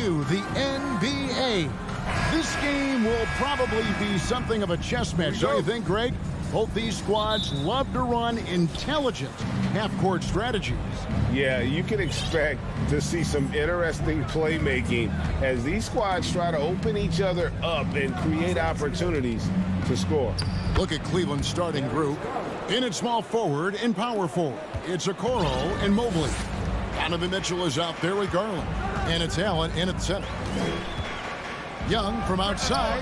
to the NBA. This game will probably be something of a chess match, don't you think, Greg? Both these squads love to run intelligent half-court strategies. Yeah, you can expect to see some interesting playmaking as these squads try to open each other up and create opportunities to score. Look at Cleveland's starting group. In at small forward and power forward, it's Okoro and Mobley. Donovan Mitchell is out there with Garland. And it's Allen in at center. Young from outside.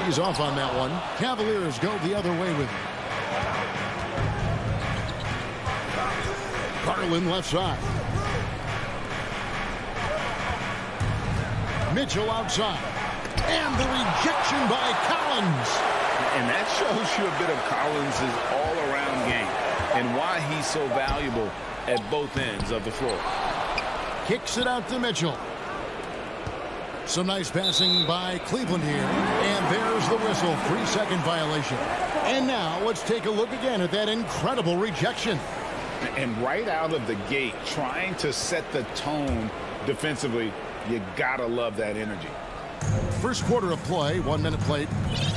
He's off on that one. Cavaliers go the other way with him. Garland left side. Mitchell outside. And the rejection by Collins. And that shows you a bit of Collins' all-around game and why he's so valuable at both ends of the floor. Kicks it out to Mitchell. Some nice passing by Cleveland here. And there's the whistle. 3-second violation. And now let's take a look again at that incredible rejection. And right out of the gate, trying to set the tone defensively, you gotta love that energy. First quarter of play, 1 minute played.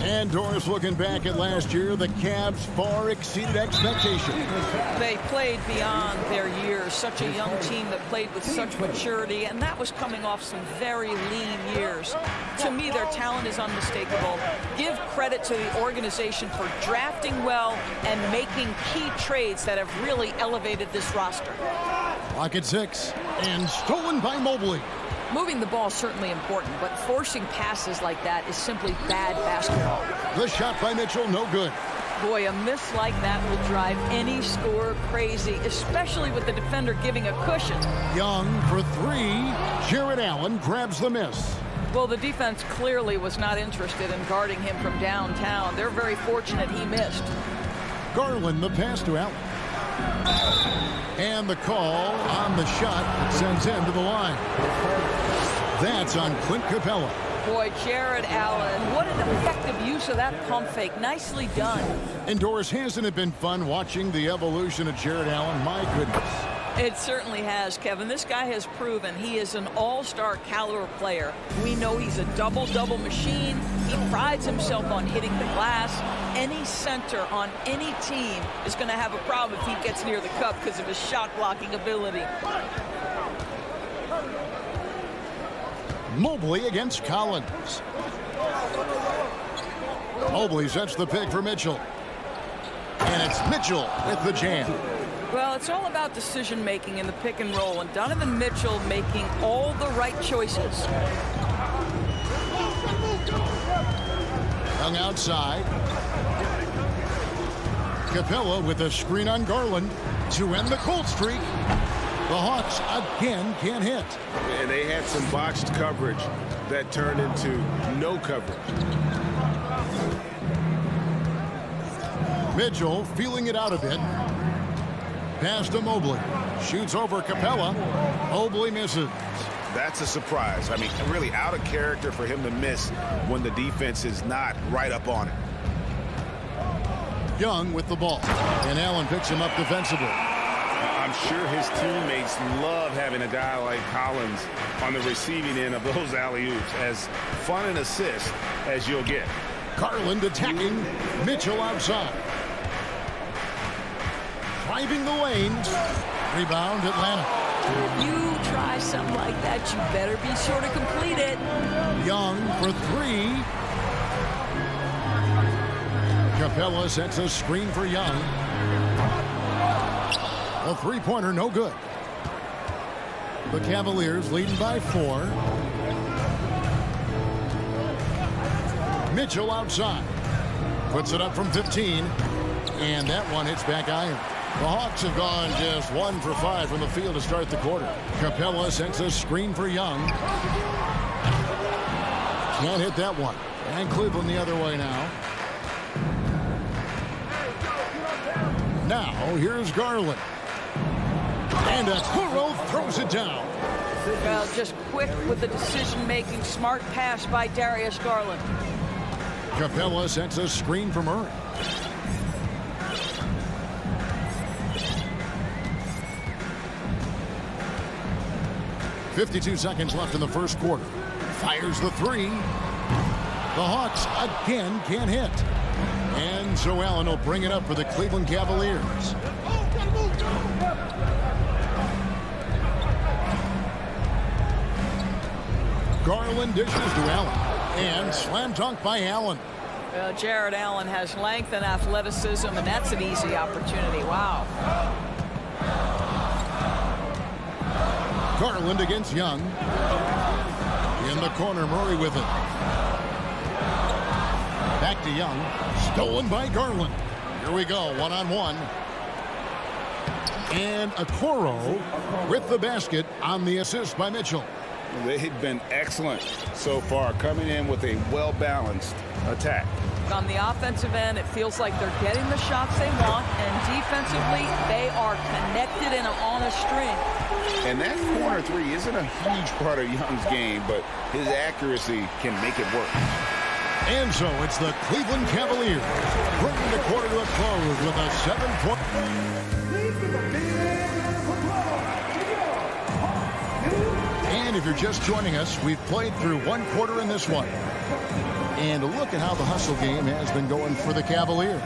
And Doris looking back at last year, the Cavs far exceeded expectations. They played beyond their years. Such a young team that played with such maturity, and that was coming off some very lean years. To me, their talent is unmistakable. Give credit to the organization for drafting well and making key trades that have really elevated this roster. Clock at 6, and stolen by Mobley. Moving the ball is certainly important, but forcing passes like that is simply bad basketball. The shot by Mitchell, no good. Boy, a miss like that will drive any scorer crazy, especially with the defender giving a cushion. Young for 3. Jared Allen grabs the miss. Well, the defense clearly was not interested in guarding him from downtown. They're very fortunate he missed. Garland, the pass to Allen. And the call on the shot sends him to the line. That's on Clint Capella. Boy, Jared Allen, what an effective use of that pump fake. Nicely done. And Doris, hasn't it been fun watching the evolution of Jared Allen? My goodness. It certainly has, Kevin. This guy has proven he is an all-star caliber player. We know he's a double-double machine. He prides himself on hitting the glass. Any center on any team is going to have a problem if he gets near the cup because of his shot-blocking ability. Mobley against Collins. Mobley sets the pick for Mitchell. And it's Mitchell with the jam. Well, it's all about decision-making in the pick and roll, and Donovan Mitchell making all the right choices. Young outside. Capella with a screen on Garland to end the cold streak. The Hawks again can't hit. And they had some botched coverage that turned into no coverage. Mitchell feeling it out a bit. Pass to Mobley. Shoots over Capella. Mobley misses. That's a surprise. I mean, really out of character for him to miss when the defense is not right up on it. Young with the ball. And Allen picks him up defensively. I'm sure his teammates love having a guy like Collins on the receiving end of those alley-oops. As fun an assist as you'll get. Garland attacking. Mitchell outside. Driving the lane. Rebound, Atlanta. If you try something like that, you better be sure to complete it. Young for 3. Capella sets a screen for Young. A three-pointer, no good. The Cavaliers leading by 4. Mitchell outside. Puts it up from 15. And that one hits back iron. The Hawks have gone just 1 for 5 from the field to start the quarter. Capella sends a screen for Young. Can't hit that one. And Cleveland the other way now. Now, here's Garland. And Okoro throws it down. Well, just quick with the decision-making, smart pass by Darius Garland. Capella sets a screen for Murray. 52 seconds left in the first quarter. Fires the three. The Hawks again can't hit. And so Allen will bring it up for the Cleveland Cavaliers. Garland dishes to Allen. And slam dunk by Allen. Well, Jared Allen has length and athleticism, and that's an easy opportunity. Wow. Garland against Young. In the corner, Murray with it. Back to Young. Stolen by Garland. Here we go, one-on-one. And Okoro with the basket on the assist by Mitchell. They've been excellent so far, coming in with a well-balanced attack. On the offensive end, it feels like they're getting the shots they want, and defensively, they are connected and on a string. And that corner three isn't a huge part of Young's game, but his accuracy can make it work. And so it's the Cleveland Cavaliers bringing the quarter to a close with a 7-point. And if you're just joining us, we've played through one quarter in this one. And look at how the hustle game has been going for the Cavaliers.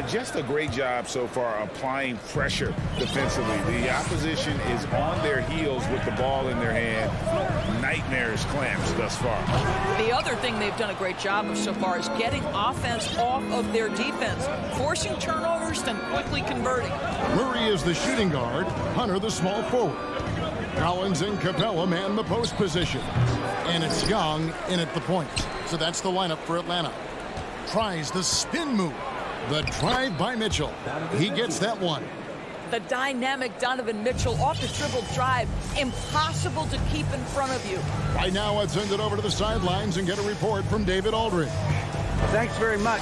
Just a great job so far applying pressure defensively. The opposition is on their heels with the ball in their hand. Nightmares clamps thus far. The other thing they've done a great job of so far is getting offense off of their defense, forcing turnovers, then quickly converting. Murray is the shooting guard, Hunter the small forward. Collins and Capella man the post position. And it's Young in at the point. So that's the lineup for Atlanta. Tries the spin move. The drive by Mitchell. He gets that one. The dynamic Donovan Mitchell off the dribble drive. Impossible to keep in front of you. Right now, let's send it over to the sidelines and get a report from David Aldridge. Thanks very much.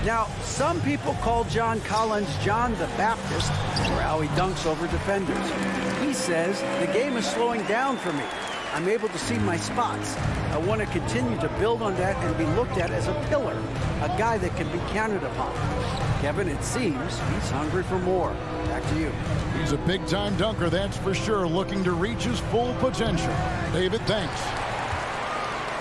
Now, some people call John Collins John the Baptist for how he dunks over defenders. He says, the game is slowing down for me. I'm able to see my spots. I want to continue to build on that and be looked at as a pillar, a guy that can be counted upon. Kevin, it seems he's hungry for more. Back to you. He's a big-time dunker, that's for sure, looking to reach his full potential. David, thanks.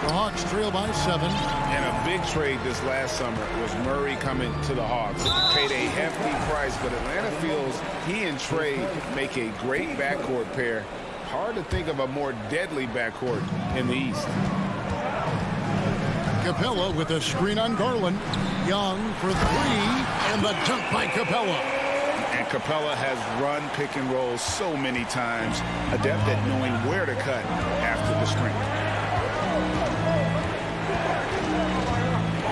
The Hawks trail by 7. And a big trade this last summer was Murray coming to the Hawks. Paid a hefty price, but Atlanta feels he and Trey make a great backcourt pair. Hard to think of a more deadly backcourt in the East. Capella with a screen on Garland. Young for 3, and the dunk by Capella. And Capella has run pick and roll so many times, adept at knowing where to cut after the screen.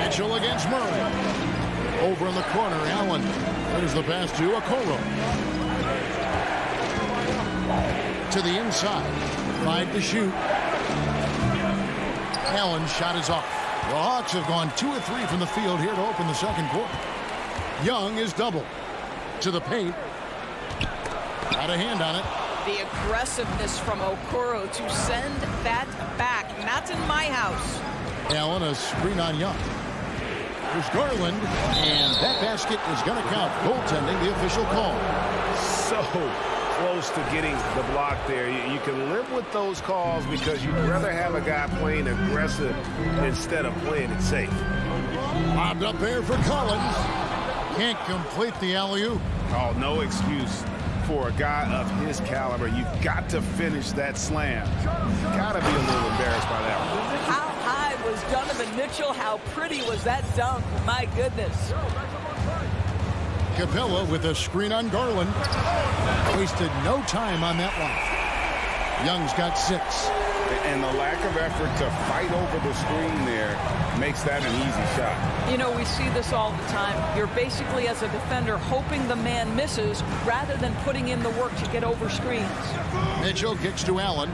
Mitchell against Murray. Over in the corner, Allen. There's the pass to Okoro. To the inside. 5 to shoot. Allen's shot is off. The Hawks have gone 2 of 3 from the field here to open the second quarter. Young is double. To the paint. Got a hand on it. The aggressiveness from Okoro to send that back. Not in my house. Allen, a screen on Young. There's Garland, and that basket is going to count. Goaltending, the official call. So close to getting the block there. You can live with those calls because you'd rather have a guy playing aggressive instead of playing it safe. Lobbed up there for Collins. Can't complete the alley-oop. Oh, no excuse for a guy of his caliber. You've got to finish that slam. Got to be a little embarrassed by that one. How high was Donovan Mitchell? How pretty was that dunk? My goodness. Capella with a screen on Garland. Wasted no time on that one. Young's got 6. And the lack of effort to fight over the screen there makes that an easy shot. You know, we see this all the time. You're basically, as a defender, hoping the man misses rather than putting in the work to get over screens. Mitchell kicks to Allen.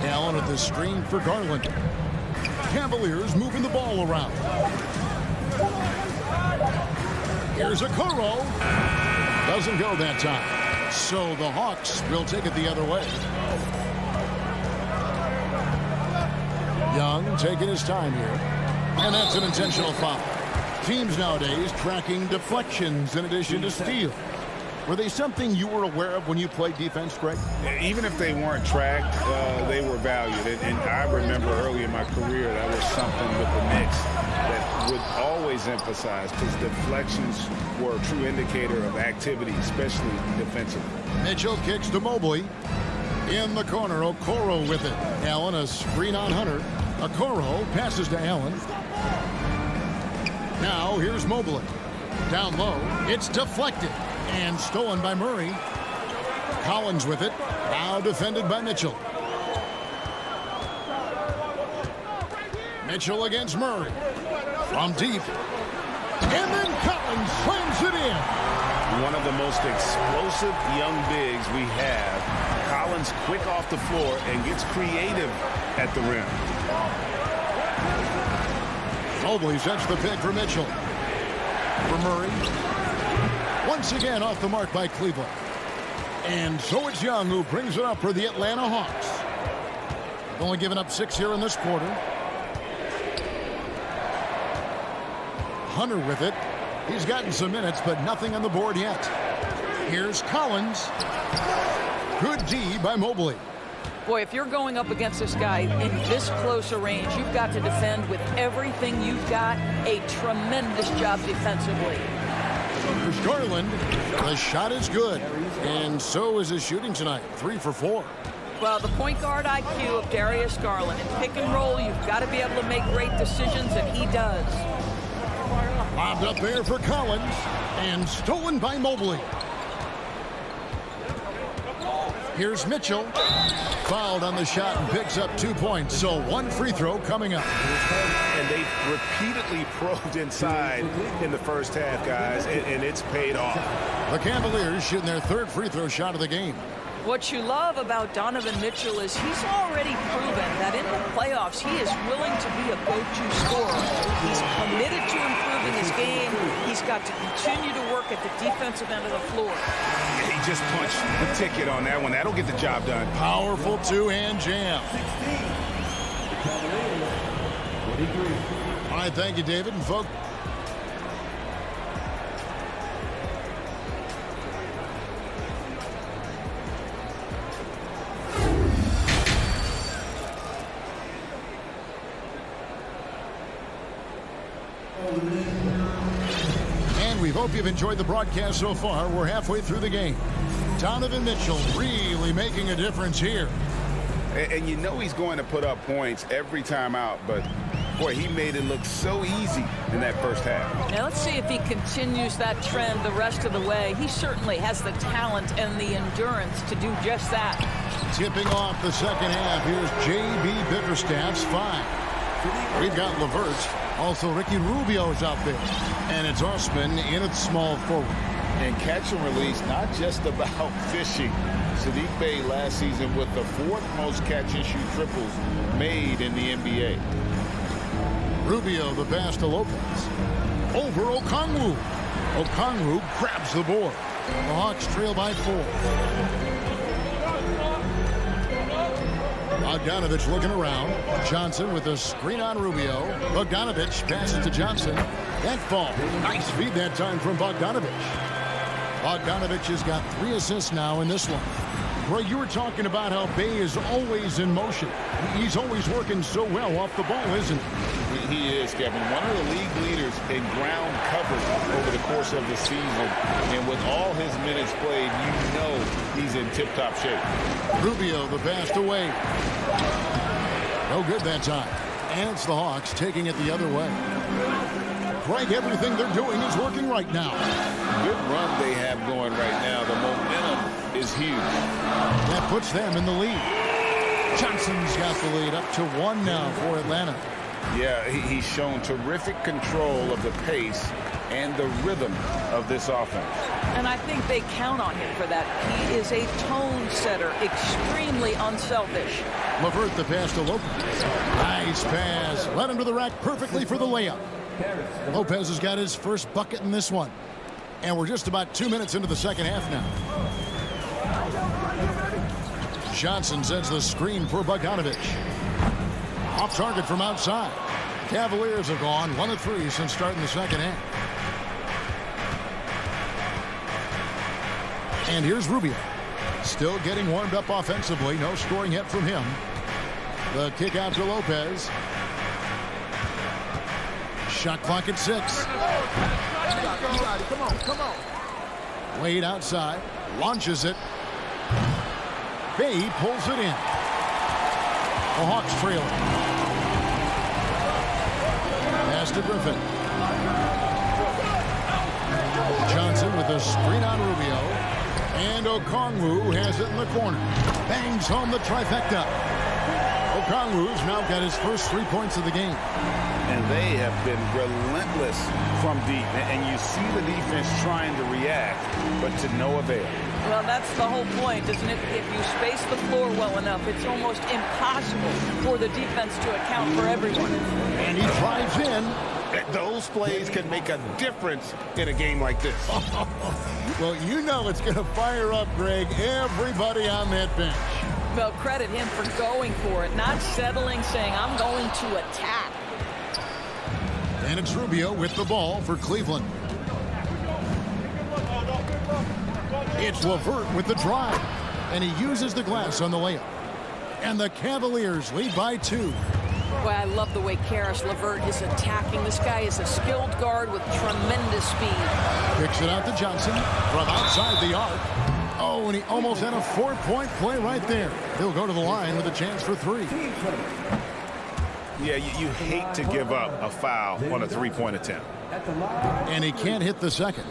Allen with the screen for Garland. Cavaliers moving the ball around. Here's Okoro. Doesn't go that time. So the Hawks will take it the other way. Young taking his time here. And that's an intentional foul. Teams nowadays tracking deflections in addition to steals. Were they something you were aware of when you played defense, Greg? Even if they weren't tracked, they were valued. And I remember early in my career, that was something with the Knicks that would always emphasize, because deflections were a true indicator of activity, especially defensively. Mitchell kicks to Mobley. In the corner, Okoro with it. Allen, a screen on Hunter. Okoro passes to Allen. Now here's Mobley. Down low, it's deflected and stolen by Murray. Collins with it. Now defended by Mitchell. Mitchell against Murray. From deep. And then Collins slams it in. One of the most explosive young bigs we have. Collins quick off the floor and gets creative at the rim. Mobley sets the pick for Mitchell. For Murray. Once again off the mark by Cleveland. And so it's Young who brings it up for the Atlanta Hawks. They've only given up 6 here in this quarter. Hunter with it. He's gotten some minutes, but nothing on the board yet. Here's Collins. Good D by Mobley. Boy, if you're going up against this guy in this close a range, you've got to defend with everything you've got. A tremendous job defensively. Here's Garland. The shot is good. And so is his shooting tonight. 3 for 4. Well, the point guard IQ of Darius Garland. In pick and roll, you've got to be able to make great decisions, and he does. Lobbed up there for Collins. And stolen by Mobley. Here's Mitchell. Fouled on the shot and picks up 2 points. So 1 free throw coming up. And they repeatedly probed inside in the first half, guys, and it's paid off. The Cavaliers shooting their 3rd free throw shot of the game. What you love about Donovan Mitchell is he's already proven that in the playoffs he is willing to be a go-to scorer. He's committed to improving his game. He's got to continue to work at the defensive end of the floor. He just punched the ticket on that one. That'll get the job done. Powerful 2-hand jam. All right, thank you, David. And folks, and we hope you've enjoyed the broadcast so far. We're halfway through the game. Donovan Mitchell really making a difference here. And you know he's going to put up points every time out, but boy, he made it look so easy in that first half. Now let's see if he continues that trend the rest of the way. He certainly has the talent and the endurance to do just that. Tipping off the second half, here's J.B. Bickerstaff's 5. We've got LeVert. Also, Ricky Rubio's out there. And it's Osman in at small forward. And catch and release, not just about fishing. Sadiq Bey last season with the 4th most catch-and-shoot triples made in the NBA. Rubio, the pass to Lopez. Over Okongwu. Okongwu grabs the board. The Hawks trail by 4. Bogdanovich looking around. Johnson with a screen on Rubio. Bogdanovich passes to Johnson. That fall. Nice feed that time from Bogdanovich. Bogdanovich has got 3 assists now in this one. Roy, you were talking about how Bey is always in motion. He's always working so well off the ball, isn't he? He is, Kevin. One of the league leaders in ground coverage over the course of the season. And with all his minutes played, you know he's in tip-top shape. Rubio, the pass away. No good that time. And it's the Hawks taking it the other way. Greg, everything they're doing is working right now. Good run they have going right now. The momentum is huge. That puts them in the lead. Johnson's got the lead up to 1 now for Atlanta. Yeah, he's shown terrific control of the pace and the rhythm of this offense. And I think they count on him for that. He is a tone setter, extremely unselfish. LeVert the pass to Lopez. Nice pass. Led him to the rack perfectly for the layup. Lopez has got his first bucket in this one. And we're just about 2 minutes into the second half now. Johnson sends the screen for Bogdanovich. Off target from outside. Cavaliers have gone 1 of 3 since starting the second half. And here's Rubio. Still getting warmed up offensively. No scoring yet from him. The kick out to Lopez. Shot clock at 6. Come on. Wade outside. Launches it. Bay pulls it in. The Hawks trailing. Pass to Griffin. Johnson with a screen on Rubio. And Okongwu has it in the corner. Bangs home the trifecta. Okongwu's now got his first 3 points of the game. And they have been relentless from deep. And you see the defense trying to react, but to no avail. Well, that's the whole point, isn't it? If you space the floor well enough, it's almost impossible for the defense to account for everyone. And he drives in. Those plays can make a difference in a game like this. Well, you know it's going to fire up, Greg, everybody on that bench. Well, credit him for going for it, not settling, saying, I'm going to attack. And it's Rubio with the ball for Cleveland. It's LeVert with the drive. And he uses the glass on the layup. And the Cavaliers lead by 2. Boy, I love the way Karis LeVert is attacking. This guy is a skilled guard with tremendous speed. Picks it out to Johnson from outside the arc. Oh, and he almost had a 4-point play right there. He'll go to the line with a chance for 3. Yeah, you hate to give up a foul on a 3-point attempt. And he can't hit the second.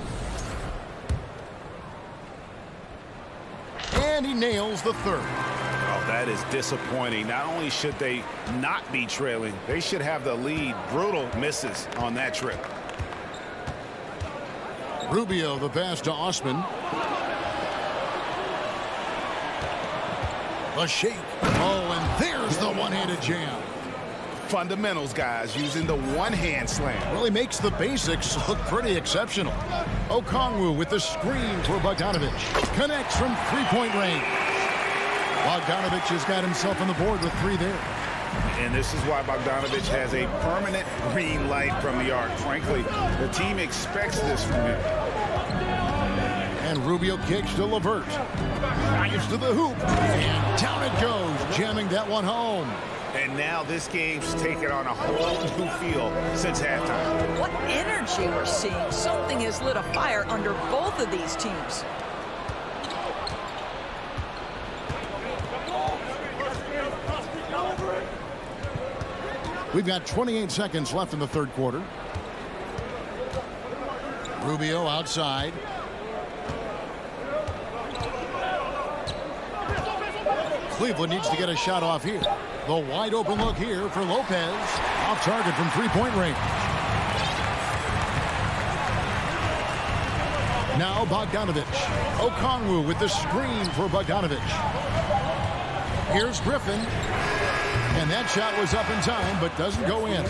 And he nails the third. Oh, that is disappointing. Not only should they not be trailing, they should have the lead. Brutal misses on that trip. Rubio the pass to Osman. A shake. Oh, and there's the one-handed jam. Fundamentals, guys, using the one-hand slam. Really makes the basics look pretty exceptional. Okongwu with the screen for Bogdanovic. Connects from 3-point range. Bogdanovic has got himself on the board with 3 there. And this is why Bogdanovic has a permanent green light from the arc. Frankly, the team expects this from him. And Rubio kicks to LeVert. Drives to the hoop. And down it goes, jamming that one home. And now this game's taken on a whole new feel since halftime. What energy we're seeing. Something has lit a fire under both of these teams. We've got 28 seconds left in the third quarter. Rubio outside. Cleveland needs to get a shot off here. The wide open look here for Lopez. Off target from 3-point range. Now Bogdanovic. Okongwu with the screen for Bogdanovic. Here's Griffin. And that shot was up in time, but doesn't go in.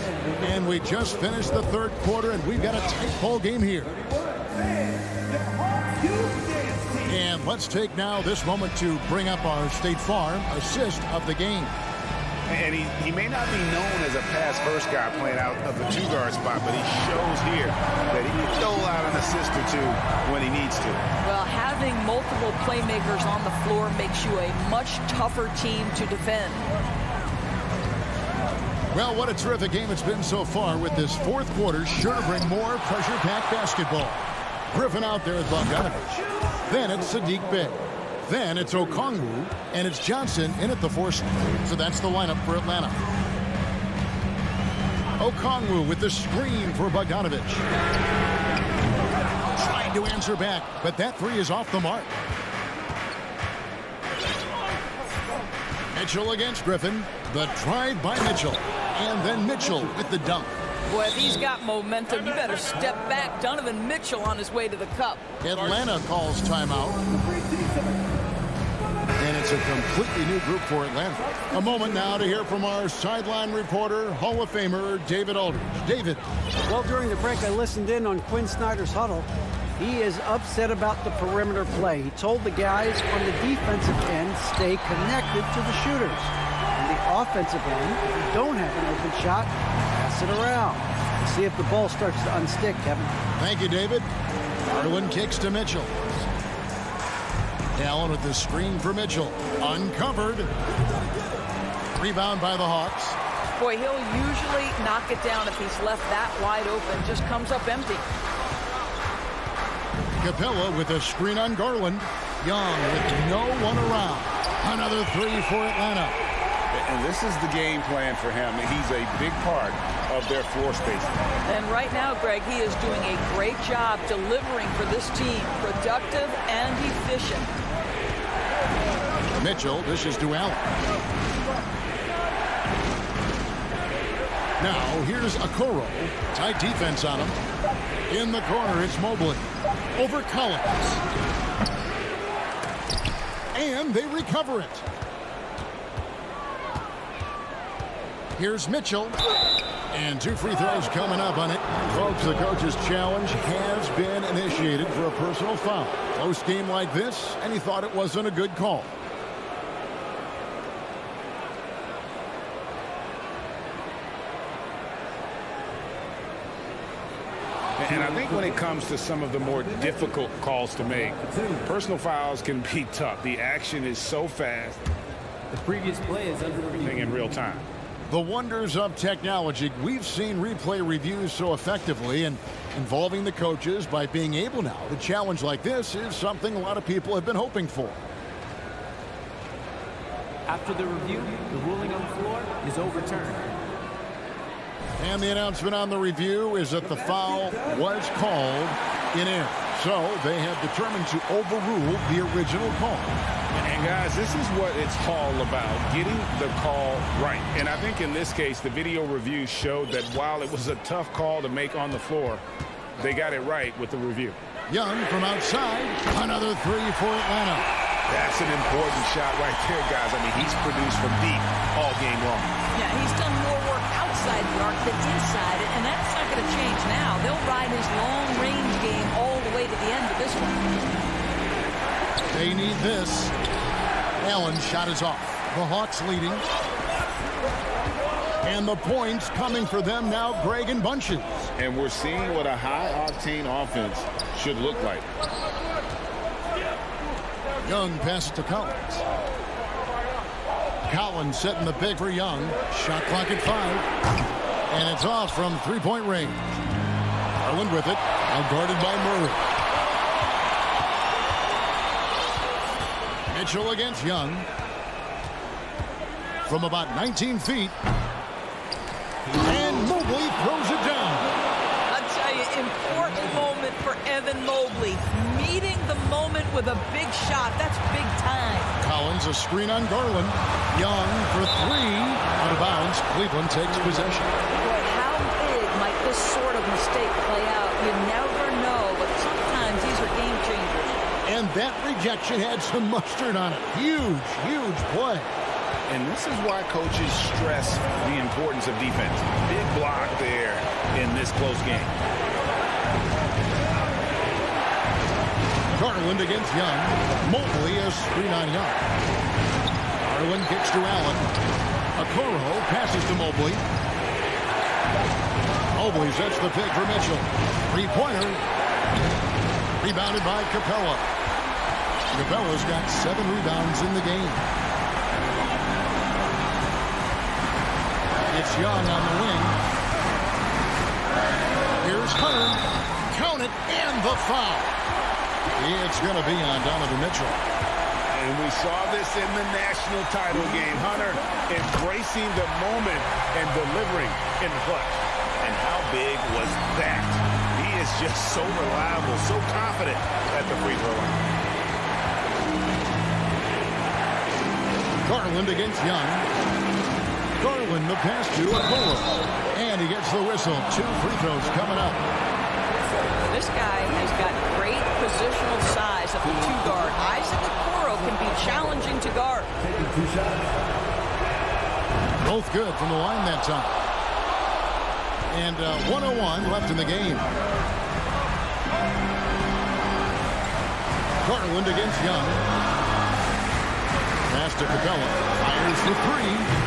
And we just finished the third quarter, and we've got a tight ball game here. And let's take now this moment to bring up our State Farm assist of the game. And he may not be known as a pass-first guy playing out of the 2-guard spot, but he shows here that he can dole out an assist or 2 when he needs to. Well, having multiple playmakers on the floor makes you a much tougher team to defend. Well, what a terrific game it's been so far, with this fourth quarter sure to bring more pressure-packed basketball. Griffin out there with Bogdanovic. Then it's Sadiq Bey. Then it's Okongwu, and it's Johnson in at the 4 spot. So that's the lineup for Atlanta. Okongwu with the screen for Bogdanovic. Trying to answer back, but that 3 is off the mark. Mitchell against Griffin. The drive by Mitchell. And then Mitchell with the dunk. Boy, if he's got momentum, you better step back. Donovan Mitchell on his way to the cup. Atlanta calls timeout. And it's a completely new group for Atlanta. A moment now to hear from our sideline reporter, Hall of Famer David Aldridge. David. Well, during the break, I listened in on Quinn Snyder's huddle. He is upset about the perimeter play. He told the guys on the defensive end, stay connected to the shooters. On the offensive end, if you don't have an open shot, pass it around. See if the ball starts to unstick, Kevin. Thank you, David. Irwin kicks to Mitchell. Allen with the screen for Mitchell. Uncovered. Rebound by the Hawks. Boy, he'll usually knock it down if he's left that wide open. Just comes up empty. Capella with a screen on Garland. Young with no one around. Another three for Atlanta. And this is the game plan for him. He's a big part of their floor space. And right now, Greg, he is doing a great job delivering for this team. Productive and efficient. Mitchell dishes to Allen. Now, here's Okoro. Tight defense on him. In the corner, it's Mobley. Over Collins. And they recover it. Here's Mitchell. And 2 free throws coming up on it. Folks, the coach's challenge has been initiated for a personal foul. Close game like this, and he thought it wasn't a good call. And I think when it comes to some of the more difficult calls to make, personal fouls can be tough. The action is so fast. The previous play is under review In real time. The wonders of technology. We've seen replay reviews so effectively, and involving the coaches by being able now to challenge like this is something a lot of people have been hoping for. After the review, the ruling on the floor is overturned. And the announcement on the review is that the foul was called in air. So they have determined to overrule the original call. And guys, this is what it's all about, getting the call right. And I think in this case, the video review showed that while it was a tough call to make on the floor, they got it right with the review. Young from outside, another three for Atlanta. That's an important shot right there, guys. I mean, he's produced from deep all game long. Yeah, he's done more work outside the arc than inside it, and that's not going to change now. They'll ride his long-range game all the way to the end of this one. They need this. Allen shot is off. The Hawks leading. And the points coming for them now, Greg, in bunches. And we're seeing what a high-octane offense should look like. Young passes to Collins. Collins setting the pick for Young. Shot clock at 5. And it's off from three-point range. Garland with it. Now guarded by Murray. Mitchell against Young. From about 19 feet. And Mobley throws it down. I'll tell you, important moment for Evan Mobley. Meeting the moment with a big shot. That's big time. Collins, a screen on Garland. Young for 3. Out of bounds. Cleveland takes possession. Boy, how big might this sort of mistake play out? You never know, but sometimes these are game changers. And that rejection had some mustard on it. Huge, huge play. And this is why coaches stress the importance of defense. Big block there in this close game. Garland against Young. Mobley a screen on Young. Garland kicks to Allen. Okoro passes to Mobley. Mobley sets the pick for Mitchell. Three-pointer. Rebounded by Capella. Capella's got 7 rebounds in the game. It's Young on the wing. Here's Hunter. Count it, and the foul. It's going to be on Donovan Mitchell. And we saw this in the national title game. Hunter embracing the moment and delivering in the clutch. And how big was that? He is just so reliable, so confident at the free throw line. Garland against Young. Garland the pass to Okoro. And he gets the whistle. 2 free throws coming up. This guy has got great positional size at the 2-guard. Isaac Okoro can be challenging to guard. Both good from the line that time. And 1:01 left in the game. Garland against Young. Pass to Capella. Fires for 3.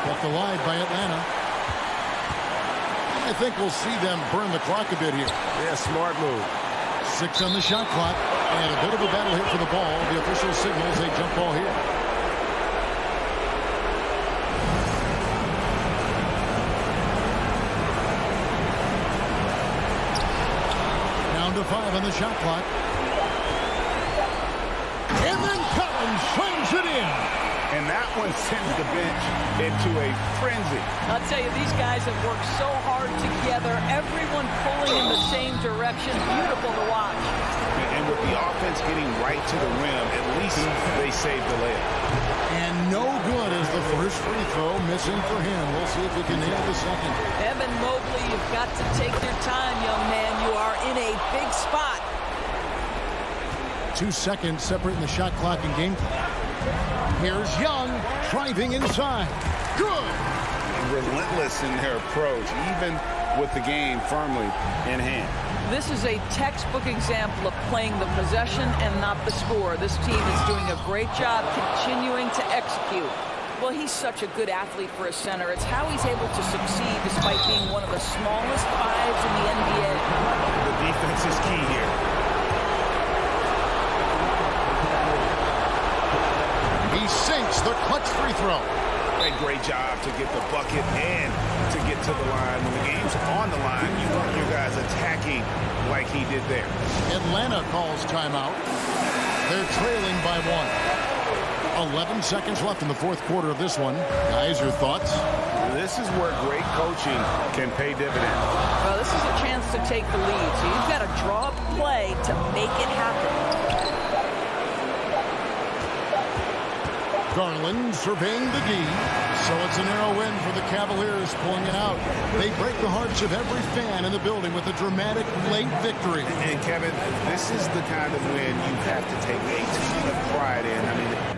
Kept alive by Atlanta. I think we'll see them burn the clock a bit here. Yeah, smart move. 6 on the shot clock, and a bit of a battle hit for the ball. The official signals a jump ball here. Down to 5 on the shot clock. And then Collins slams it in. And that one sends the bench into a frenzy. I'll tell you, these guys have worked so hard together. Everyone pulling in the same direction. Beautiful to watch. And with the offense getting right to the rim, at least they saved the layup. And no good as the first free throw missing for him. We'll see if he can nail the second. Evan Mobley, you've got to take your time, young man. You are in a big spot. 2 seconds separating the shot clock and game clock. Here's Young driving inside. Good. Relentless in their approach, even with the game firmly in hand. This is a textbook example of playing the possession and not the score. This team is doing a great job continuing to execute. Well, he's such a good athlete for a center. It's how he's able to succeed despite being one of the smallest fives in the NBA. The defense is key here. He sinks the clutch free throw. A great job to get the bucket and to get to the line. When the game's on the line, you want your guys attacking like he did there. Atlanta calls timeout. They're trailing by 1. 11 seconds left in the fourth quarter of this one. Guys, your thoughts? This is where great coaching can pay dividends. Well, this is a chance to take the lead, so you've got to draw up play to make it happen. Garland surveying the D. So it's a narrow win for the Cavaliers pulling it out. They break the hearts of every fan in the building with a dramatic late victory. And Kevin, this is the kind of win you have to take a ton of pride in. I mean,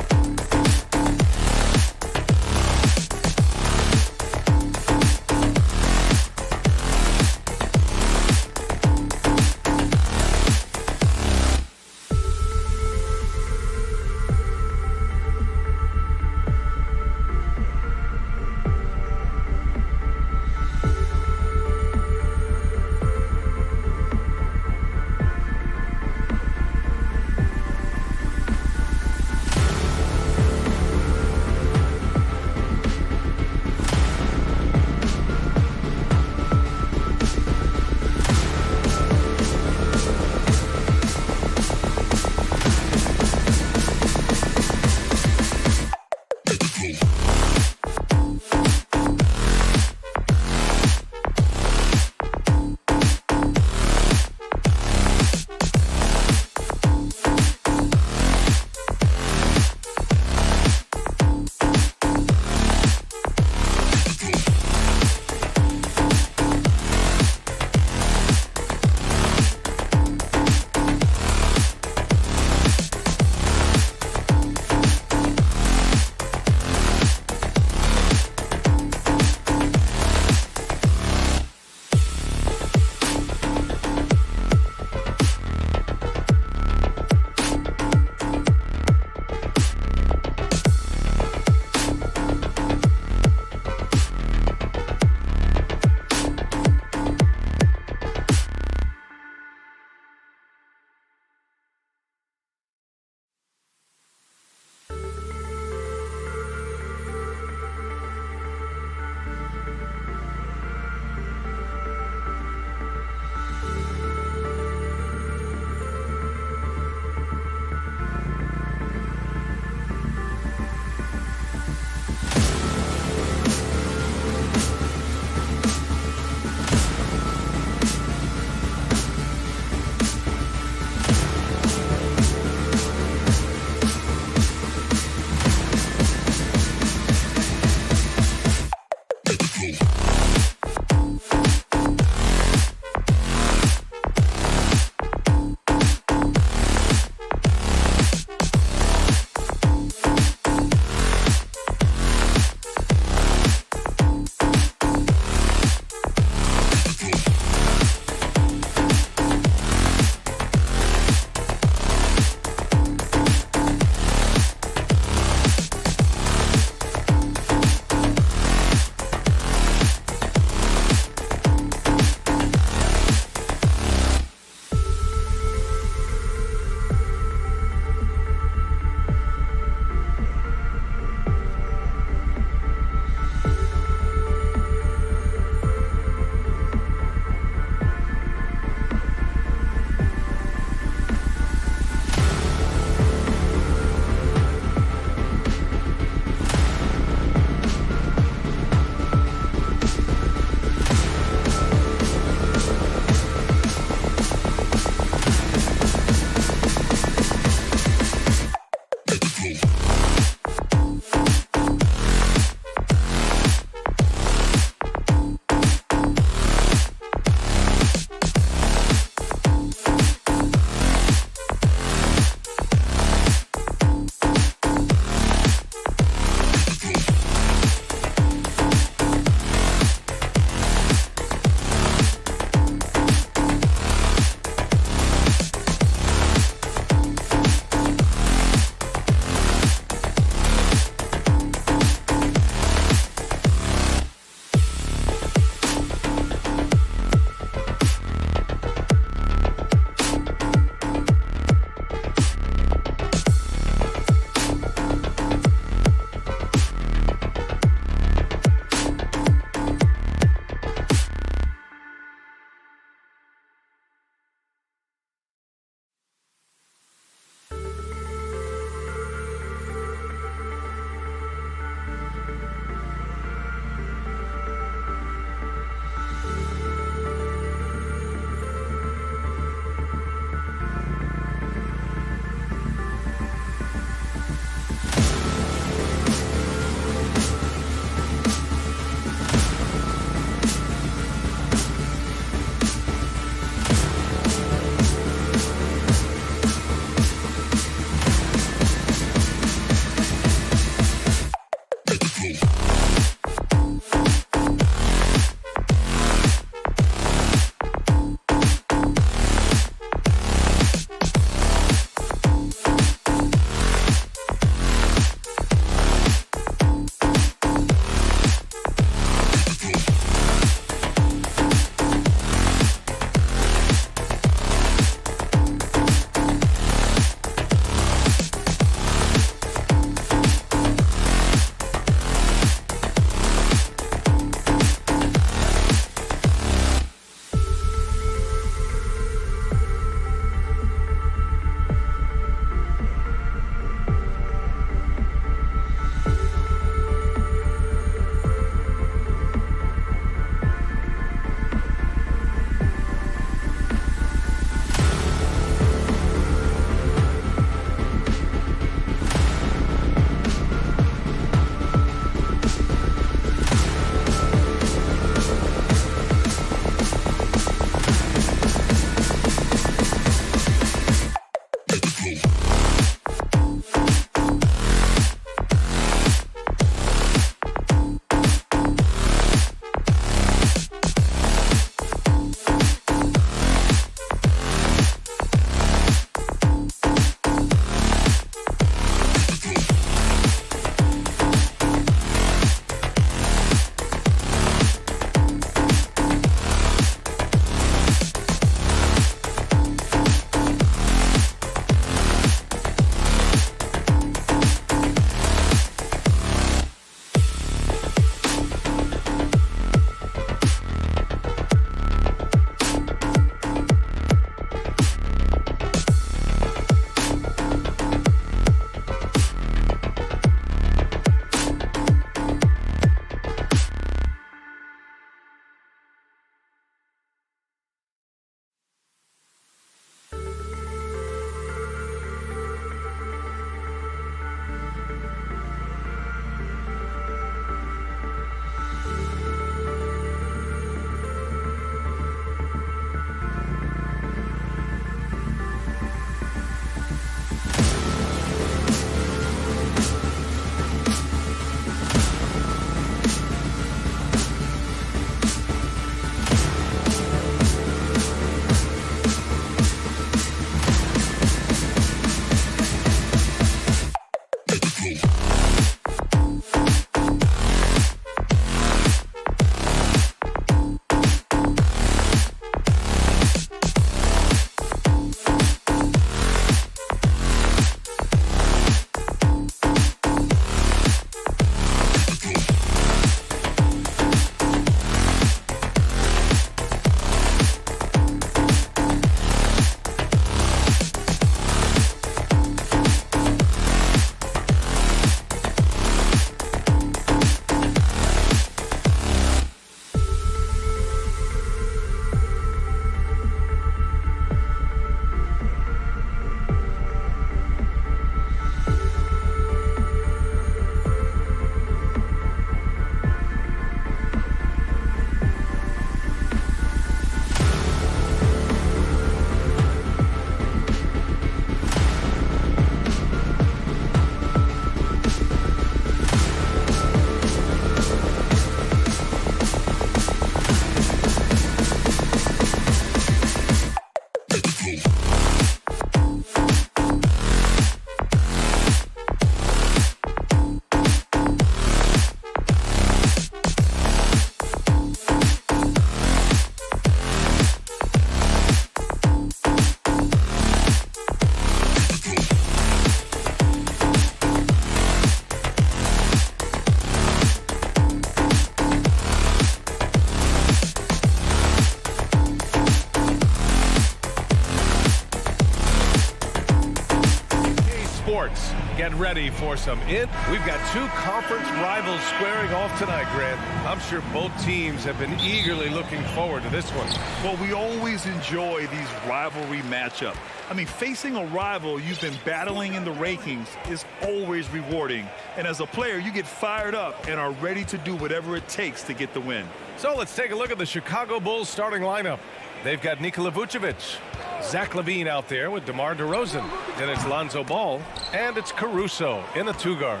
Get ready for some We've got two conference rivals squaring off tonight, Grant. I'm sure both teams have been eagerly looking forward to this one. Well, we always enjoy these rivalry matchups. I mean, facing a rival you've been battling in the rankings is always rewarding. And as a player, you get fired up and are ready to do whatever it takes to get the win. So let's take a look at the Chicago Bulls starting lineup. They've got Nikola Vucevic, Zach LaVine out there with DeMar DeRozan. Then it's Lonzo Ball, and it's Caruso in the 2-guard.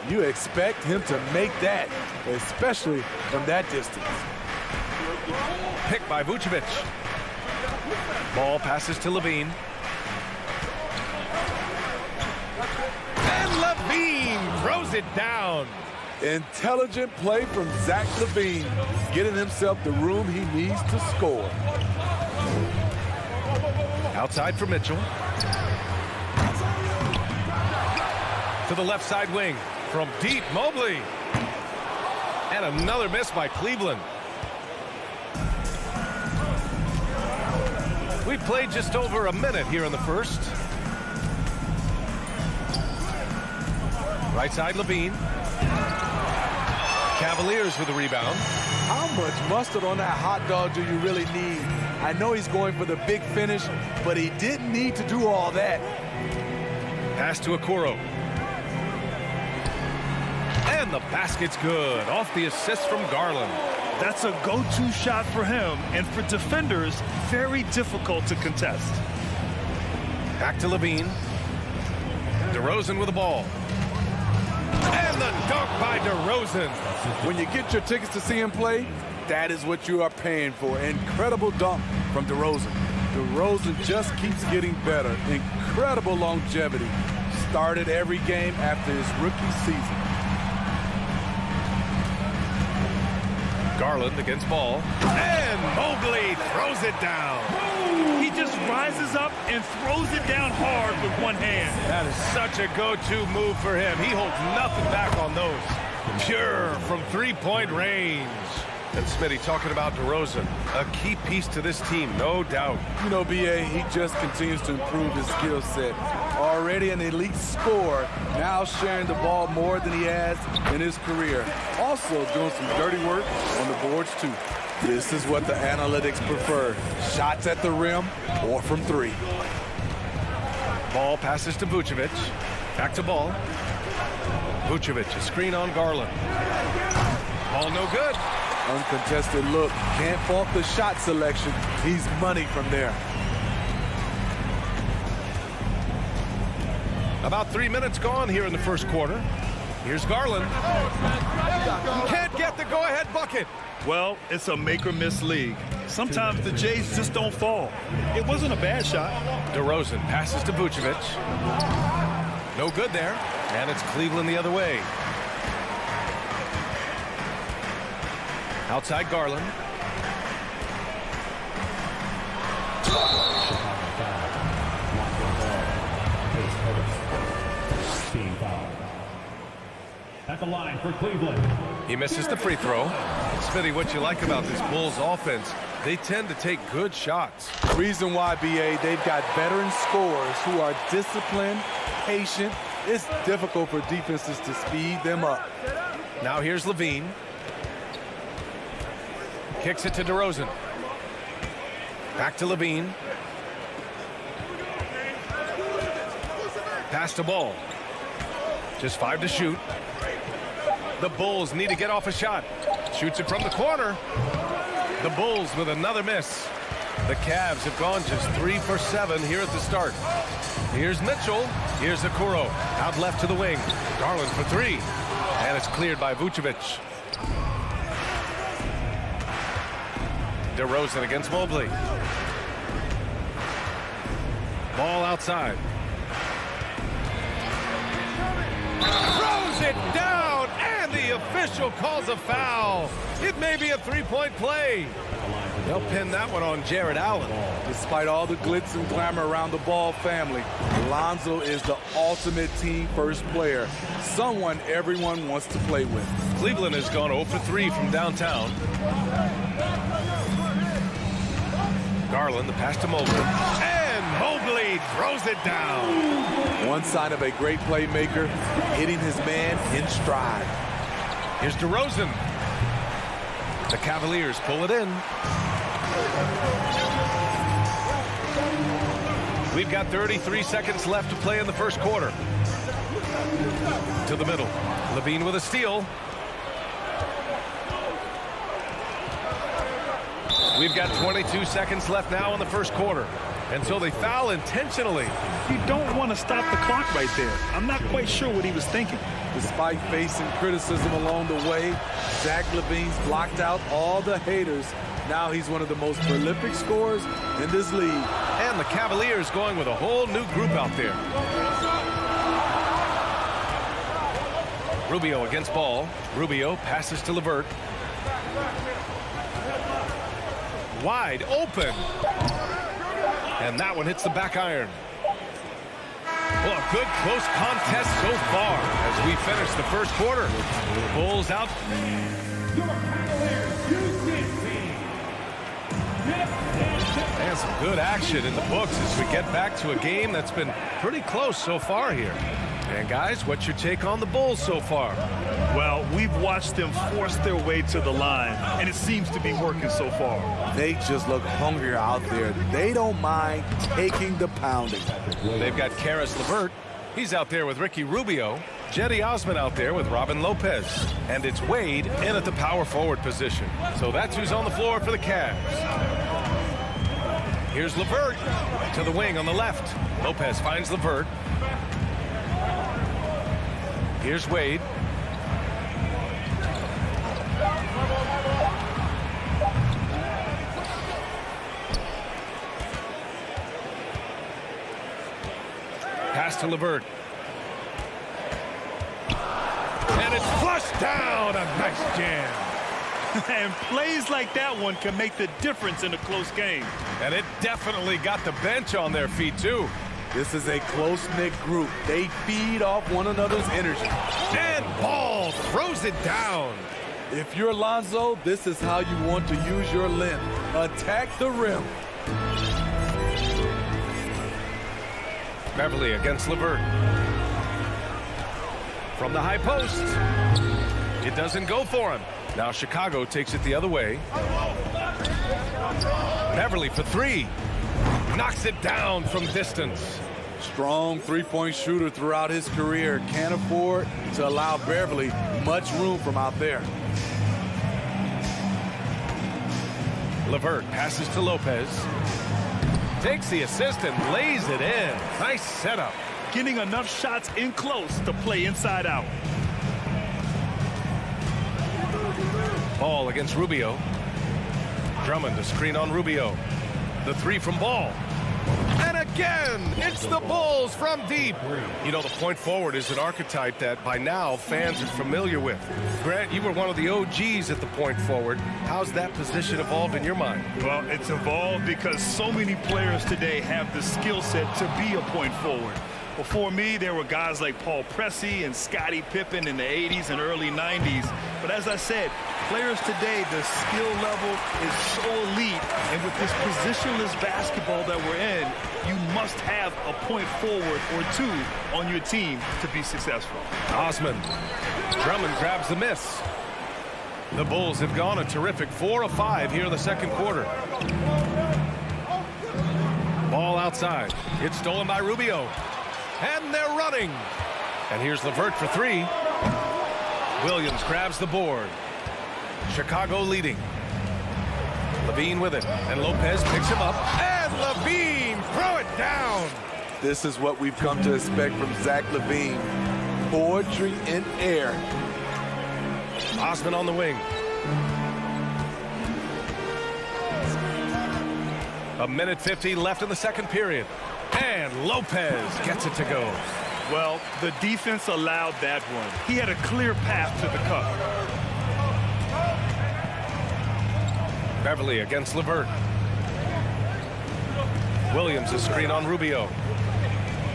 You expect him to make that, especially from that distance. Picked by Vucevic. Ball passes to LaVine. And LaVine throws it down. Intelligent play from Zach LaVine, getting himself the room he needs to score. Outside for Mitchell. To the left side wing. From deep, Mobley. And another miss by Cleveland. We played just over a minute here in the first. Right side, LaVine. Cavaliers with the rebound. How much mustard on that hot dog do you really need? I know he's going for the big finish, but he didn't need to do all that. Pass to Okoro. And the basket's good. Off the assist from Garland. That's a go-to shot for him, and for defenders, very difficult to contest. Back to LaVine. DeRozan with the ball. And the dunk by DeRozan. When you get your tickets to see him play, that is what you are paying for. Incredible dunk from DeRozan. DeRozan just keeps getting better. Incredible longevity. Started every game after his rookie season. Garland against Ball. And Mobley throws it down. He just rises up and throws it down hard with one hand. That is such a go-to move for him. He holds nothing back on those. Pure from three-point range. And Smitty talking about DeRozan, a key piece to this team, no doubt. You know, B.A., he just continues to improve his skill set. Already an elite scorer, now sharing the ball more than he has in his career. Also doing some dirty work on the boards, too. This is what the analytics prefer. Shots at the rim or from three. Ball passes to Vucevic. Back to Ball. Vucevic, a screen on Garland. Ball no good. Uncontested look. Can't fault the shot selection. He's money from there. About 3 minutes gone here in the first quarter. Here's Garland. Can't get the go-ahead bucket. Well, it's a make-or-miss league. Sometimes the Jays just don't fall. It wasn't a bad shot. DeRozan passes to Vucevic. No good there. And it's Cleveland the other way. Outside Garland. At the line for Cleveland. He misses the free throw. Smitty, what you like about this Bulls offense, they tend to take good shots. Reason why, B.A., they've got veteran scorers who are disciplined, patient. It's difficult for defenses to speed them up. Now here's LaVine. Kicks it to DeRozan. Back to LaVine. Pass to Ball. Just 5 to shoot. The Bulls need to get off a shot. Shoots it from the corner. The Bulls with another miss. The Cavs have gone just 3 for 7 here at the start. Here's Mitchell. Here's Okoro. Out left to the wing. Garland for 3. And it's cleared by Vucevic. DeRozan against Mobley. Ball outside. Throws it down, and the official calls a foul. It may be a three-point play. They'll pin that one on Jared Allen. Despite all the glitz and glamour around the Ball family, Lonzo is the ultimate team first player, someone everyone wants to play with. Cleveland has gone 0 for 3 from downtown. Garland, the pass to Mobley. And Mobley throws it down. One sign of a great playmaker, hitting his man in stride. Here's DeRozan. The Cavaliers pull it in. We've got 33 seconds left to play in the first quarter. To the middle. Levine with a steal. We've got 22 seconds left now in the first quarter. And so they foul intentionally. You don't want to stop the clock right there. I'm not quite sure what he was thinking. Despite facing criticism along the way, Zach LaVine's blocked out all the haters. Now he's one of the most prolific scorers in this league. And the Cavaliers going with a whole new group out there. Rubio against ball. Rubio passes to LeVert. Wide open. And that one hits the back iron. Well, a good close contest so far as we finish the first quarter. Bulls out. And some good action in the books as we get back to a game that's been pretty close so far here. And guys, what's your take on the Bulls so far? Well, we've watched them force their way to the line, and it seems to be working so far. They just look hungrier out there. They don't mind taking the pounding. They've got Karis LeVert. He's out there with Ricky Rubio. Jetty Osman out there with Robin Lopez. And it's Wade in at the power forward position. So that's who's on the floor for the Cavs. Here's LeVert to the wing on the left. Lopez finds LeVert. Here's Wade. Pass to LeVert. And it's flushed down. A nice jam. And plays like that one can make the difference in a close game. And it definitely got the bench on their feet, too. This is a close-knit group. They feed off one another's energy. And Ball throws it down. If you're Lonzo, this is how you want to use your length. Attack the rim. Beverly against LeVert. From the high post. It doesn't go for him. Now Chicago takes it the other way. Beverly for three. Knocks it down from distance. Strong three-point shooter throughout his career. Can't afford to allow Beverly much room from out there. LeVert passes to Lopez. Takes the assist and lays it in. Nice setup. Getting enough shots in close to play inside out. Ball against Rubio. Drummond to screen on Rubio. The three from Ball. And again, it's the Bulls from deep. You know, the point forward is an archetype that by now fans are familiar with. Grant, you were one of the OGs at the point forward. How's that position evolved in your mind? Well, it's evolved because so many players today have the skill set to be a point forward. Before me, there were guys like Paul Pressey and Scottie Pippen in the 80s and early 90s. But as I said, players today, the skill level is so elite. And with this positionless basketball that we're in, you must have a point forward or two on your team to be successful. Osman. Drummond grabs the miss. The Bulls have gone a terrific 4 of 5 here in the second quarter. Ball outside. It's stolen by Rubio. And they're running. And here's LeVert for three. Williams grabs the board. Chicago leading. Levine with it. And Lopez picks him up. And Levine throw it down. This is what we've come to expect from Zach LaVine. Poetry in air. Osman on the wing. A minute 50 left in the second period. And Lopez gets it to go. Well, the defense allowed that one. He had a clear path to the cup. Beverly against LeVert. Williams a screen on Rubio.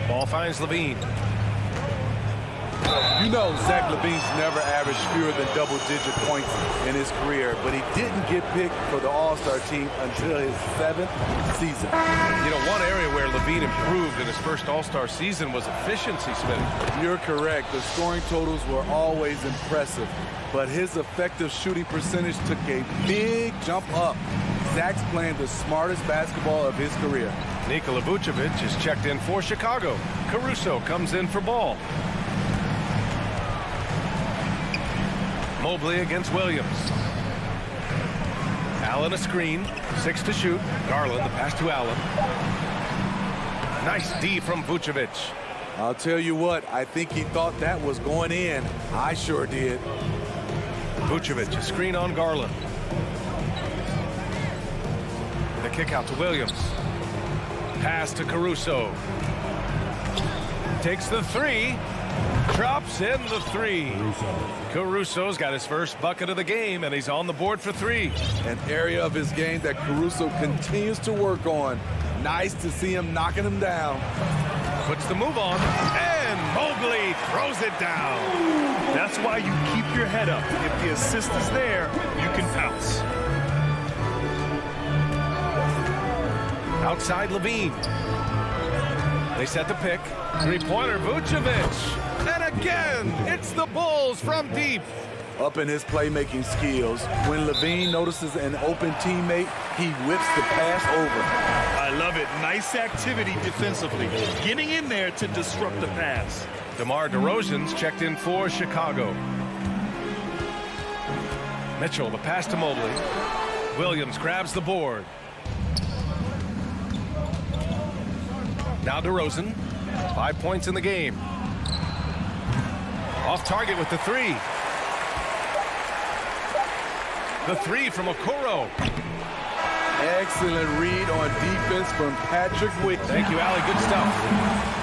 Ball finds Levine. You know, Zach LaVine's never averaged fewer than double-digit points in his career, but he didn't get picked for the All-Star team until his 7th season. You know, one area where LaVine improved in his first All-Star season was efficiency, Smitty. You're correct. The scoring totals were always impressive, but his effective shooting percentage took a big jump up. Zach's playing the smartest basketball of his career. Nikola Vucevic is checked in for Chicago. Caruso comes in for Ball. Mobley against Williams. Allen a screen. 6 to shoot. Garland the pass to Allen. Nice D from Vucevic. I'll tell you what, I think he thought that was going in. I sure did. Vucevic a screen on Garland. The kick out to Williams. Pass to Caruso. Takes the 3. Drops in the 3. Caruso's got his first bucket of the game, and he's on the board for 3. An area of his game that Caruso continues to work on. Nice to see him knocking him down. Puts the move on, and Mobley throws it down. That's why you keep your head up. If the assist is there, you can pounce. Outside LaVine. They set the pick. Three-pointer Vucevic. And again, it's the Bulls from deep. Up in his playmaking skills, when LaVine notices an open teammate, he whips the pass over. I love it. Nice activity defensively. Getting in there to disrupt the pass. DeMar DeRozan's checked in for Chicago. Mitchell, the pass to Mobley. Williams grabs the board. Now DeRozan, 5 points in the game. Off target with the 3. The 3 from Okoro. Excellent read on defense from Patrick Wick. Thank you, Allie. Good stuff.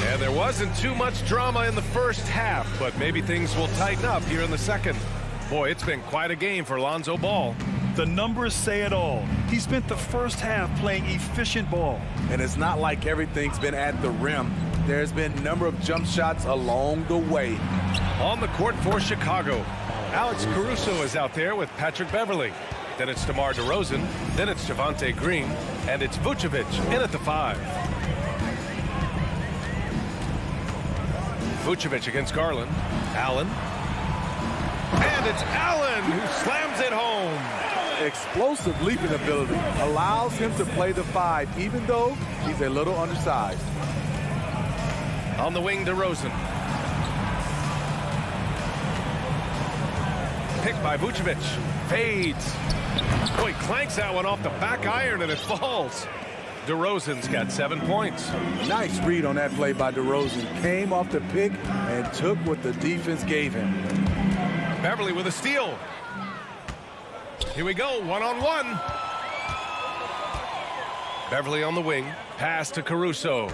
And there wasn't too much drama in the first half, but maybe things will tighten up here in the second. Boy, it's been quite a game for Lonzo Ball. The numbers say it all. He spent the first half playing efficient ball. And it's not like everything's been at the rim. There's been a number of jump shots along the way. On the court for Chicago, Alex Caruso is out there with Patrick Beverly. Then it's DeMar DeRozan. Then it's Javonte Green. And it's Vucevic in at the 5. Vucevic against Garland. Allen. And it's Allen who slams it home. Explosive leaping ability allows him to play the 5, even though he's a little undersized. On the wing, DeRozan. Picked by Vucevic. Fades. Boy, clanks that one off the back iron and it falls. DeRozan's got 7 points. Nice read on that play by DeRozan. Came off the pick and took what the defense gave him. Beverly with a steal. Here we go, one-on-one. Beverly on the wing. Pass to Caruso.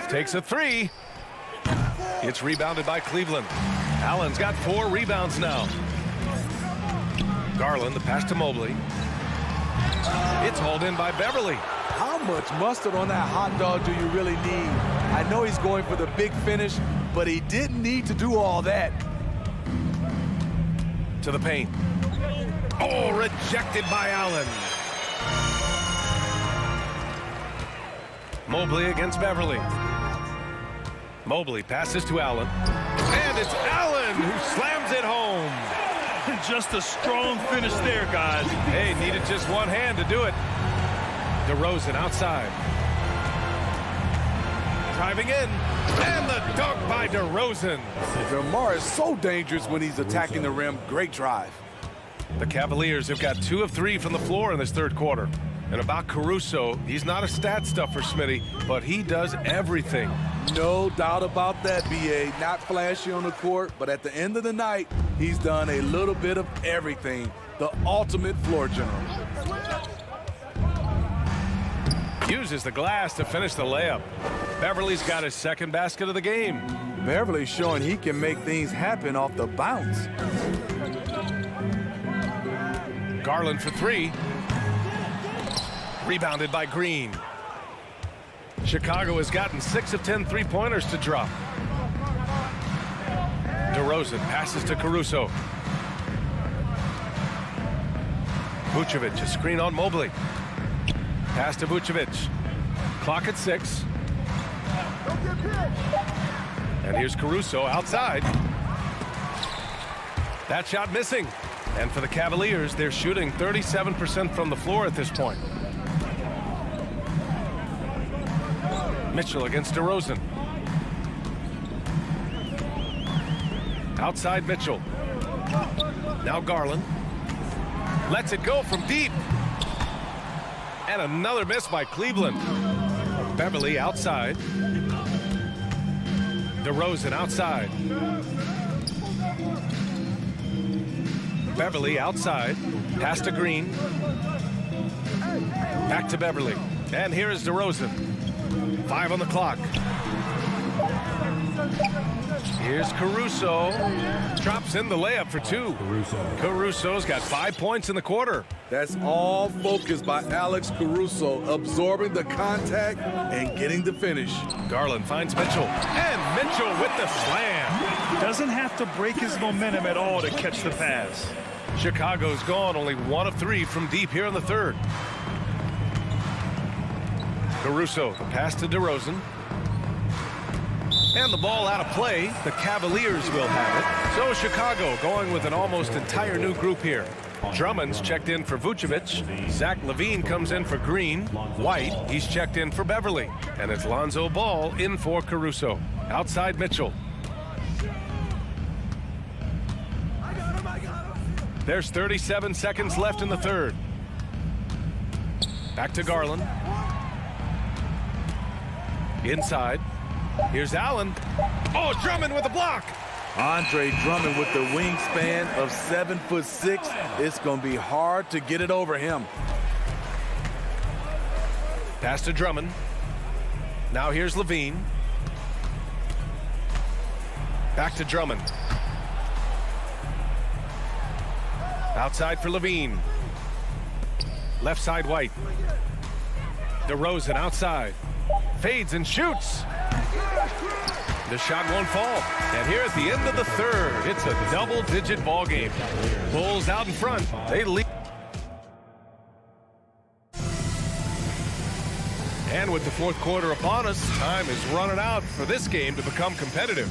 Takes a 3. It's rebounded by Cleveland. Allen's got 4 rebounds now. Garland, the pass to Mobley. It's hauled in by Beverly. How much mustard on that hot dog do you really need? I know he's going for the big finish, but he didn't need to do all that. To the paint. Oh, rejected by Allen. Mobley against Beverly. Mobley passes to Allen. And it's Allen who slams it home. Just a strong finish there, guys. Hey, needed just one hand to do it. DeRozan outside. Driving in. And the dunk by DeRozan. DeMar is so dangerous when he's attacking the rim. Great drive. The Cavaliers have got 2 of 3 from the floor in this third quarter. And about Caruso, he's not a stat stuffer, Smitty, but he does everything. No doubt about that, B.A. Not flashy on the court, but at the end of the night, he's done a little bit of everything. The ultimate floor general. Uses the glass to finish the layup. Beverly's got his second basket of the game. Beverly's showing he can make things happen off the bounce. Garland for three. Rebounded by Green. Chicago has gotten 6 of 10 three-pointers to drop. DeRozan passes to Caruso. Vucevic, a screen on Mobley. Pass to Vucevic. Clock at 6. And here's Caruso outside. That shot missing. And for the Cavaliers, they're shooting 37% from the floor at this point. Mitchell against DeRozan. Outside Mitchell. Now Garland. Lets it go from deep. And another miss by Cleveland. Beverly outside. DeRozan outside. Beverly outside. Pass to Green. Back to Beverly. And here is DeRozan. 5 on the clock. Here's Caruso. Drops in the layup for 2. Caruso's got 5 points in the quarter. That's all focused by Alex Caruso, absorbing the contact and getting the finish. Garland finds Mitchell. And Mitchell with the slam. Doesn't have to break his momentum at all to catch the pass. Chicago's gone only 1 of 3 from deep here in the third. Caruso, the pass to DeRozan. And the ball out of play. The Cavaliers will have it. So Chicago going with an almost entire new group here. Drummond's checked in for Vucevic. Zach LaVine comes in for Green. White, he's checked in for Beverly. And it's Lonzo Ball in for Caruso. Outside Mitchell. There's 37 seconds left in the third. Back to Garland. Inside. Here's Allen. Oh, Drummond with a block. Andre Drummond with the wingspan of 7'6". It's going to be hard to get it over him. Pass to Drummond. Now here's LaVine. Back to Drummond. Outside for LaVine. Left side White. DeRozan outside. Fades and shoots. The shot won't fall. And here at the end of the third, it's a double-digit ball game. Bulls out in front. They lead. And with the fourth quarter upon us, time is running out for this game to become competitive.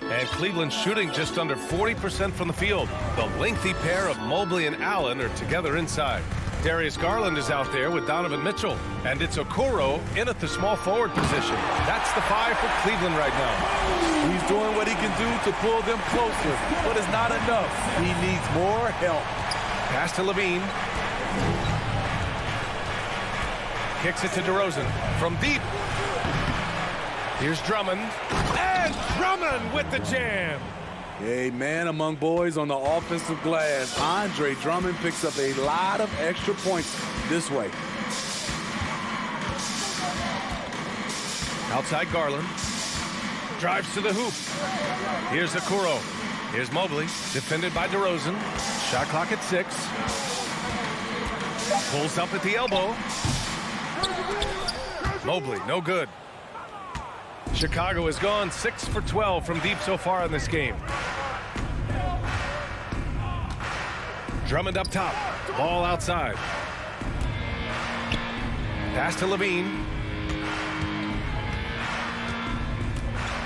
And Cleveland shooting just under 40% from the field. The lengthy pair of Mobley and Allen are together inside. Darius Garland is out there with Donovan Mitchell. And it's Okoro in at the small forward position. That's the 5 for Cleveland right now. He's doing what he can do to pull them closer, but it's not enough. He needs more help. Pass to LaVine. Kicks it to DeRozan from deep. Here's Drummond. And Drummond with the jam. A man among boys on the offensive glass. Andre Drummond picks up a lot of extra points this way. Outside Garland. Drives to the hoop. Here's Okoro. Here's Mobley. Defended by DeRozan. Shot clock at 6. Pulls up at the elbow. Mobley, no good. Chicago has gone 6 for 12 from deep so far in this game. Drummond up top. Ball outside. Pass to LaVine.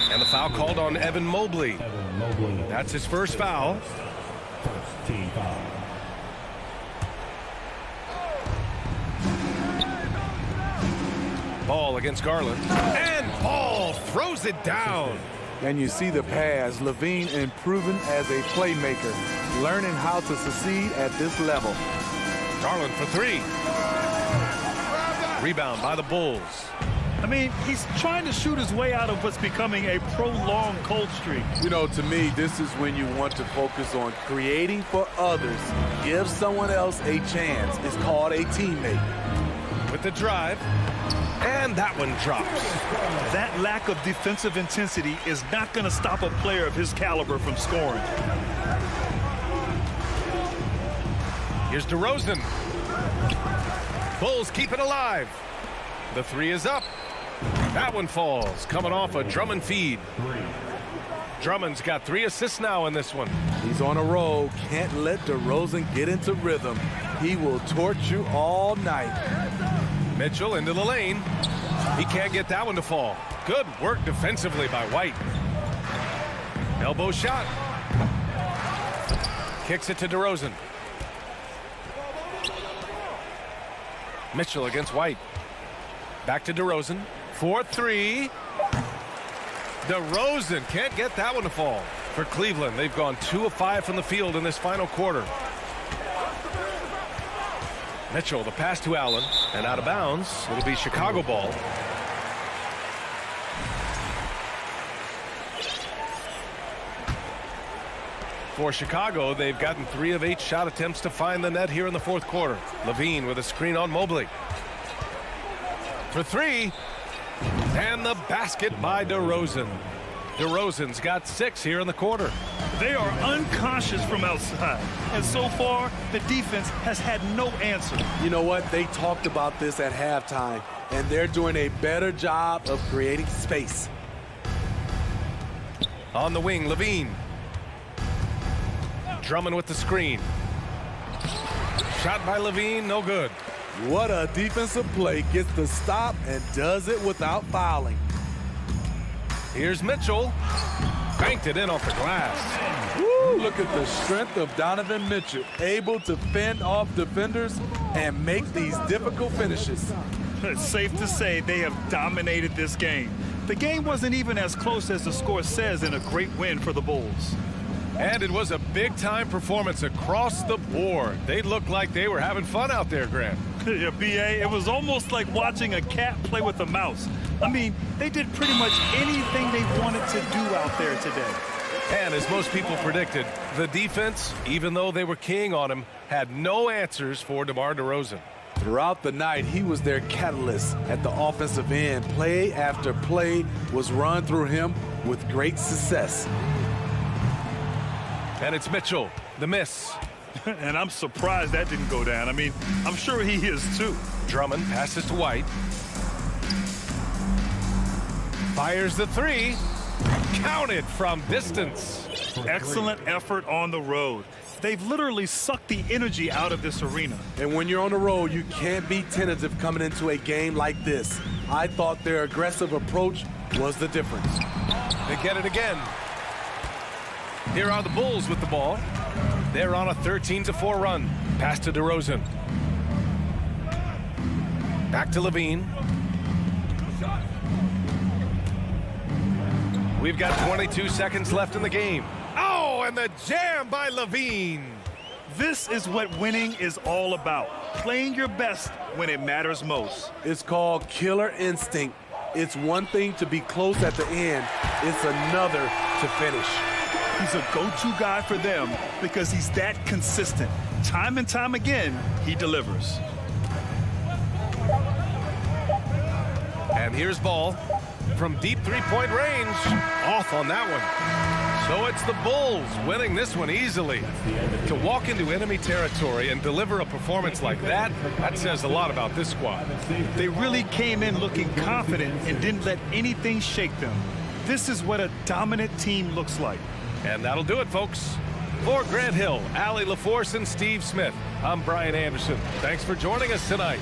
And the foul called on Evan Mobley. That's his first foul. First team foul. Ball against Garland. And Ball throws it down. And you see the pass. LaVine improving as a playmaker, learning how to succeed at this level. Garland for three. Rebound by the Bulls. I mean, he's trying to shoot his way out of what's becoming a prolonged cold streak. You know, to me, this is when you want to focus on creating for others. Give someone else a chance. It's called a teammate. With the drive. And that one drops. That lack of defensive intensity is not going to stop a player of his caliber from scoring. Here's DeRozan. Bulls keep it alive. The three is up. That one falls, coming off a Drummond feed. Drummond's got 3 assists now in this one. He's on a roll. Can't let DeRozan get into rhythm. He will torch you all night. Mitchell into the lane. He can't get that one to fall. Good work defensively by White. Elbow shot. Kicks it to DeRozan. Mitchell against White. Back to DeRozan. 4-3. DeRozan can't get that one to fall. For Cleveland, they've gone 2 of 5 from the field in this final quarter. Mitchell, the pass to Allen, and out of bounds. It'll be Chicago ball. For Chicago, they've gotten 3 of 8 shot attempts to find the net here in the fourth quarter. Levine with a screen on Mobley. For 3. And the basket by DeRozan. DeRozan's got 6 here in the quarter. They are unconscious from outside. And so far, the defense has had no answer. You know what? They talked about this at halftime, and they're doing a better job of creating space. On the wing, Levine. Drummond with the screen. Shot by Levine, no good. What a defensive play. Gets the stop and does it without fouling. Here's Mitchell. Banked it in off the glass. Woo, look at the strength of Donovan Mitchell. Able to fend off defenders and make these difficult finishes. It's safe to say they have dominated this game. The game wasn't even as close as the score says in a great win for the Bulls. And it was a big-time performance across the board. They looked like they were having fun out there, Grant. Yeah, B.A., it was almost like watching a cat play with a mouse. I mean, they did pretty much anything they wanted to do out there today. And as most people predicted, the defense, even though they were keying on him, had no answers for DeMar DeRozan. Throughout the night, he was their catalyst at the offensive end. Play after play was run through him with great success. And it's Mitchell, the miss. And I'm surprised that didn't go down. I mean, I'm sure he is too. Drummond passes to White. Fires the 3. Counted from distance. Excellent effort on the road. They've literally sucked the energy out of this arena. And when you're on the road, you can't be tentative coming into a game like this. I thought their aggressive approach was the difference. They get it again. Here are the Bulls with the ball. They're on a 13-4 run. Pass to DeRozan. Back to Levine. We've got 22 seconds left in the game. Oh, and the jam by Levine. This is what winning is all about. Playing your best when it matters most. It's called killer instinct. It's one thing to be close at the end. It's another to finish. He's a go-to guy for them because he's that consistent. Time and time again, he delivers. And here's ball from deep three-point range. Off on that one. So it's the Bulls winning this one easily. To walk into enemy territory and deliver a performance like that, that says a lot about this squad. They really came in looking confident and didn't let anything shake them. This is what a dominant team looks like. And that'll do it, folks. For Grant Hill, Allie LaForce, and Steve Smith, I'm Brian Anderson. Thanks for joining us tonight.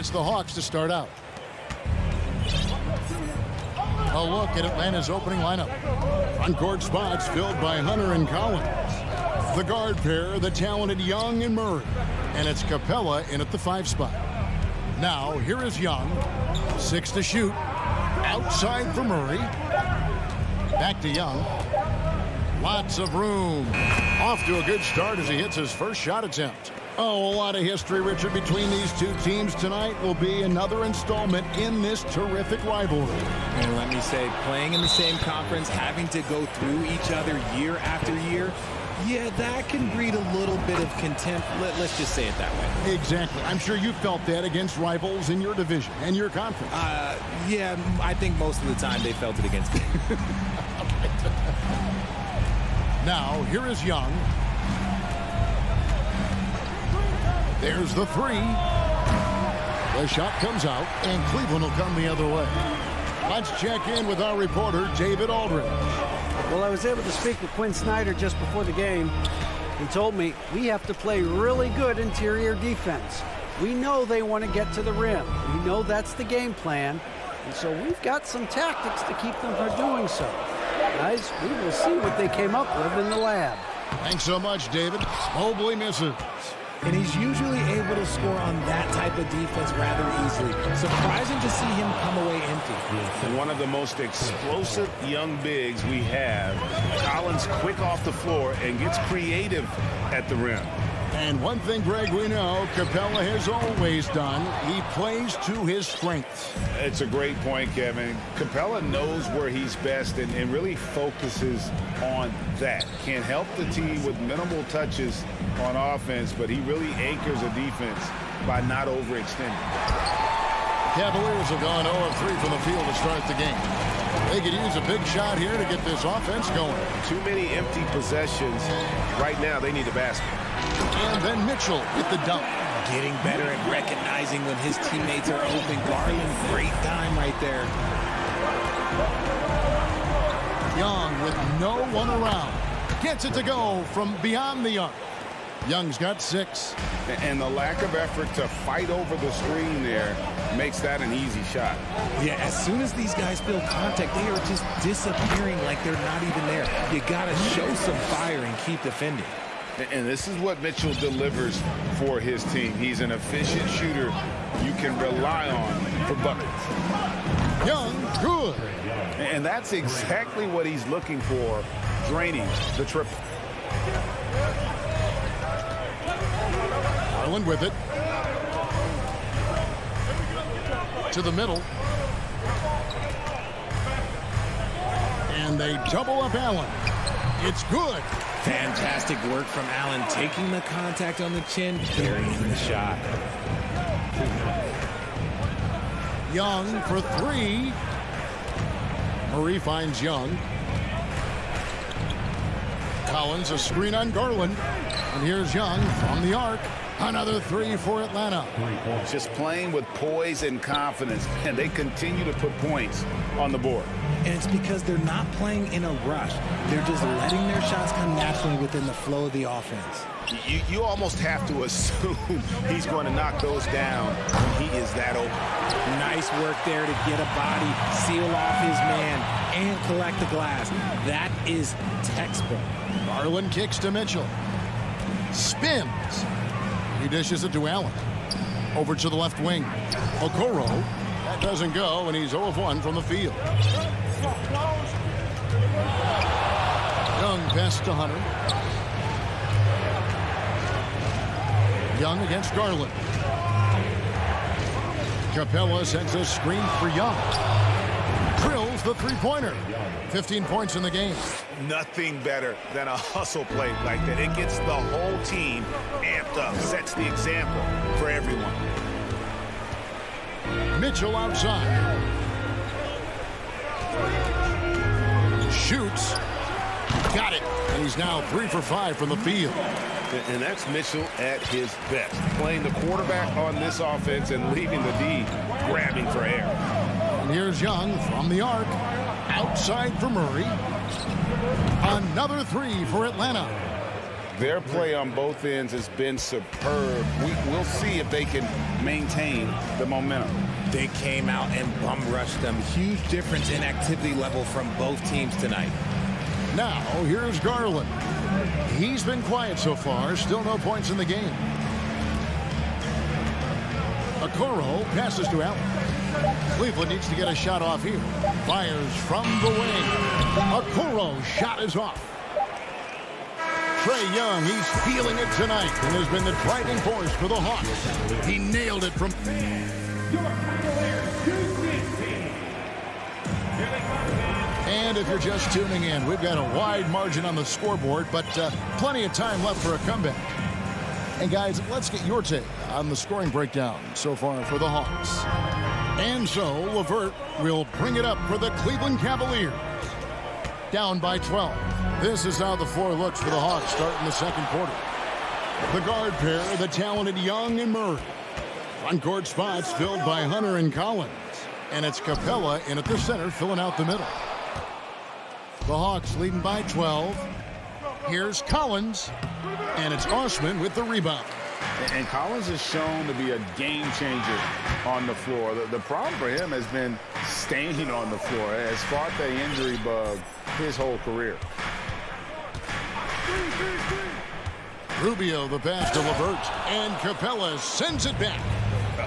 It's the Hawks to start out. A look at Atlanta's opening lineup. Front-court spots filled by Hunter and Collins. The guard pair, the talented Young and Murray. And it's Capella in at the 5 spot. Now, here is Young. 6 to shoot. Outside for Murray. Back to Young. Lots of room. Off to a good start as he hits his first shot attempt. Oh, a lot of history, Richard, between these two teams tonight will be another installment in this terrific rivalry. And let me say, playing in the same conference, having to go through each other year after year, yeah, that can breed a little bit of contempt. Let's just say it that way. Exactly. I'm sure you felt that against rivals in your division and your conference. Yeah, I think most of the time they felt it against me. Now, here is Young. There's the 3. The shot comes out, and Cleveland will come the other way. Let's check in with our reporter, David Aldridge. Well, I was able to speak with Quinn Snyder just before the game. He told me we have to play really good interior defense. We know they want to get to the rim. We know that's the game plan. And so we've got some tactics to keep them from doing so. Guys, we will see what they came up with in the lab. Thanks so much, David. Mobley misses. And he's usually able to score on that type of defense rather easily. Surprising to see him come away empty. One of the most explosive young bigs we have. Collins quick off the floor and gets creative at the rim. And one thing, Greg, we know Capella has always done. He plays to his strengths. It's a great point, Kevin. Capella knows where he's best and really focuses on that. Can help the team with minimal touches on offense, but he really anchors a defense by not overextending. Cavaliers have gone 0 of 3 from the field to start the game. They could use a big shot here to get this offense going. Too many empty possessions. Right now, they need a basket. And then Mitchell with the dunk. Getting better at recognizing when his teammates are open. Garland, great time right there. Young with no one around. Gets it to go from beyond the arc. Young's got 6. And the lack of effort to fight over the screen there makes that an easy shot. Yeah, as soon as these guys feel contact, they are just disappearing like they're not even there. You got to show some fire and keep defending. And this is what Mitchell delivers for his team. He's an efficient shooter you can rely on for buckets. Young, good. And that's exactly what he's looking for, draining the triple. Garland with it. To the middle. And they double up Allen. It's good. Fantastic work from Allen, taking the contact on the chin, carrying the shot. Young for 3. Murray finds Young. Collins, a screen on Garland. And here's Young from the arc. Another 3 for Atlanta. Just playing with poise and confidence, and they continue to put points on the board. And it's because they're not playing in a rush. They're just letting their shots come naturally within the flow of the offense. You almost have to assume he's going to knock those down when he is that open. Nice work there to get a body, seal off his man, and collect the glass. That is textbook. Garland kicks to Mitchell. Spins. He dishes it to Allen. Over to the left wing. Okoro. That doesn't go, and he's 0 of 1 from the field. Young pass to Hunter. Young against Garland. Capella sends a screen for Young. Drills the three-pointer. 15 points in the game. Nothing better than a hustle play like that. It gets the whole team amped up, sets the example for everyone. Mitchell outside. Shoots. Got it. And he's now 3 for 5 from the field. And that's Mitchell at his best. Playing the quarterback on this offense and leaving the D grabbing for air. And here's Young from the arc. Outside for Murray. Another 3 for Atlanta. Their play on both ends has been superb. We'll see if they can maintain the momentum. They came out and bum rushed them. Huge difference in activity level from both teams tonight. Now, here's Garland. He's been quiet so far. Still no points in the game. Okoro passes to Allen. Cleveland needs to get a shot off here. Fires from the wing. Okoro's shot is off. Trae Young, he's feeling it tonight and has been the driving force for the Hawks. He nailed it from... And if you're just tuning in, we've got a wide margin on the scoreboard, but plenty of time left for a comeback. And guys, let's get your take on the scoring breakdown so far for the Hawks. And so, LeVert will bring it up for the Cleveland Cavaliers. Down by 12. This is how the floor looks for the Hawks starting the second quarter. The guard pair, the talented Young and Murray. Front court spots filled by Hunter and Collins. And it's Capella in at the center, filling out the middle. The Hawks leading by 12. Here's Collins. And it's Osman with the rebound. And Collins is shown to be a game changer on the floor. The problem for him has been staying on the floor. Has fought the injury bug his whole career. Rubio the pass to LeVert. And Capella sends it back.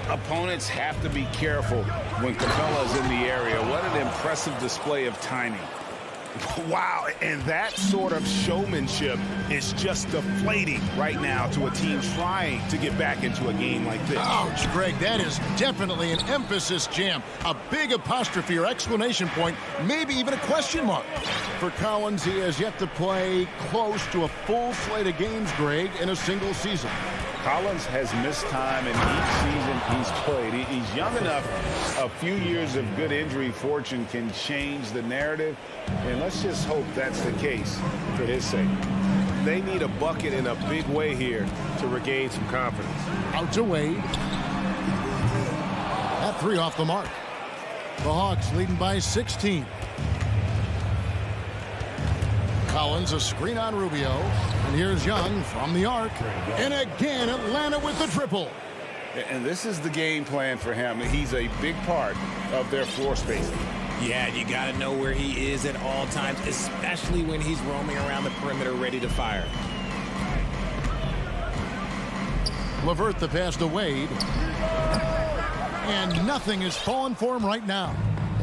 Opponents have to be careful when Capella's in the area. What an impressive display of timing. Wow, and that sort of showmanship is just deflating right now to a team trying to get back into a game like this. Ouch, Greg, that is definitely an emphasis jam. A big apostrophe or exclamation point, maybe even a question mark. For Collins, he has yet to play close to a full slate of games, Greg, in a single season. Collins has missed time in each season he's played. He's young enough. A few years of good injury fortune can change the narrative, and let's just hope that's the case for his sake. They need a bucket in a big way here to regain some confidence. Out to Wade. That three off the mark. The Hawks leading by 16. Collins, a screen on Rubio. And here's Young from the arc. And again, Atlanta with the triple. And this is the game plan for him. He's a big part of their floor spacing. Yeah, you got to know where he is at all times, especially when he's roaming around the perimeter ready to fire. LeVert the pass to Wade. And nothing is falling for him right now.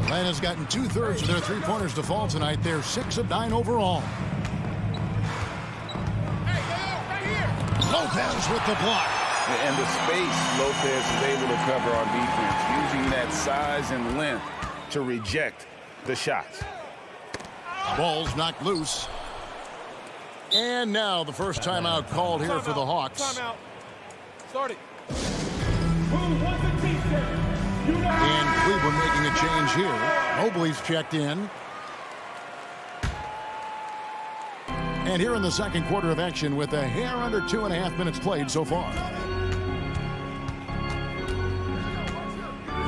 Atlanta's gotten 2/3 of their three-pointers to fall tonight. They're 6 of 9 overall. Lopez with the block. And the space Lopez is able to cover on defense, using that size and length to reject the shots. Ball's knocked loose. And now the first timeout called here for the Hawks. Timeout. Start it. And Cleveland making a change here. Mobley's checked in. And here in the second quarter of action with a hair under 2.5 minutes played so far.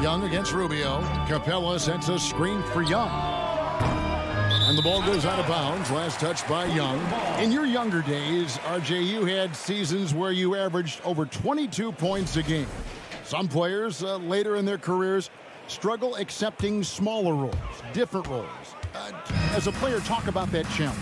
Young against Rubio. Capella sets a screen for Young. And the ball goes out of bounds. Last touch by Young. In your younger days, RJ, you had seasons where you averaged over 22 points a game. Some players later in their careers struggle accepting smaller roles, different roles. As a player, talk about that challenge.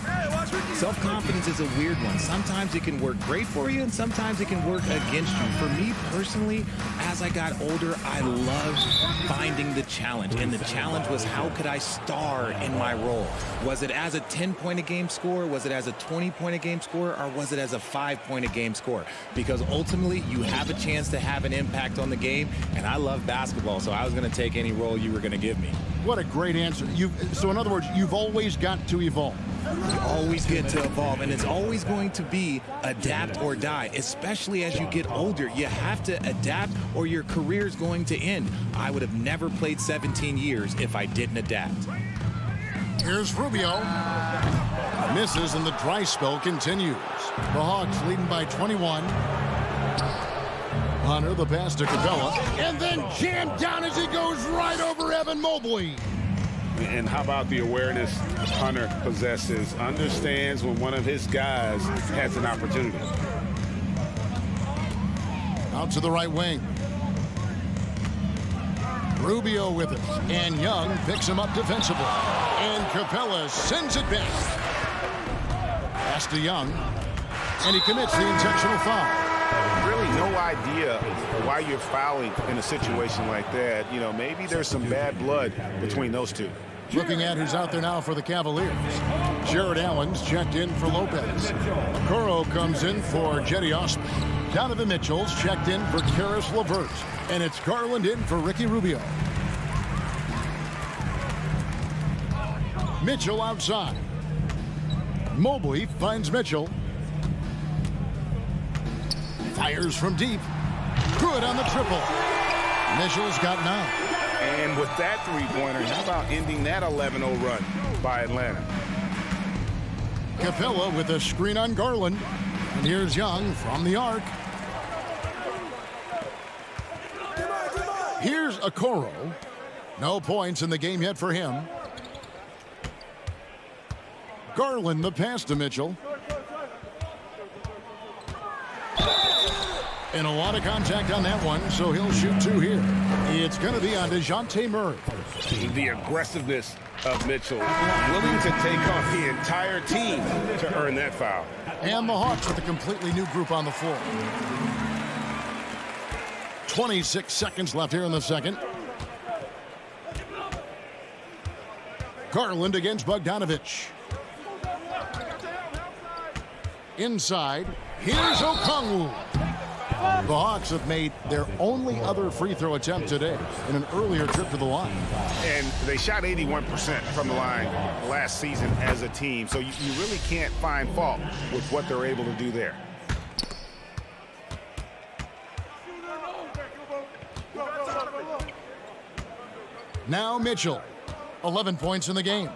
Self-confidence is a weird one. Sometimes it can work great for you, and sometimes it can work against you. For me personally, as I got older, I loved finding the challenge. And the challenge was, how could I star in my role? Was it as a 10-point-a-game scorer? Was it as a 20-point-a-game scorer? Or was it as a 5-point-a-game scorer? Because ultimately, you have a chance to have an impact on the game. And I love basketball, so I was going to take any role you were going to give me. What a great answer. So in other words, you've always got to evolve. You always get to evolve, and it's always going to be adapt or die, especially as you get older. You have to adapt or your career is going to end. I would have never played 17 years if I didn't adapt. Here's Rubio. Misses, and the dry spell continues. The Hawks leading by 21. Hunter, the pass to Capella, and then jammed down as he goes right over Evan Mobley. And how about the awareness Hunter possesses? Understands when one of his guys has an opportunity. Out to the right wing. Rubio with it, and Young picks him up defensively. And Capella sends it back. Pass to Young, and he commits the intentional foul. Really no idea why you're fouling in a situation like that. You know, maybe there's some bad blood between those two. Looking at who's out there now for the Cavaliers. Jared Allen's checked in for Lopez. Okoro comes in for Jetty Osman. Donovan Mitchell's checked in for Karis LeVert. And it's Garland in for Ricky Rubio. Mitchell outside. Mobley finds Mitchell. Fires from deep. Good on the triple. Mitchell's got 9. And with that three-pointer, how about ending that 11-0 run by Atlanta? Capella with a screen on Garland. And here's Young from the arc. Here's Okoro. No points in the game yet for him. Garland the pass to Mitchell. And a lot of contact on that one, so he'll shoot 2 here. It's going to be on DeJounte Murray. The aggressiveness of Mitchell, willing to take on the entire team to earn that foul. And the Hawks with a completely new group on the floor. 26 seconds left here in the second. Garland against Bogdanovich. Inside, here's Okongwu. The Hawks have made their only other free throw attempt today in an earlier trip to the line. And they shot 81% from the line last season as a team, so you really can't find fault with what they're able to do there. Now Mitchell, 11 points in the game.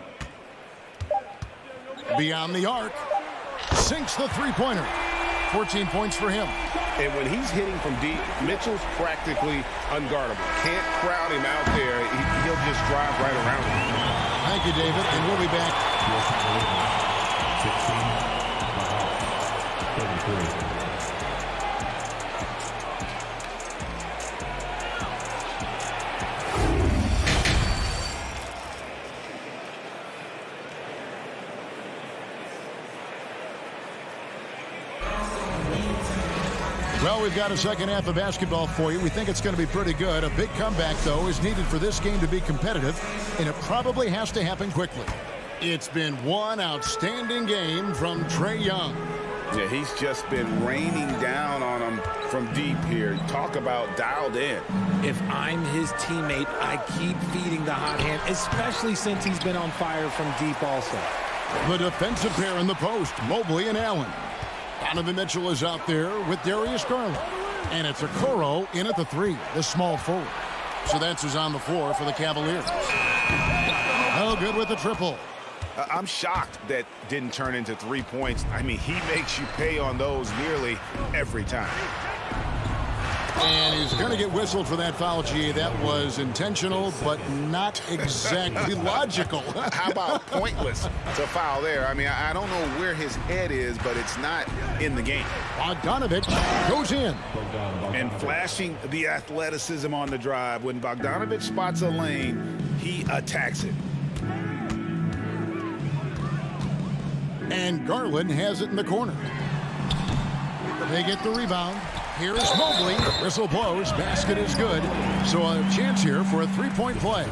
Beyond the arc, sinks the three-pointer. 14 points for him. And when he's hitting from deep, Mitchell's practically unguardable. Can't crowd him out there. He'll just drive right around him. Thank you, David, and we'll be back. 33. Well, we've got a second half of basketball for you. We think it's going to be pretty good. A big comeback, though, is needed for this game to be competitive, and it probably has to happen quickly. It's been one outstanding game from Trae Young. Yeah, he's just been raining down on him from deep here. Talk about dialed in. If I'm his teammate, I keep feeding the hot hand, especially since he's been on fire from deep also. The defensive pair in the post, Mobley and Allen. Donovan Mitchell is out there with Darius Garland. And it's Okoro in at the 3, the small forward. So that's who's on the floor for the Cavaliers. No good with the triple. I'm shocked that didn't turn into 3 points. I mean, he makes you pay on those nearly every time. And he's going to get whistled for that foul, G. That was intentional, but not exactly logical. How about pointless to foul there? I mean, I don't know where his head is, but it's not in the game. Bogdanovich goes in. And flashing the athleticism on the drive. When Bogdanovich spots a lane, he attacks it. And Garland has it in the corner. They get the rebound. Here's Mobley. Whistle blows. Basket is good. So a chance here for a three-point play.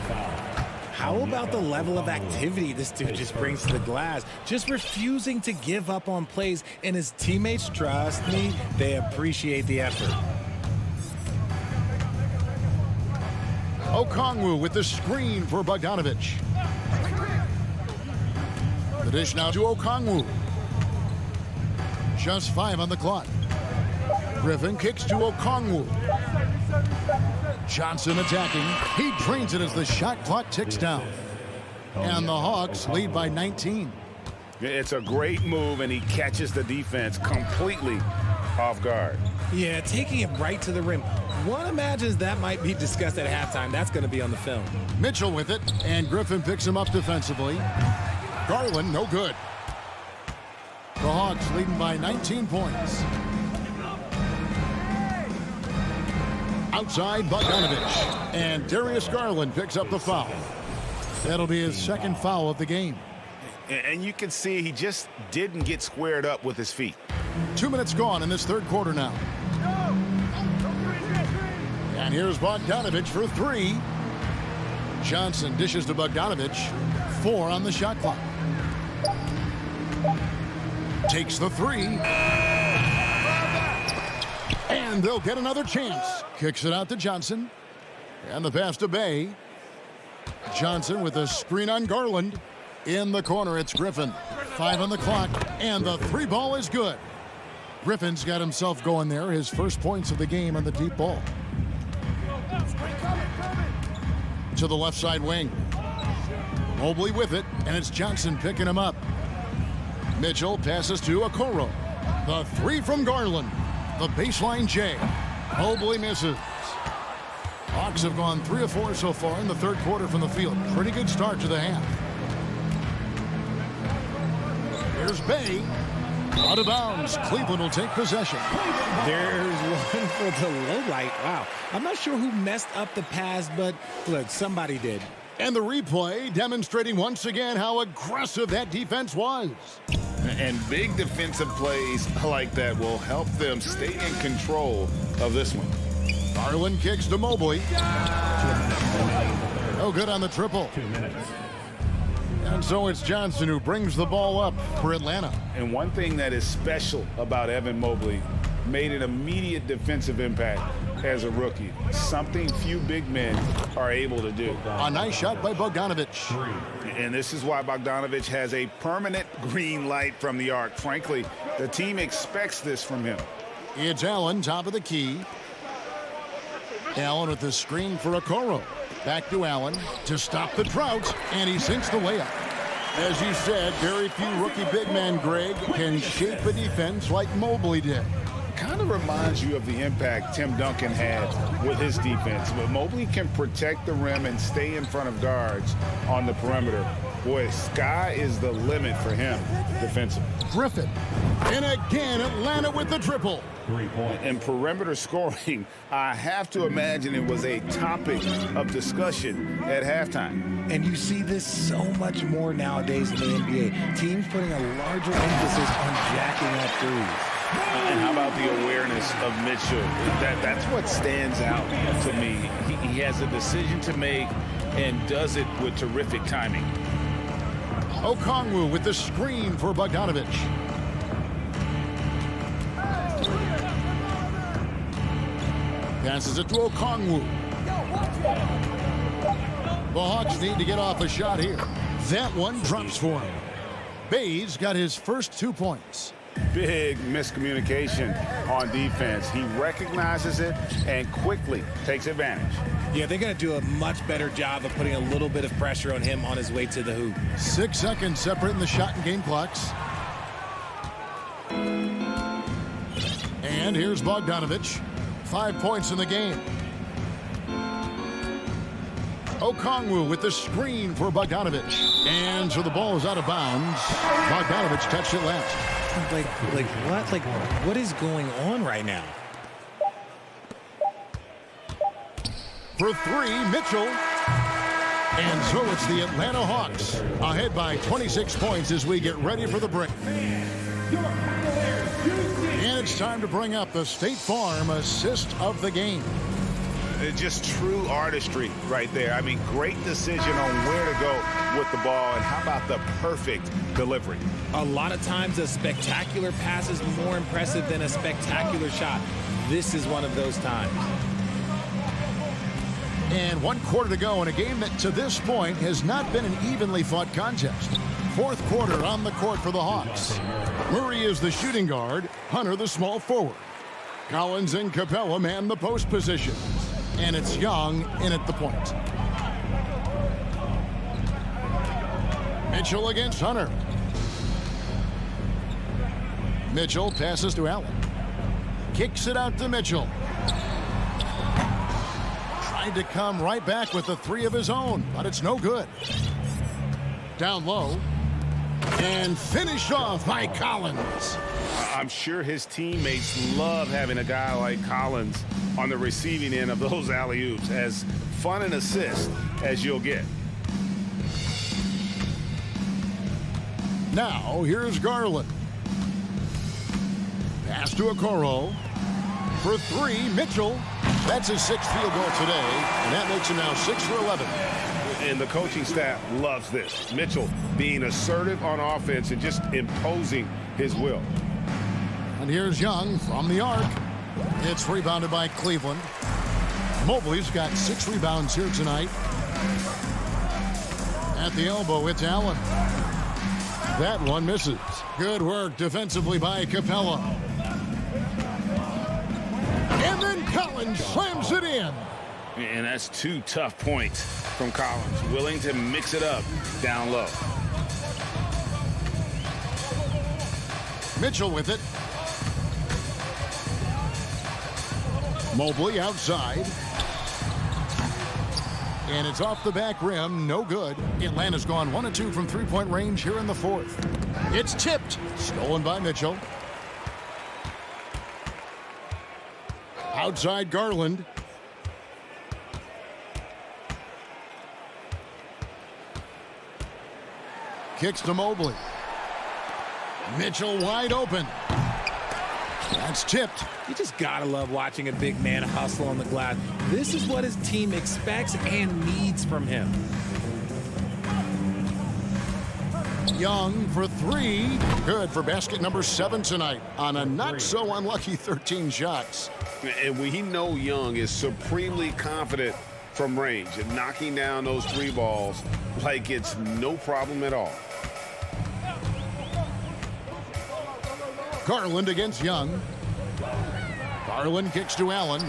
How about the level of activity this dude just brings to the glass? Just refusing to give up on plays, and his teammates, trust me, they appreciate the effort. Okongwu with the screen for Bogdanovich. The dish now to Okongwu. Just 5 on the clock. Griffin kicks to Okongwu. Johnson attacking. He drains it as the shot clock ticks down. And the Hawks lead by 19. It's a great move, and he catches the defense completely off guard. Yeah, taking it right to the rim. One imagines that might be discussed at halftime. That's going to be on the film. Mitchell with it, and Griffin picks him up defensively. Garland, no good. The Hawks leading by 19 points. outside Bogdanovich. And Darius Garland picks up the foul. That'll be his second foul of the game. And you can see he just didn't get squared up with his feet. 2 minutes gone in this third quarter now. And here's Bogdanovich for three. Johnson dishes to Bogdanovich. 4 on the shot clock. Takes the three. And they'll get another chance. Kicks it out to Johnson. And the pass to Bay. Johnson with a screen on Garland. In the corner, it's Griffin. 5 on the clock. And the three ball is good. Griffin's got himself going there. His first points of the game on the deep ball. To the left side wing. Mobley with it, and it's Johnson picking him up. Mitchell passes to Okoro. The three from Garland. The baseline J. Mobley misses. Hawks have gone 3 of 4 so far in the third quarter from the field. Pretty good start to the half. Here's Bay. Out of bounds. Cleveland will take possession. There's one for the low light. Wow. I'm not sure who messed up the pass, but look, somebody did. And the replay demonstrating once again how aggressive that defense was. And big defensive plays like that will help them stay in control of this one. Garland kicks to Mobley. No good on the triple. 2 minutes. And so it's Johnson who brings the ball up for Atlanta. And one thing that is special about Evan Mobley, made an immediate defensive impact as a rookie. Something few big men are able to do. A nice shot by Bogdanovich. And this is why Bogdanovich has a permanent green light from the arc. Frankly, the team expects this from him. It's Allen, top of the key. Allen with the screen for Okoro. Back to Allen to stop the drought, and he sinks the layup. As you said, very few rookie big men, Greg, can shape a defense like Mobley did. Kind of reminds you of the impact Tim Duncan had with his defense. But Mobley can protect the rim and stay in front of guards on the perimeter. Boy, sky is the limit for him defensively. Griffin. And again, Atlanta with the triple. 3 points. And perimeter scoring, I have to imagine it was a topic of discussion at halftime. And you see this so much more nowadays in the NBA. Teams putting a larger emphasis on jacking up threes. And how about the awareness of Mitchell? That's what stands out to me. He has a decision to make and does it with terrific timing. Okongwu with the screen for Bogdanovich. Passes it to Okongwu. The Hawks need to get off a shot here. That one drops for him. Bay's got his first 2 points. Big miscommunication on defense. He recognizes it and quickly takes advantage. Yeah, they're going to do a much better job of putting a little bit of pressure on him on his way to the hoop. 6 seconds separating the shot and game clocks. And here's Bogdanovich. 5 points in the game. Okongwu with the screen for Bogdanovich. And so the ball is out of bounds. Bogdanovich touched it left. Like what? Like, what is going on right now? For three, Mitchell. And so it's the Atlanta Hawks ahead by 26 points as we get ready for the break. And it's time to bring up the State Farm assist of the game. It's just true artistry right there. I mean, great decision on where to go with the ball, and how about the perfect delivery? A lot of times a spectacular pass is more impressive than a spectacular shot. This is one of those times. And 1 quarter to go in a game that to this point has not been an evenly fought contest. Fourth quarter on the court for the Hawks. Murray is the shooting guard, Hunter the small forward. Collins and Capella man the post positions. And it's Young in at the point. Mitchell against Hunter. Mitchell passes to Allen. Kicks it out to Mitchell. Tried to come right back with the three of his own, but it's no good. Down low. And finished off by Collins. I'm sure his teammates love having a guy like Collins on the receiving end of those alley-oops. As fun an assist as you'll get. Now, here's Garland. Pass to Okoro. For three, Mitchell. That's his 6th field goal today, and that makes him now 6 for 11. And the coaching staff loves this. Mitchell being assertive on offense and just imposing his will. And here's Young from the arc. It's rebounded by Cleveland. Mobley's got 6 rebounds here tonight. At the elbow, it's Allen. That one misses. Good work defensively by Capella. And then Collins slams it in. And that's 2 tough points from Collins. Willing to mix it up down low. Mitchell with it. Mobley outside. And it's off the back rim. No good. Atlanta's gone 1 of 2 from 3-point range here in the 4th. It's tipped. Stolen by Mitchell. Outside Garland. Kicks to Mobley. Mitchell wide open. That's tipped. You just gotta love watching a big man hustle on the glass. This is what his team expects and needs from him. Young for 3. Good for basket number 7 tonight on a not-so-unlucky 13 shots. And we know Young is supremely confident from range and knocking down those 3 balls like it's no problem at all. Garland against Young. Garland kicks to Allen.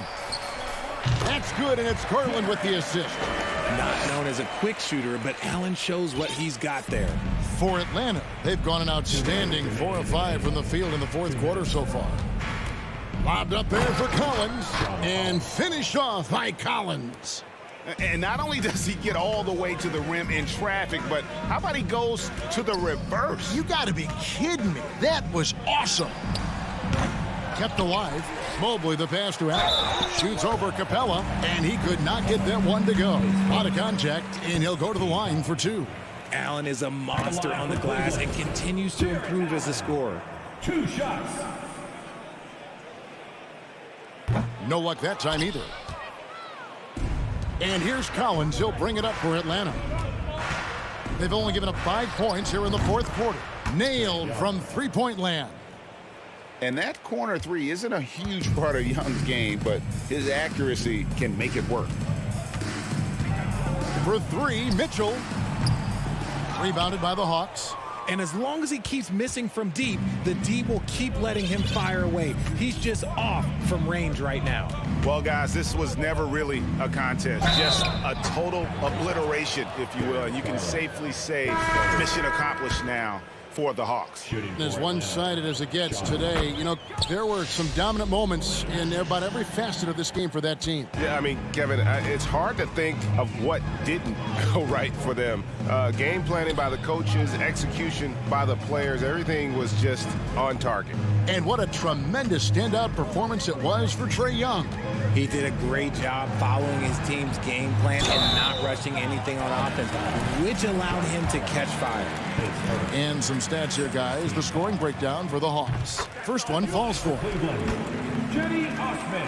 That's good, and it's Garland with the assist. Not known as a quick shooter, but Allen shows what he's got there. For Atlanta, they've gone an outstanding 4 of 5 from the field in the 4th quarter so far. Lobbed up there for Collins, and finished off by Collins. And not only does he get all the way to the rim in traffic, but how about he goes to the reverse? You got to be kidding me. That was awesome. Kept alive. Mobley, the pass to Allen. Shoots over Capella, and he could not get that one to go. Out of contact, and he'll go to the line for 2. Allen is a monster on the glass and continues to improve as a scorer. 2 shots. No luck that time either. And here's Collins. He'll bring it up for Atlanta. They've only given up 5 points here in the 4th quarter. Nailed from 3-point land. And that corner 3 isn't a huge part of Young's game, but his accuracy can make it work. For 3, Mitchell. Rebounded by the Hawks. And as long as he keeps missing from deep, the D will keep letting him fire away. He's just off from range right now. Well, guys, this was never really a contest. Just a total obliteration, if you will. And you can safely say mission accomplished now for the Hawks. As one-sided as it gets today, you know, there were some dominant moments in about every facet of this game for that team. Yeah, I mean, Kevin, it's hard to think of what didn't go right for them. Game planning by the coaches, execution by the players, everything was just on target. And what a tremendous standout performance it was for Trae Young. He did a great job following his team's game plan and not rushing anything on offense, which allowed him to catch fire. And some stats here, guys. The scoring breakdown for the Hawks. First one falls for Jenny Osman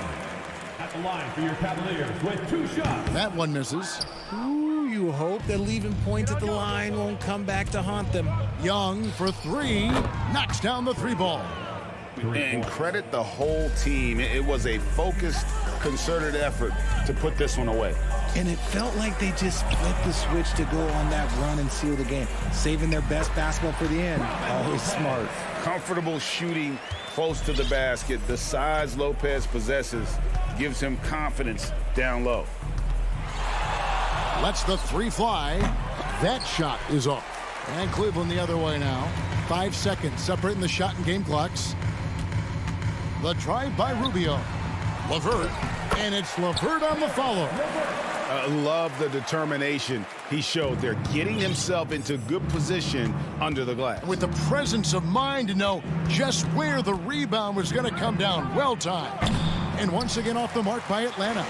at the line for your Cavaliers with 2 shots. that one misses. Ooh, you hope that leaving points at the line won't come back to haunt them. Young for 3. Knocks down the 3 ball. And credit the whole team. It was a focused, concerted effort to put this one away. And it felt like they just flipped the switch to go on that run and seal the game, saving their best basketball for the end. Always smart. Comfortable shooting close to the basket. The size Lopez possesses gives him confidence down low. Lets the 3 fly. That shot is off. And Cleveland the other way now. 5 seconds separating the shot and game clocks. The drive by Rubio. LeVert. And it's LeVert on the follow. Love the determination he showed there, getting himself into good position under the glass. With the presence of mind to know just where the rebound was going to come down. Well timed. And once again off the mark by Atlanta.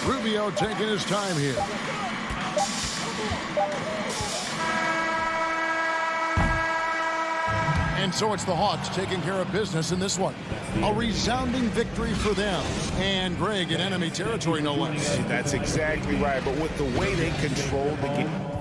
Rubio taking his time here. And so it's the Hawks taking care of business in this one. A resounding victory for them. And Greg in enemy territory, no less. That's exactly right. But with the way they controlled the game.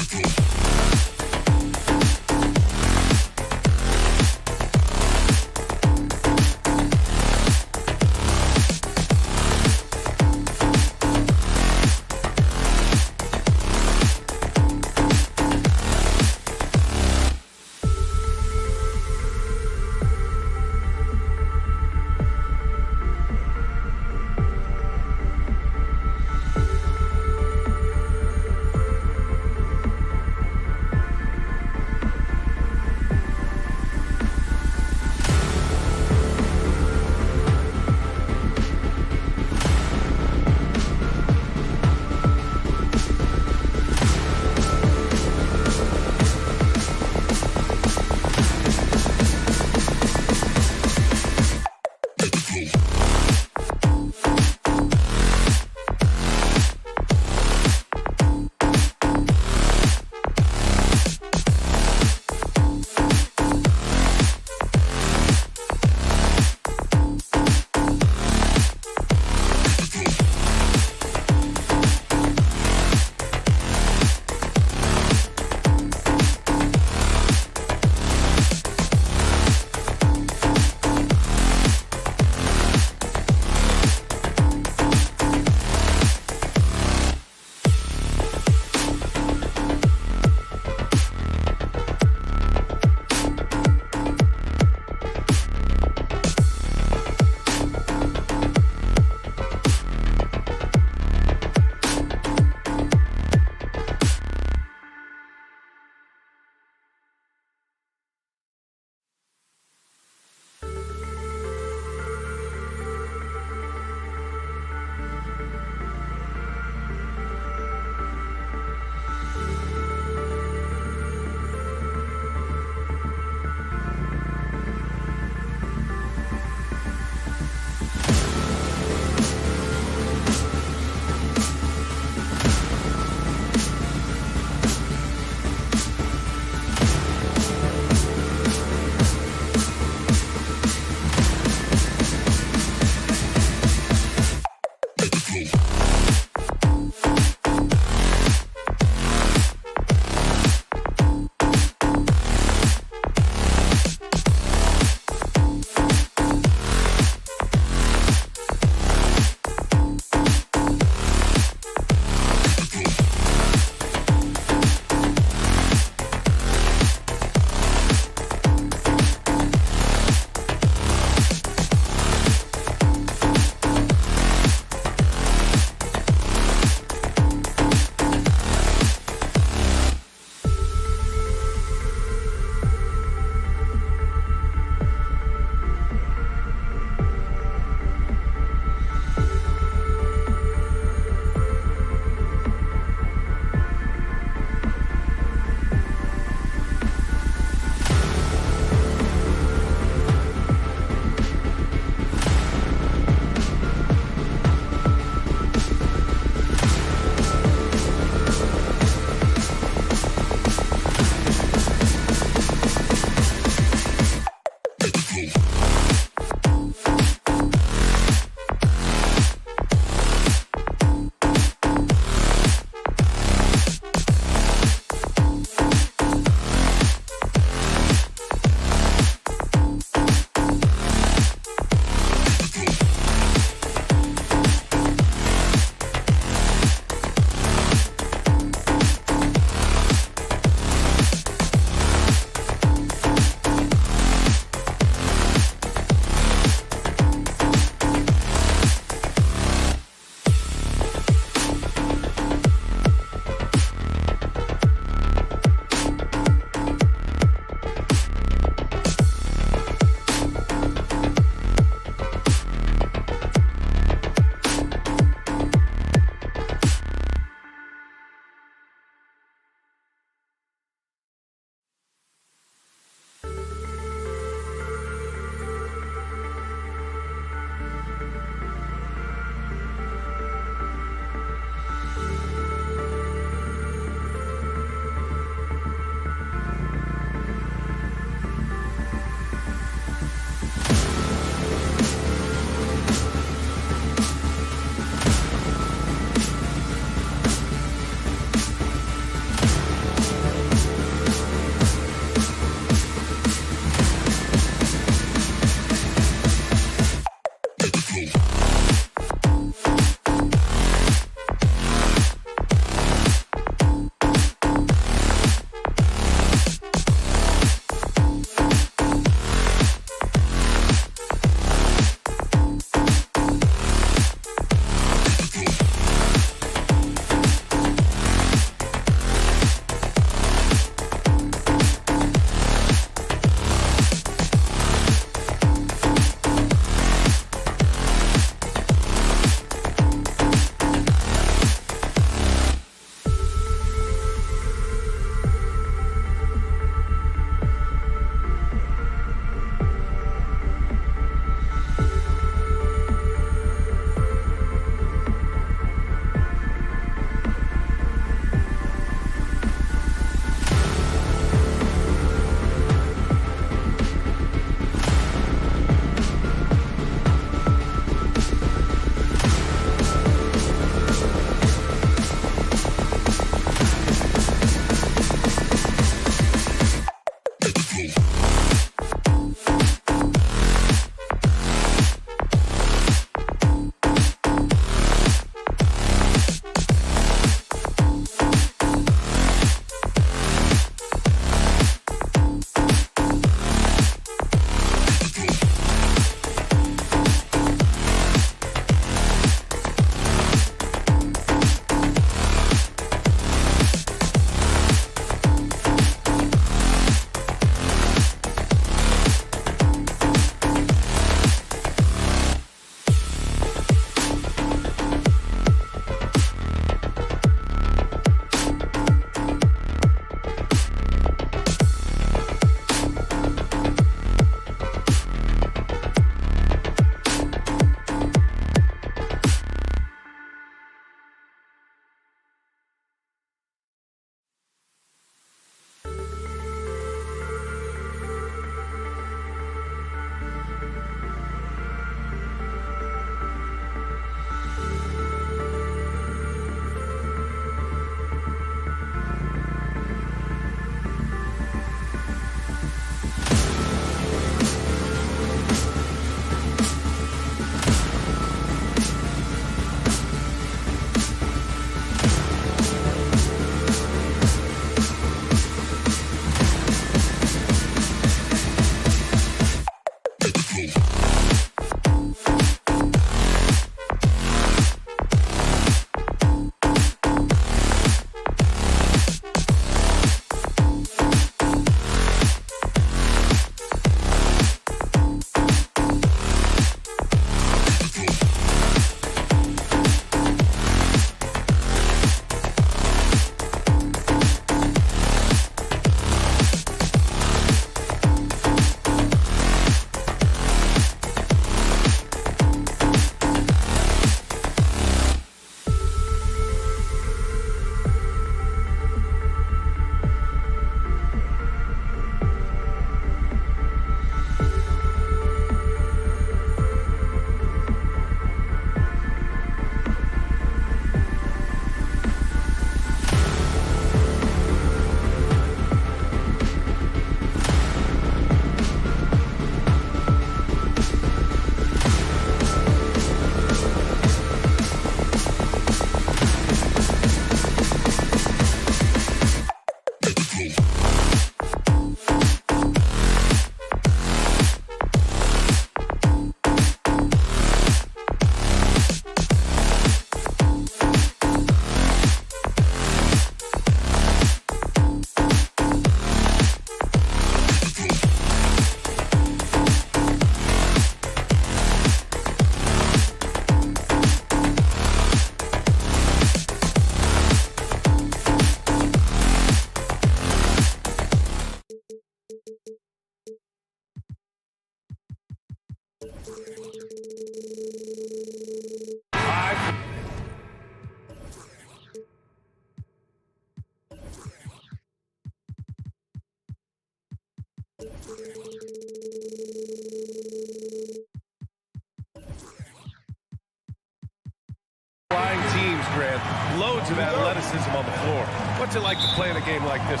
Flying teams, Grant. Loads of athleticism on the floor. What's it like to play in a game like this?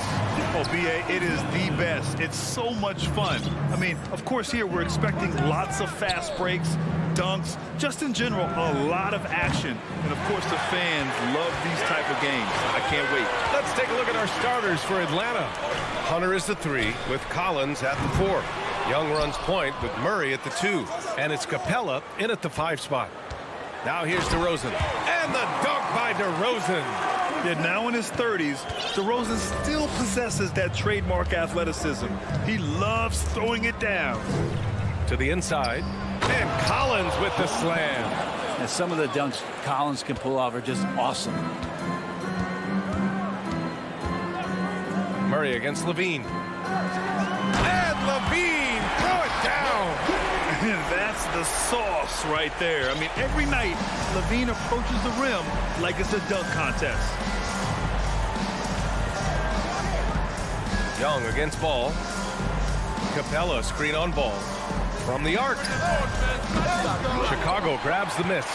Oh, B.A., it is the best. It's so much fun. I mean, of course, here we're expecting lots of fast breaks, dunks, just in general, a lot of action. And, of course, the fans love these type of games. I can't wait. Let's take a look at our starters for Atlanta. Hunter is the 3 with Collins at the 4. Young runs point with Murray at the 2. And it's Capella in at the 5 spot. Now here's DeRozan. And the dunk by DeRozan. Yet now in his 30s, DeRozan still possesses that trademark athleticism. He loves throwing it down. To the inside. And Collins with the slam. And some of the dunks Collins can pull off are just awesome. Murray against Levine. And Levine, throw it down. And that's the sauce right there. I mean, every night, Levine approaches the rim like it's a dunk contest. Young against Ball. Capella screen on Ball. From the arc. Chicago grabs the miss.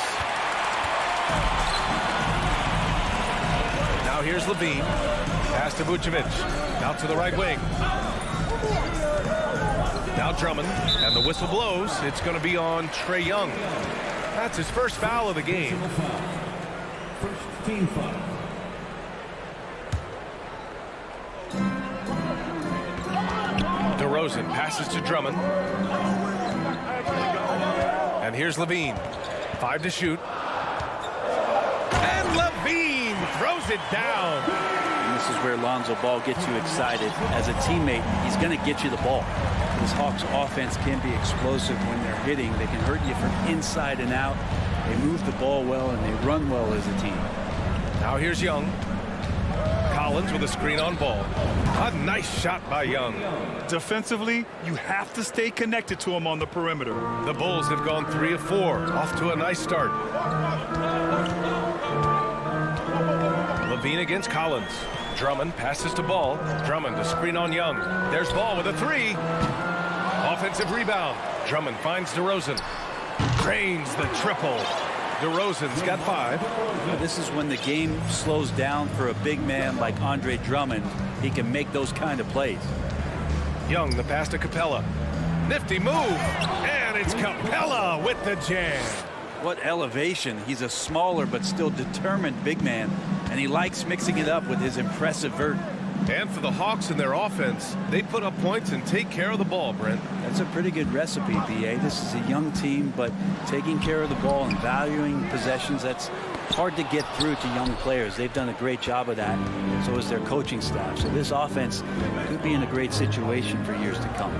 Now here's Levine. Pass to Vucevic. Out to the right wing. Now Drummond, and the whistle blows. It's going to be on Trae Young. That's his first foul of the game. First team foul. DeRozan passes to Drummond. And here's Levine. 5 to shoot. And Levine throws it down. And this is where Lonzo Ball gets you excited. As a teammate, he's going to get you the ball. This Hawks offense can be explosive when they're hitting. They can hurt you from inside and out. They move the ball well, and they run well as a team. Now here's Young. Collins with a screen on Ball. A nice shot by Young. Defensively, you have to stay connected to him on the perimeter. The Bulls have gone 3 of 4. Off to a nice start. Levine against Collins. Drummond passes to Ball. Drummond to screen on Young. There's Ball with a 3. Offensive rebound. Drummond finds DeRozan. Drains the triple. DeRozan's got 5. This is when the game slows down for a big man like Andre Drummond. He can make those kind of plays. Young, the pass to Capella. Nifty move. And it's Capella with the jam. What elevation. He's a smaller but still determined big man. And he likes mixing it up with his impressive vert. And for the Hawks in their offense, they put up points and take care of the ball, Brent. That's a pretty good recipe, B.A. This is a young team, but taking care of the ball and valuing possessions, that's hard to get through to young players. They've done a great job of that. So is their coaching staff. So this offense could be in a great situation for years to come.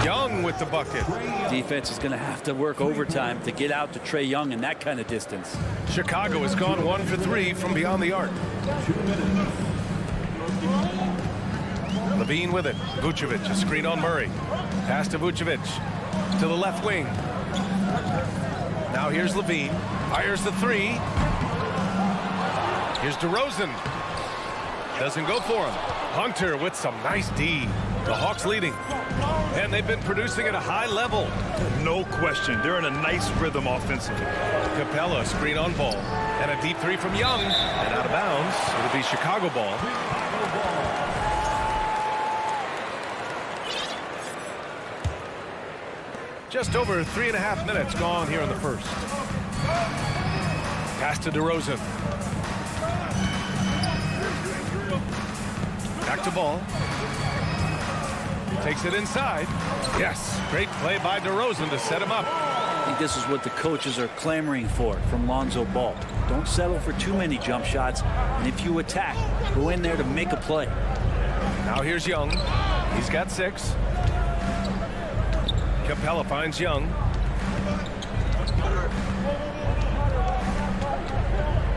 Young with the bucket. Defense is going to have to work overtime to get out to Trae Young in that kind of distance. Chicago has gone 1 for 3 from beyond the arc. Levine with it. Vucevic, a screen on Murray. Pass to Vucevic. To the left wing. Now here's Levine. Fires the 3. Here's DeRozan. Doesn't go for him. Hunter with some nice D. The Hawks leading. And they've been producing at a high level. No question. They're in a nice rhythm offensively. Capella, screen on Ball. And a deep 3 from Young. And out of bounds. It'll be Chicago ball. Just over 3.5 minutes gone here in the first. Pass to DeRozan. Back to Ball. Takes it inside. Yes, great play by DeRozan to set him up. I think this is what the coaches are clamoring for from Lonzo Ball. Don't settle for too many jump shots, and if you attack, go in there to make a play. Now here's Young. He's got 6. Capella finds Young.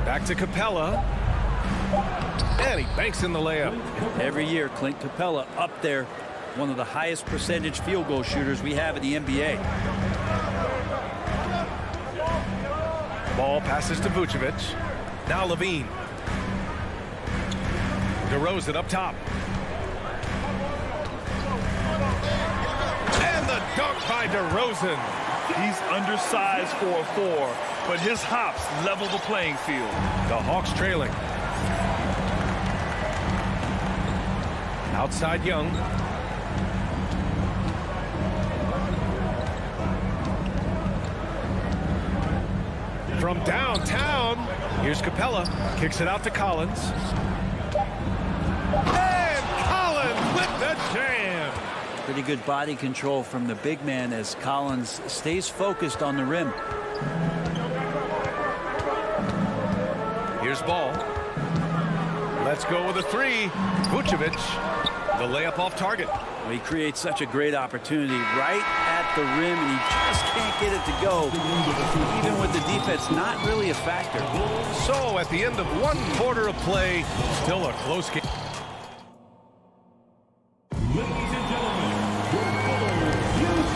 Back to Capella. And he banks in the layup. Every year, Clint Capella up there, one of the highest percentage field goal shooters we have in the NBA. Ball passes to Vucevic. Now Levine. DeRozan up top. dunk by DeRozan. He's undersized for a 4, but his hops level the playing field. The Hawks trailing. Outside Young. From downtown, here's Capella. Kicks it out to Collins. And Collins with the jam. Pretty good body control from the big man as Collins stays focused on the rim. Here's Ball. Let's go with a 3. Vucevic, the layup off target. Well, he creates such a great opportunity right at the rim, and he just can't get it to go. Even with the defense not really a factor. So at the end of 1 quarter of play, still a close game.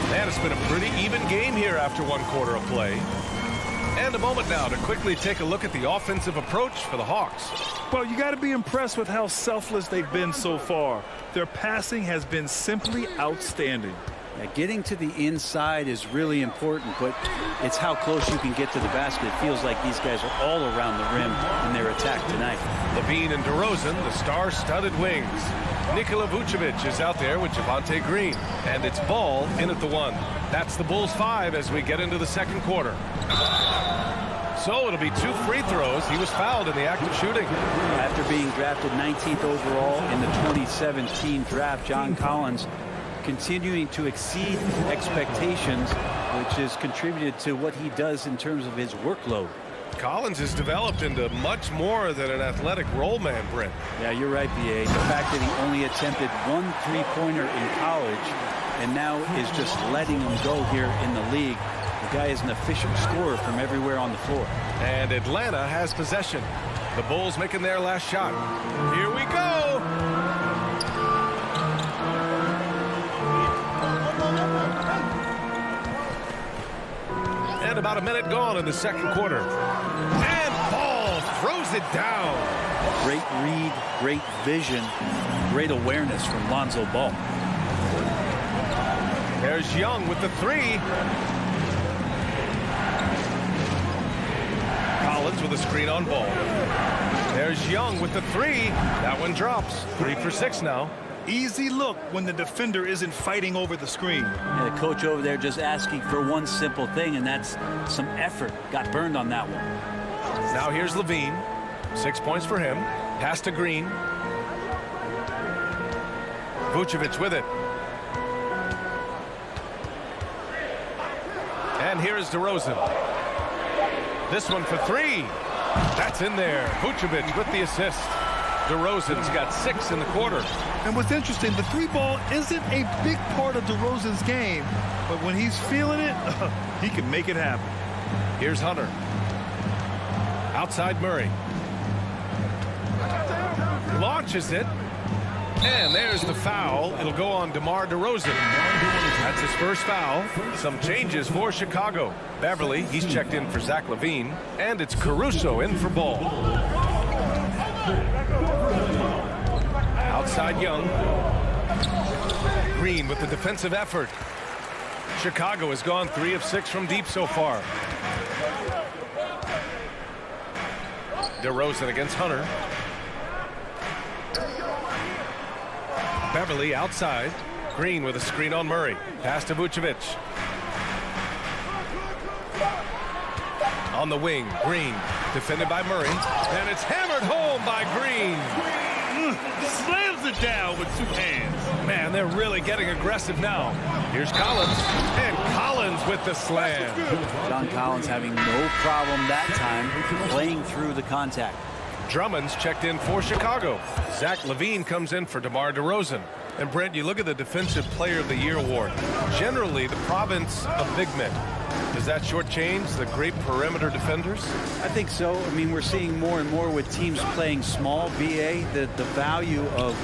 Man, it's been a pretty even game here after 1 quarter of play. And a moment now to quickly take a look at the offensive approach for the Hawks. Well, you got to be impressed with how selfless they've been so far. Their passing has been simply outstanding. Yeah, getting to the inside is really important, but it's how close you can get to the basket. It feels like these guys are all around the rim in their attack tonight. Levine and DeRozan, the star-studded wings. Nikola Vucevic is out there with Javonte Green. And it's Ball in at the 1. That's the Bulls 5 as we get into the second quarter. So it'll be 2 free throws. He was fouled in the act of shooting. After being drafted 19th overall in the 2017 draft, John Collins continuing to exceed expectations, which has contributed to what he does in terms of his workload. Collins has developed into much more than an athletic role man, Brent. Yeah, you're right, B.A. The fact that he only attempted 1 3-pointer in college and now is just letting him go here in the league. The guy is an efficient scorer from everywhere on the floor. And Atlanta has possession. The Bulls making their last shot. Here we go. And about a minute gone in the second quarter. And Ball throws it down. Great read, great vision, great awareness from Lonzo Ball. There's Young with the 3. Collins with a screen on Ball. There's Young with the 3. That one drops. 3 for 6 now. Easy look when the defender isn't fighting over the screen. Yeah, the coach over there just asking for one simple thing, and that's some effort. Got burned on that one. Now here's Levine. 6 points for him. Pass to Green. Vucevic with it. And here's DeRozan. This one for 3. That's in there. Vucevic with the assist. DeRozan's got 6 in the quarter. And what's interesting, the 3-ball isn't a big part of DeRozan's game, but when he's feeling it, he can make it happen. Here's Hunter. Outside Murray. Launches it. And there's the foul. It'll go on DeMar DeRozan. That's his first foul. Some changes for Chicago. Beverly, he's checked in for Zach LaVine. And it's Caruso in for Ball. Outside Young. Green with the defensive effort. Chicago has gone 3 of 6 from deep so far. DeRozan against Hunter. Beverly outside. Green with a screen on Murray. Pass to Vucevic. On the wing, Green. Defended by Murray. And it's hammered home by Green. Slams it down with 2 hands. Man, they're really getting aggressive now. Here's Collins. And Collins with the slam. John Collins having no problem that time playing through the contact. Drummond's checked in for Chicago. Zach LaVine comes in for DeMar DeRozan. And Brent, you look at the Defensive Player of the Year award. Generally, the province of big men. Does that shortchange the great perimeter defenders? I think so. I mean, we're seeing more and more with teams playing small, BA, the value of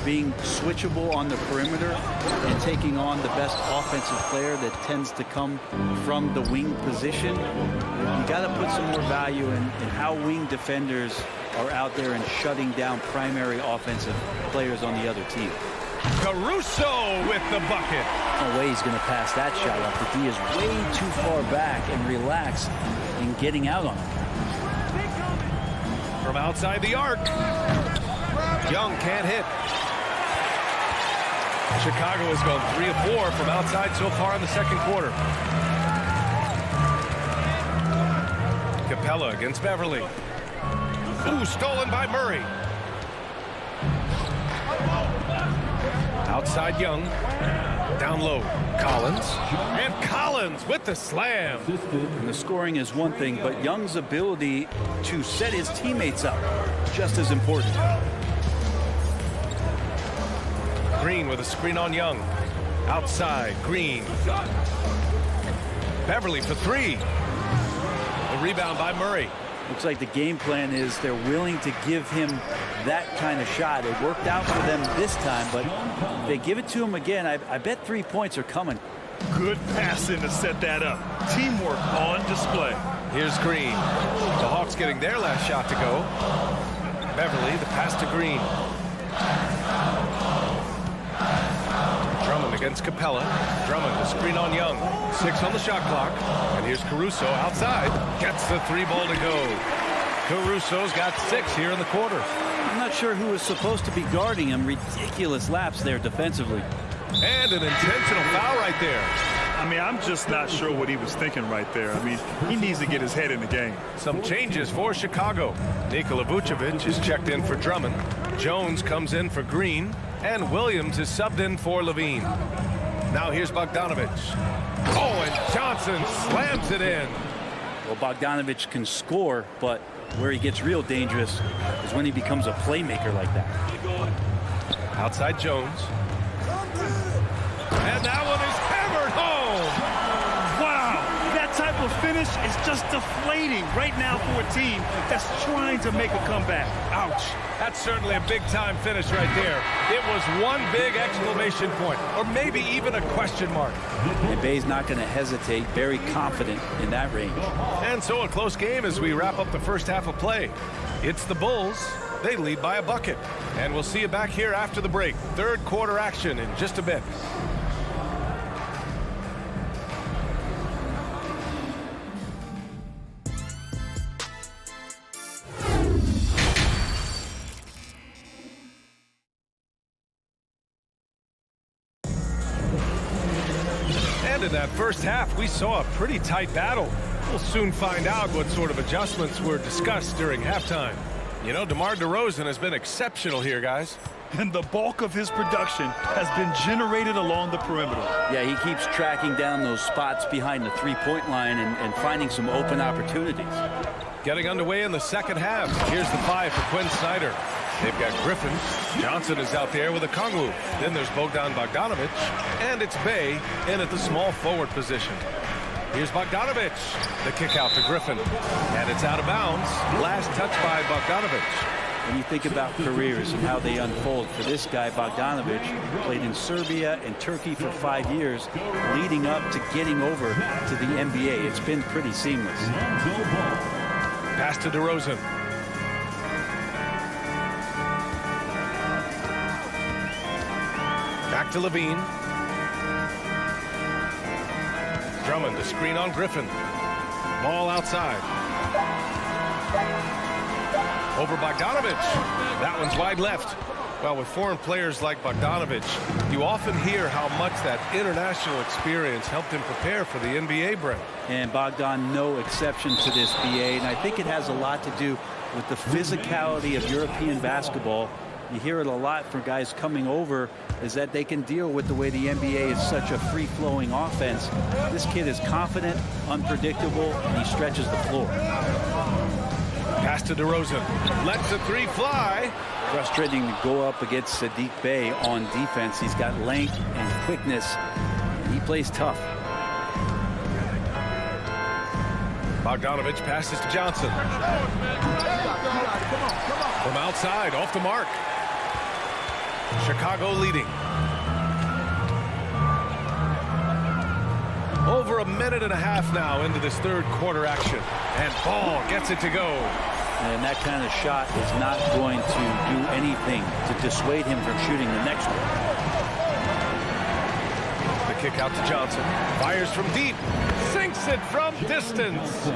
being switchable on the perimeter and taking on the best offensive player that tends to come from the wing position. You got to put some more value in how wing defenders are out there and shutting down primary offensive players on the other team. Caruso with the bucket. No way he's going to pass that shot up. The D is way too far back and relaxed in getting out on him. From outside the arc. Young can't hit. Chicago has gone 3 of 4 from outside so far in the second quarter. Capella against Beverly. Ooh, stolen by Murray. Outside Young. Down low. Collins. And Collins with the slam. And the scoring is one thing, but Young's ability to set his teammates up, just as important. Green with a screen on Young. Outside, Green. Beverly for 3. The rebound by Murray. Looks like the game plan is they're willing to give him that kind of shot. It worked out for them this time, but if they give it to him again, I bet 3 points are coming. Good passing to set that up. Teamwork on display. Here's Green. The Hawks getting their last shot to go. Beverly, the pass to Green. Drummond against Capella. Drummond, the screen on Young. 6 on the shot clock. And here's Caruso outside. Gets the 3 ball to go. Caruso's got 6 here in the quarter. I'm not sure who was supposed to be guarding him. Ridiculous laps there defensively. And an intentional foul right there. I mean, I'm just not sure what he was thinking right there. I mean, he needs to get his head in the game. Some changes for Chicago. Nikola Vucevic is checked in for Drummond. Jones comes in for Green. And Williams is subbed in for Levine. Now here's Bogdanovic. Oh, and Johnson slams it in. Well, Bogdanovic can score, but where he gets real dangerous is when he becomes a playmaker like that. Outside Jones. And that one is hammered home. Wow, that type of finish is just deflating right now for a team that's trying to make a comeback. Ouch. That's certainly a big-time finish right there. It was one big exclamation point, or maybe even a question mark. And Bay's not going to hesitate, very confident in that range. And so a close game as we wrap up the first half of play. It's the Bulls. They lead by a bucket. And we'll see you back here after the break. Third quarter action in just a bit. In that first half, we saw a pretty tight battle. We'll soon find out what sort of adjustments were discussed during halftime. You know, DeMar DeRozan has been exceptional here, guys. And the bulk of his production has been generated along the perimeter. Yeah, he keeps tracking down those spots behind the three-point line and finding some open opportunities. Getting underway in the second half. Here's the 5 for Quinn Snyder. They've got Griffin. Johnson is out there with a Kongwu. Then there's Bogdan Bogdanovic. And it's Bay in at the small forward position. Here's Bogdanovic. The kick out to Griffin. And it's out of bounds. Last touch by Bogdanovic. When you think about careers and how they unfold, for this guy, Bogdanovic played in Serbia and Turkey for 5 years, leading up to getting over to the NBA. It's been pretty seamless. Pass to DeRozan. Back to Levine. Drummond, the screen on Griffin. Ball outside. Over Bogdanovic. That one's wide left. Well, with foreign players like Bogdanovic, you often hear how much that international experience helped him prepare for the NBA, Brent. And Bogdan, no exception to this, BA. And I think it has a lot to do with the physicality of European basketball. You hear it a lot from guys coming over, is that they can deal with the way the NBA is such a free-flowing offense. This kid is confident, unpredictable, and he stretches the floor. Pass to DeRozan. Lets the 3 fly. Frustrating to go up against Saddiq Bey on defense. He's got length and quickness, and he plays tough. Bogdanovic passes to Johnson. From outside, off the mark. Chicago leading. Over a minute and a half now into this third quarter action. And Ball gets it to go. And that kind of shot is not going to do anything to dissuade him from shooting the next one. The kick out to Johnson. Fires from deep. Sinks it from distance.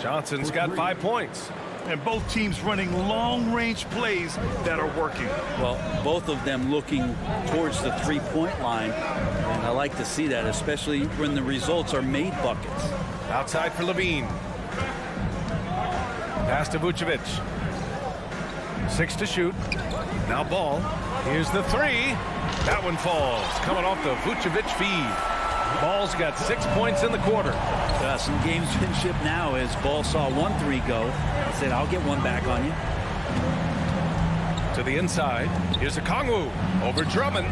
Johnson's got 5 points. And both teams running long-range plays that are working. Well, both of them looking towards the three-point line. And I like to see that, especially when the results are made buckets. Outside for Levine. Pass to Vucevic. 6 to shoot. Now Ball. Here's the 3. That one falls. Coming off the Vucevic feed. Ball's got 6 points in the quarter. Some gamesmanship now as Ball saw 1-3 go. He said, I'll get one back on you. To the inside. Here's a Kongwu over Drummond.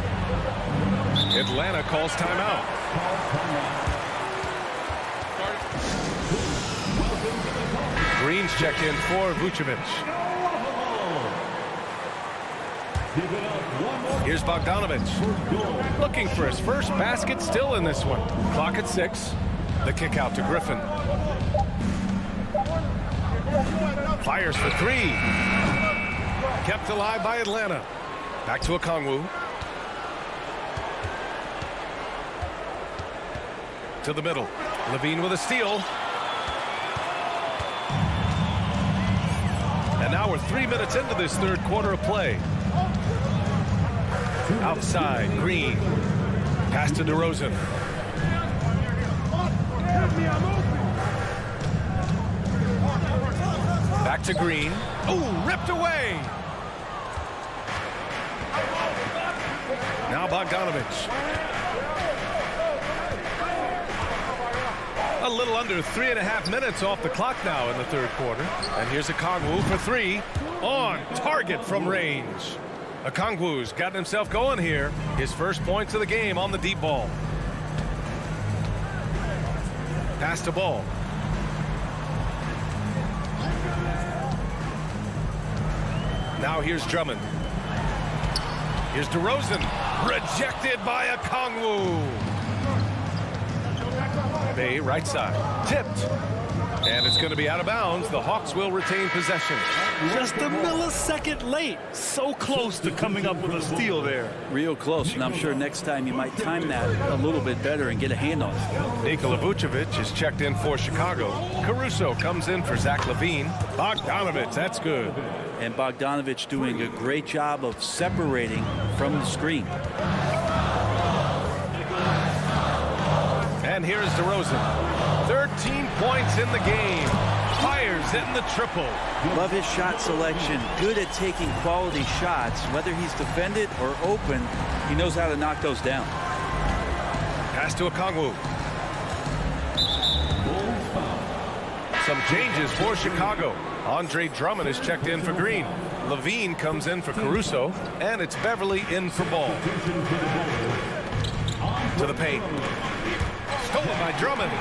Atlanta calls timeout. Green's checked in for Vucevic. Here's Bogdanovic. Looking for his first basket still in this one. Clock at 6. The kick out to Griffin. Fires for 3. Kept alive by Atlanta. Back to Okongwu. To the middle. Levine with a steal. And now we're 3 minutes into this third quarter of play. Outside, Green. Pass to DeRozan. Back to Green. Oh, ripped away. Now Bogdanovic. A little under 3.5 minutes off the clock now in the third quarter. And here's a Okongwu for 3. On target from range. Okongwu's gotten himself going here. His first points of the game on the deep ball. Pass to Ball. Now here's Drummond. Here's DeRozan. Rejected by Okongwu. Bay right side. Tipped. And it's going to be out of bounds. The Hawks will retain possession. Just a millisecond late. So close to coming up with a steal there. Real close, and I'm sure next time you might time that a little bit better and get a hand on it. Nikola Vucevic is checked in for Chicago. Caruso comes in for Zach LaVine. Bogdanovic, that's good. And Bogdanovic doing a great job of separating from the screen. And here's DeRozan. 13 points in the game. Fires in the triple. Love his shot selection. Good at taking quality shots. Whether he's defended or open, he knows how to knock those down. Pass to Okongwu. Some changes for Chicago. Andre Drummond is checked in for Green. Levine comes in for Caruso. And it's Beverly in for Ball. To the paint. Stolen by Drummond.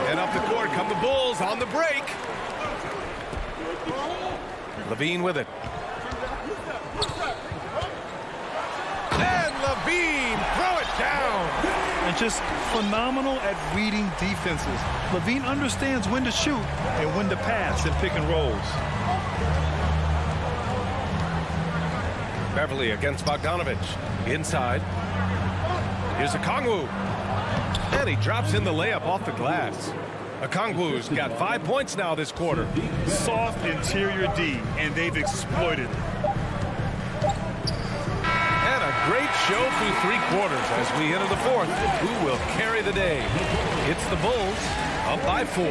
And up the court come the Bulls on the break. Levine with it. And Levine throw it down. And just phenomenal at reading defenses. Levine understands when to shoot and when to pass in pick and rolls. Beverly against Bogdanovic. Inside. Here's Okongwu. And he drops in the layup off the glass. Okongwu's got 5 points now this quarter. Soft interior D, and they've exploited it. And a great show through 3 quarters as we enter the fourth. Who will carry the day? It's the Bulls, up by 4.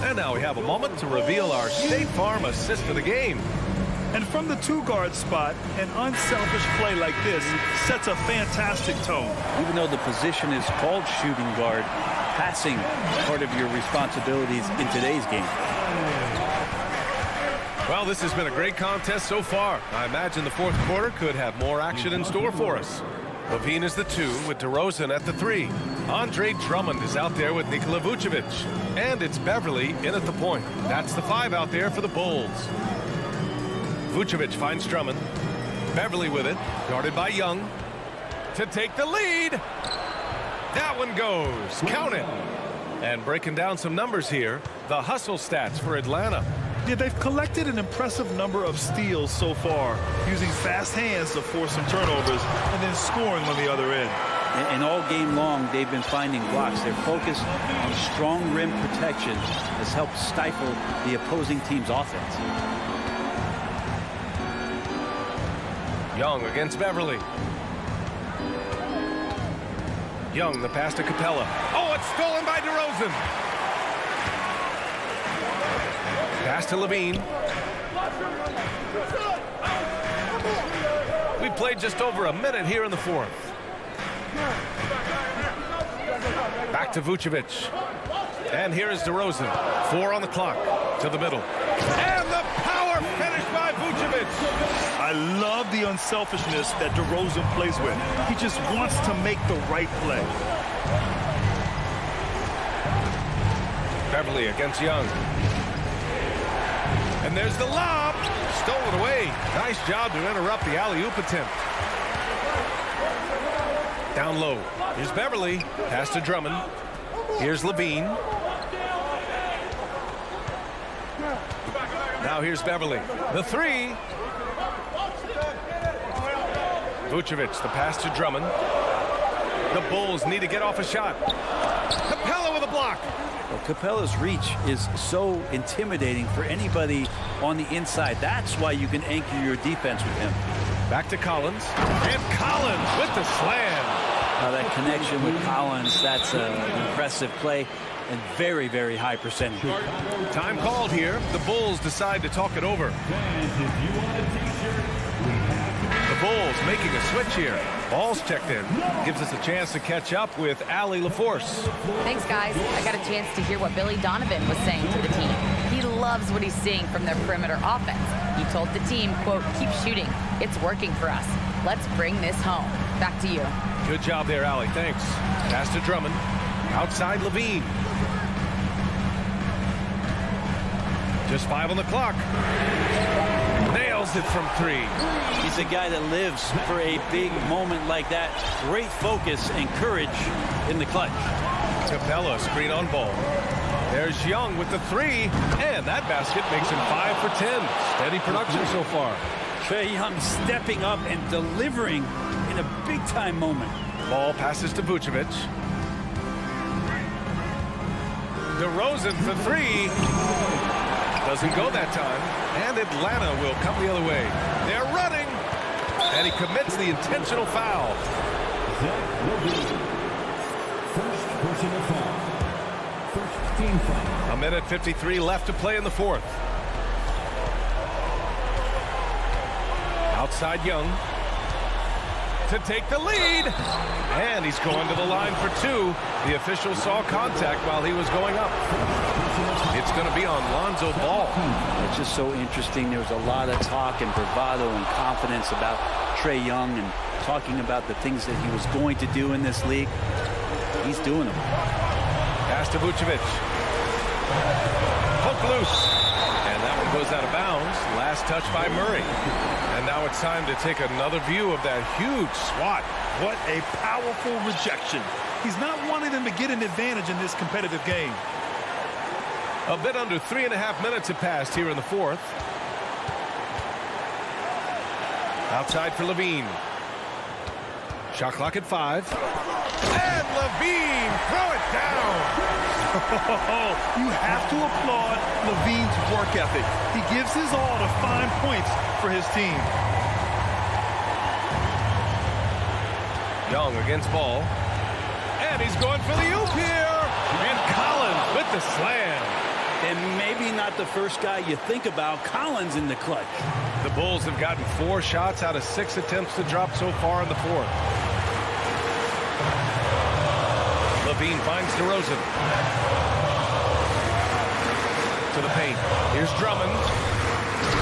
And now we have a moment to reveal our State Farm assist of the game. And from the 2-guard spot, an unselfish play like this sets a fantastic tone. Even though the position is called shooting guard, passing is part of your responsibilities in today's game. Well, this has been a great contest so far. I imagine the fourth quarter could have more action in store for us. Levine is the 2 with DeRozan at the 3. Andre Drummond is out there with Nikola Vucevic. And it's Beverly in at the point. That's the 5 out there for the Bulls. Vucevic finds Drummond. Beverly with it, guarded by Young. To take the lead. That one goes. Count it. And breaking down some numbers here, the hustle stats for Atlanta. Yeah, they've collected an impressive number of steals so far, using fast hands to force some turnovers and then scoring on the other end. And all game long, they've been finding blocks. Their focus on strong rim protection has helped stifle the opposing team's offense. Young against Beverly. Young, the pass to Capella. Oh, it's stolen by DeRozan. Pass to Levine. We played just over a minute here in the fourth. Back to Vucevic. And here is DeRozan. 4 on the clock. To the middle. And the power finish by Vucevic. I love the unselfishness that DeRozan plays with. He just wants to make the right play. Beverly against Young. And there's the lob. Stolen away. Nice job to interrupt the alley-oop attempt. Down low. Here's Beverly. Pass to Drummond. Here's Levine. Now here's Beverly. The three. Vucevic, the pass to Drummond. The Bulls need to get off a shot. Capella with a block. Well, Capella's reach is so intimidating for anybody on the inside. That's why you can anchor your defense with him. Back to Collins. And Collins with the slam. That connection with Collins, that's an impressive play and very, very high percentage. Time called here. The Bulls decide to talk it over. The Bulls making a switch here. Ball's checked in. Gives us a chance to catch up with Allie LaForce. Thanks, guys. I got a chance to hear what Billy Donovan was saying to the team. He loves what he's seeing from their perimeter offense. He told the team, quote, keep shooting. It's working for us. Let's bring this home. Back to you. Good job there, Allie. Thanks. Pass to Drummond. Outside Levine. Just 5 on the clock. Nails it from 3. He's a guy that lives for a big moment like that. Great focus and courage in the clutch. Capella, screen on ball. There's Young with the 3. And that basket makes him 5 for 10. Steady production so far. Trae Young stepping up and delivering in a big-time moment. Ball passes to Vucevic. DeRozan for 3. Doesn't go that time. And Atlanta will come the other way. They're running. And he commits the intentional foul. That will be first personal foul. First team foul. 1:53 left to play in the fourth. Outside Young. To take the lead. And he's going to the line for 2. The official saw contact while he was going up. It's going to be on Lonzo Ball. It's just so interesting. There was a lot of talk and bravado and confidence about Trae Young and talking about the things that he was going to do in this league. He's doing them. Pass to Vucevic. Hook loose. And that one goes out of bounds. Last touch by Murray. And now it's time to take another view of that huge swat. What a powerful rejection. He's not wanting them to get an advantage in this competitive game. A bit under 3.5 minutes have passed here in the fourth. Outside for Levine. Shot clock at 5. And Levine, throw it down. You have to applaud Levine's work ethic. He gives his all to find points for his team. Young against Ball. And he's going for the oop here. And Collins with the slam. And maybe not the first guy you think about, Collins in the clutch. The Bulls have gotten 4 shots out of 6 attempts to drop so far in the fourth. Levine finds DeRozan. To the paint. Here's Drummond.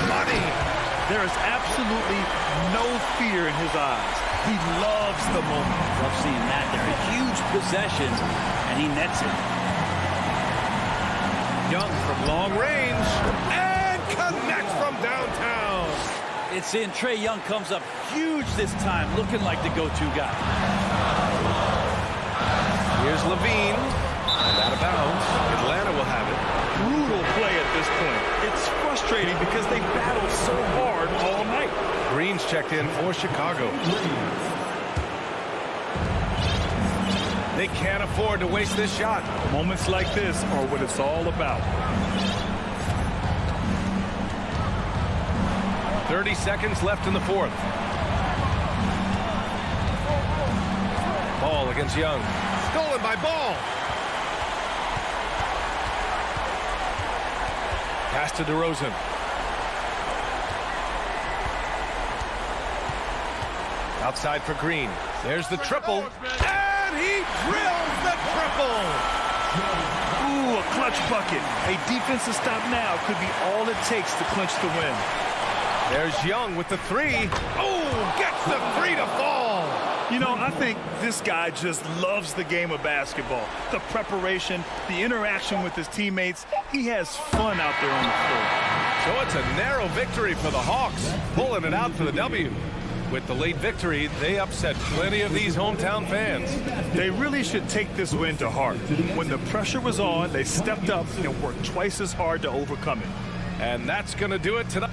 Money. There is absolutely no fear in his eyes. He loves the moment. Love seeing that. They're a huge possession, and he nets it. Young from long range. And connects from downtown. It's in. Trae Young comes up huge this time, looking like the go-to guy. Here's Levine. And that'll of bounds. Atlanta will have it. Brutal play at this point. It's frustrating because they battled so hard all night. Green's checked in for Chicago. They can't afford to waste this shot. Moments like this are what it's all about. 30 seconds left in the fourth. Ball against Young. Stolen by Ball. Pass to DeRozan. Outside for Green. There's the triple. And he drills the triple. Ooh, a clutch bucket. A defensive stop now could be all it takes to clinch the win. There's Young with the three. Oh, gets the three to fall. You know, I think this guy just loves the game of basketball. The preparation, the interaction with his teammates. He has fun out there on the floor. So it's a narrow victory for the Hawks, pulling it out for the W. With the late victory, they upset plenty of these hometown fans. They really should take this win to heart. When the pressure was on, they stepped up and worked twice as hard to overcome it. And that's going to do it tonight.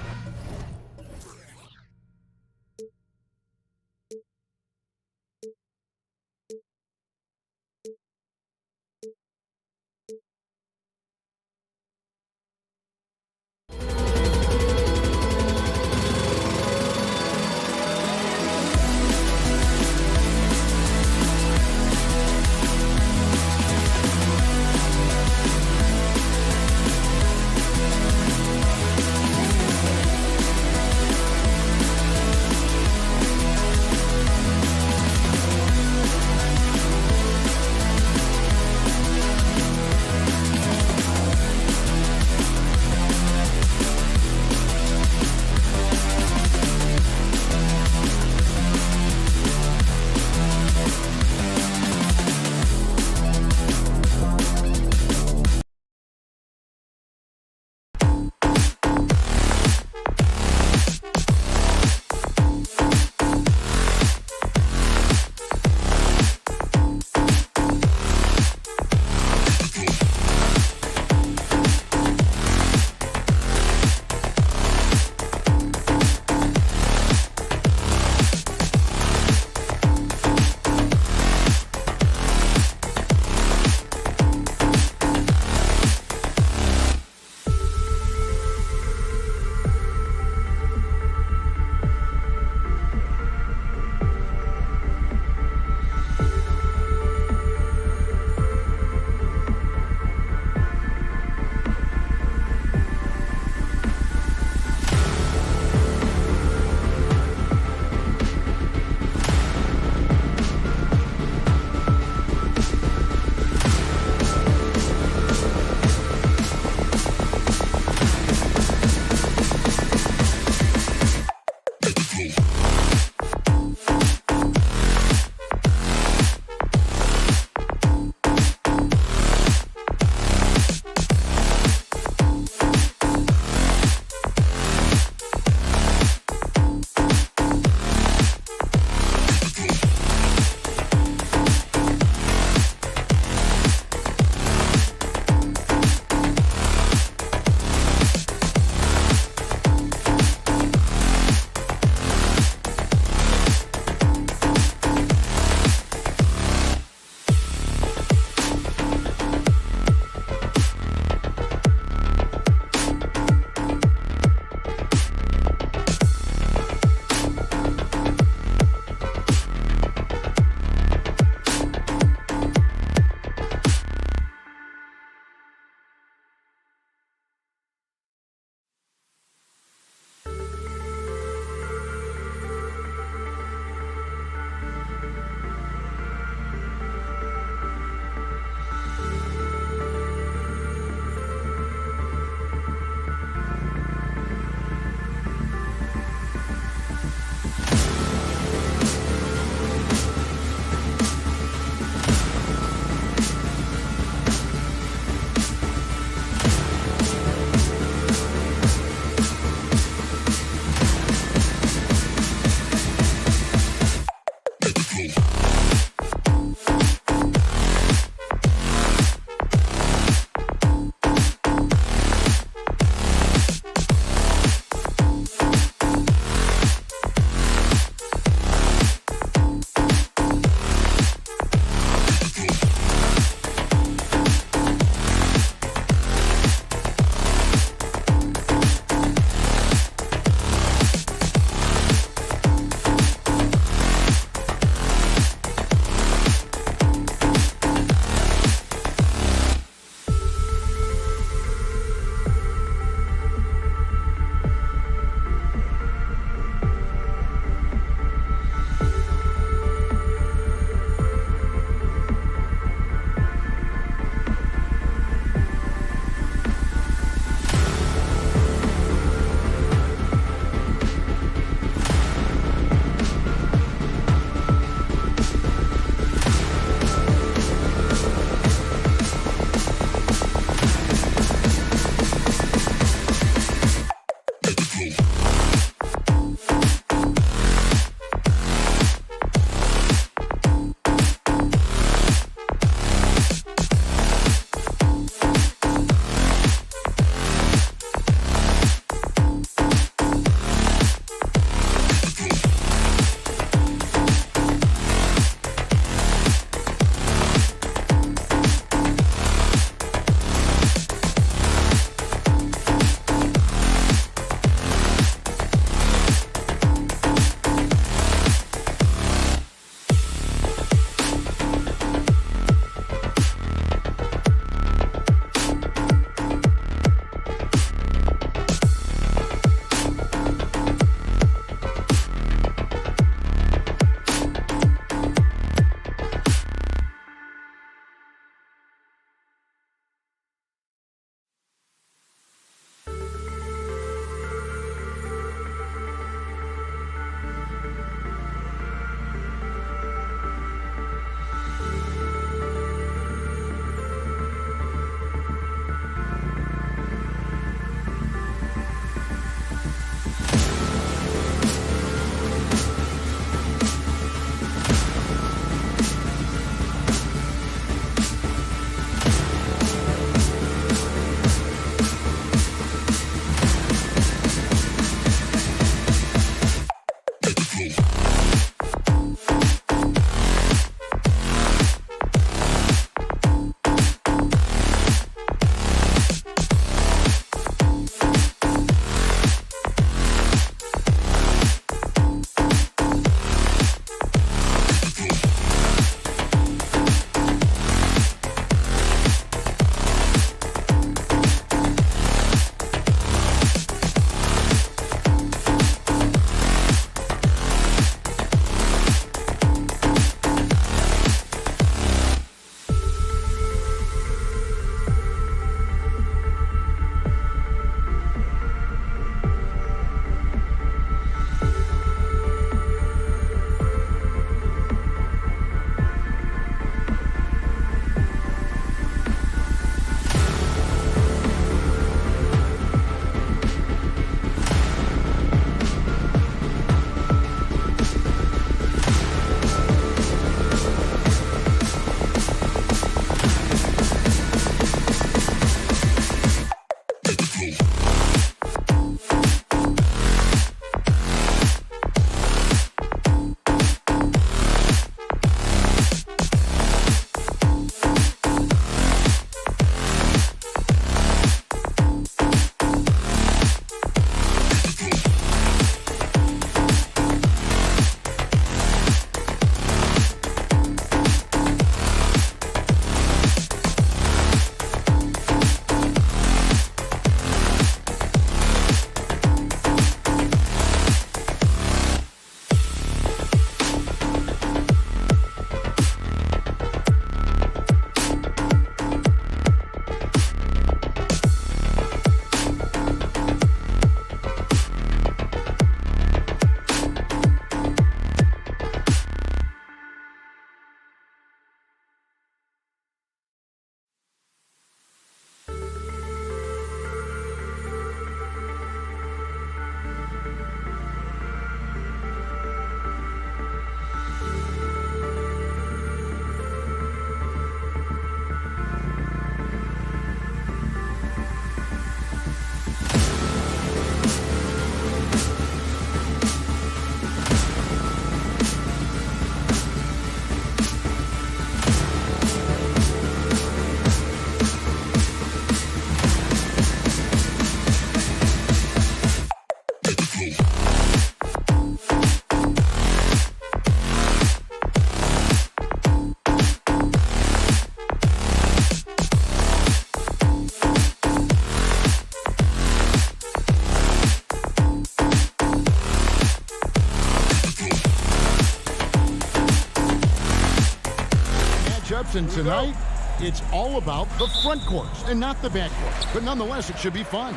And tonight, it's all about the front courts and not the back courts. But nonetheless, it should be fun.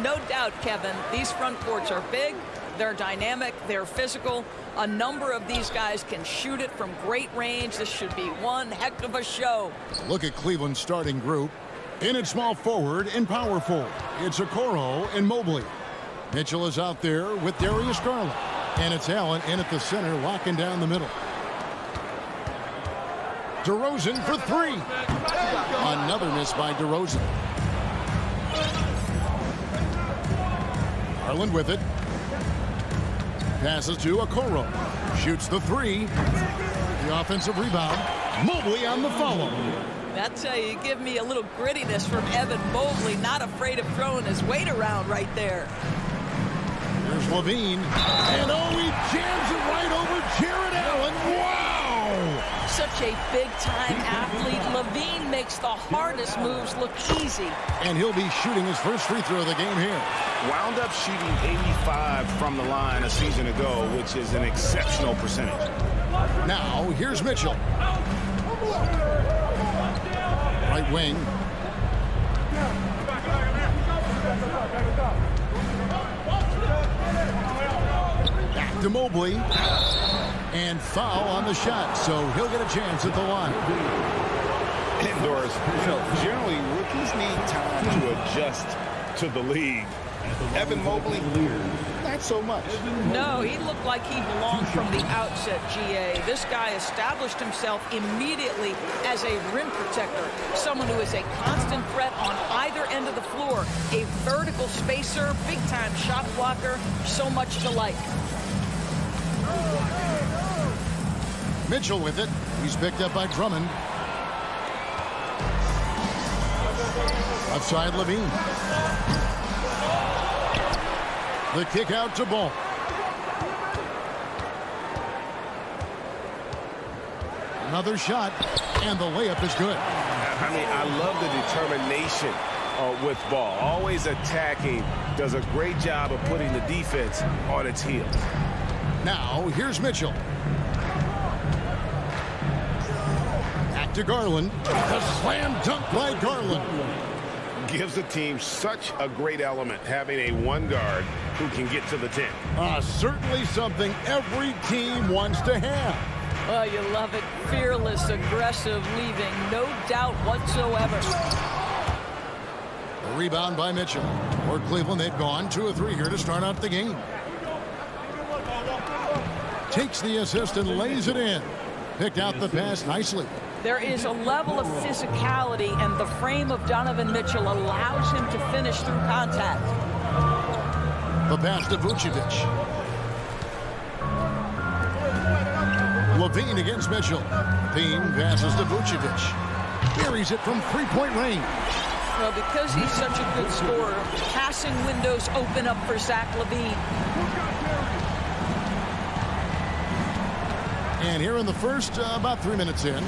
No doubt, Kevin. These front courts are big, they're dynamic, they're physical. A number of these guys can shoot it from great range. This should be one heck of a show. Look at Cleveland's starting group. In at small forward and power forward, it's Okoro and Mobley. Mitchell is out there with Darius Garland. And it's Allen in at the center, locking down the middle. DeRozan for three. Another miss by DeRozan. Garland with it. Passes to Okoro. Shoots the three. The offensive rebound. Mobley on the follow. That's how you give me a little grittiness from Evan Mobley. Not afraid of throwing his weight around right there. Here's Levine. And he jams it right over Jared Allen. Wow! Such a big-time athlete. Levine makes the hardest moves look easy. And he'll be shooting his first free throw of the game here. Wound up shooting 85 from the line a season ago, which is an exceptional percentage. Now, here's Mitchell. Right wing. Back to Mobley. And foul on the shot, so he'll get a chance at the line. Indoors, generally rookies need time to adjust to the league. Evan Mobley, not so much. No, he looked like he belonged from the outset, GA. This guy established himself immediately as a rim protector, someone who is a constant threat on either end of the floor, a vertical spacer, big-time shot blocker, so much to like. Mitchell with it. He's picked up by Drummond. Left side, Levine. The kick out to Ball. Another shot, and the layup is good. I mean, I love the determination with Ball. Always attacking. Does a great job of putting the defense on its heels. Now, here's Mitchell. To Garland. The slam dunk by Garland. Gives the team such a great element having a one guard who can get to the 10. Certainly something every team wants to have. Oh, you love it. Fearless, aggressive, leaving no doubt whatsoever. A rebound by Mitchell. For Cleveland, they've gone 2 of 3 here to start out the game. Takes the assist and lays it in. Picked out the pass nicely. There is a level of physicality, and the frame of Donovan Mitchell allows him to finish through contact. The pass to Vucevic. Levine against Mitchell. Levine passes to Vucevic. Buries it from three-point range. Well, because he's such a good scorer, passing windows open up for Zach LaVine. And here in the first, about 3 minutes in,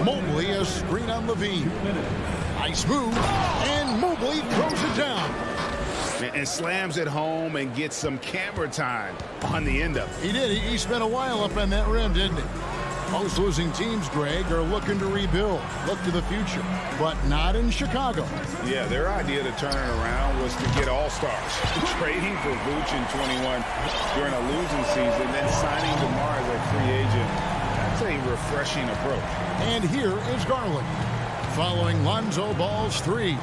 Mobley, a screen on Levine. Nice move, and Mobley throws it down. And slams it home and gets some camera time on the end of it. He did. He spent a while up on that rim, didn't he? Most losing teams, Greg, are looking to rebuild, look to the future, but not in Chicago. Yeah, their idea to turn it around was to get all-stars. Trading for Vooch in 21 during a losing season, then signing DeMar as a free agent. That's a refreshing approach. And here is Garland, following Lonzo Ball's 3.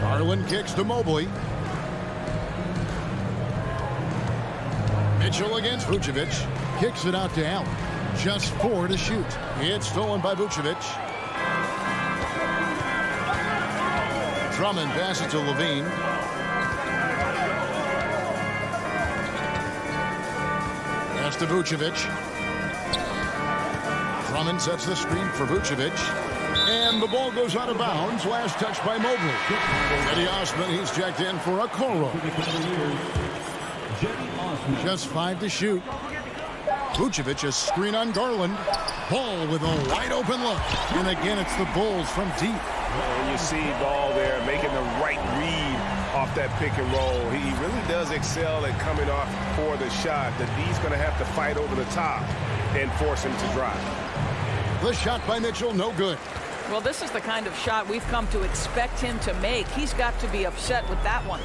Garland kicks to Mobley. Mitchell against Vucevic. Kicks it out to Allen. Just 4 to shoot. It's stolen by Vucevic. Drummond passes to Levine. Pass to Vucevic. Drummond sets the screen for Vucevic. And the ball goes out of bounds. Last touch by Mobley. Eddie Osman, he's checked in for a Coro. Just 5 to shoot. Vucevic, a screen on Garland. Ball with a wide open look. And again, it's the Bulls from deep. And you see Ball there making the right read off that pick and roll. He really does excel at coming off for the shot. The D's going to have to fight over the top and force him to drive. The shot by Mitchell, no good. Well, this is the kind of shot we've come to expect him to make. He's got to be upset with that one.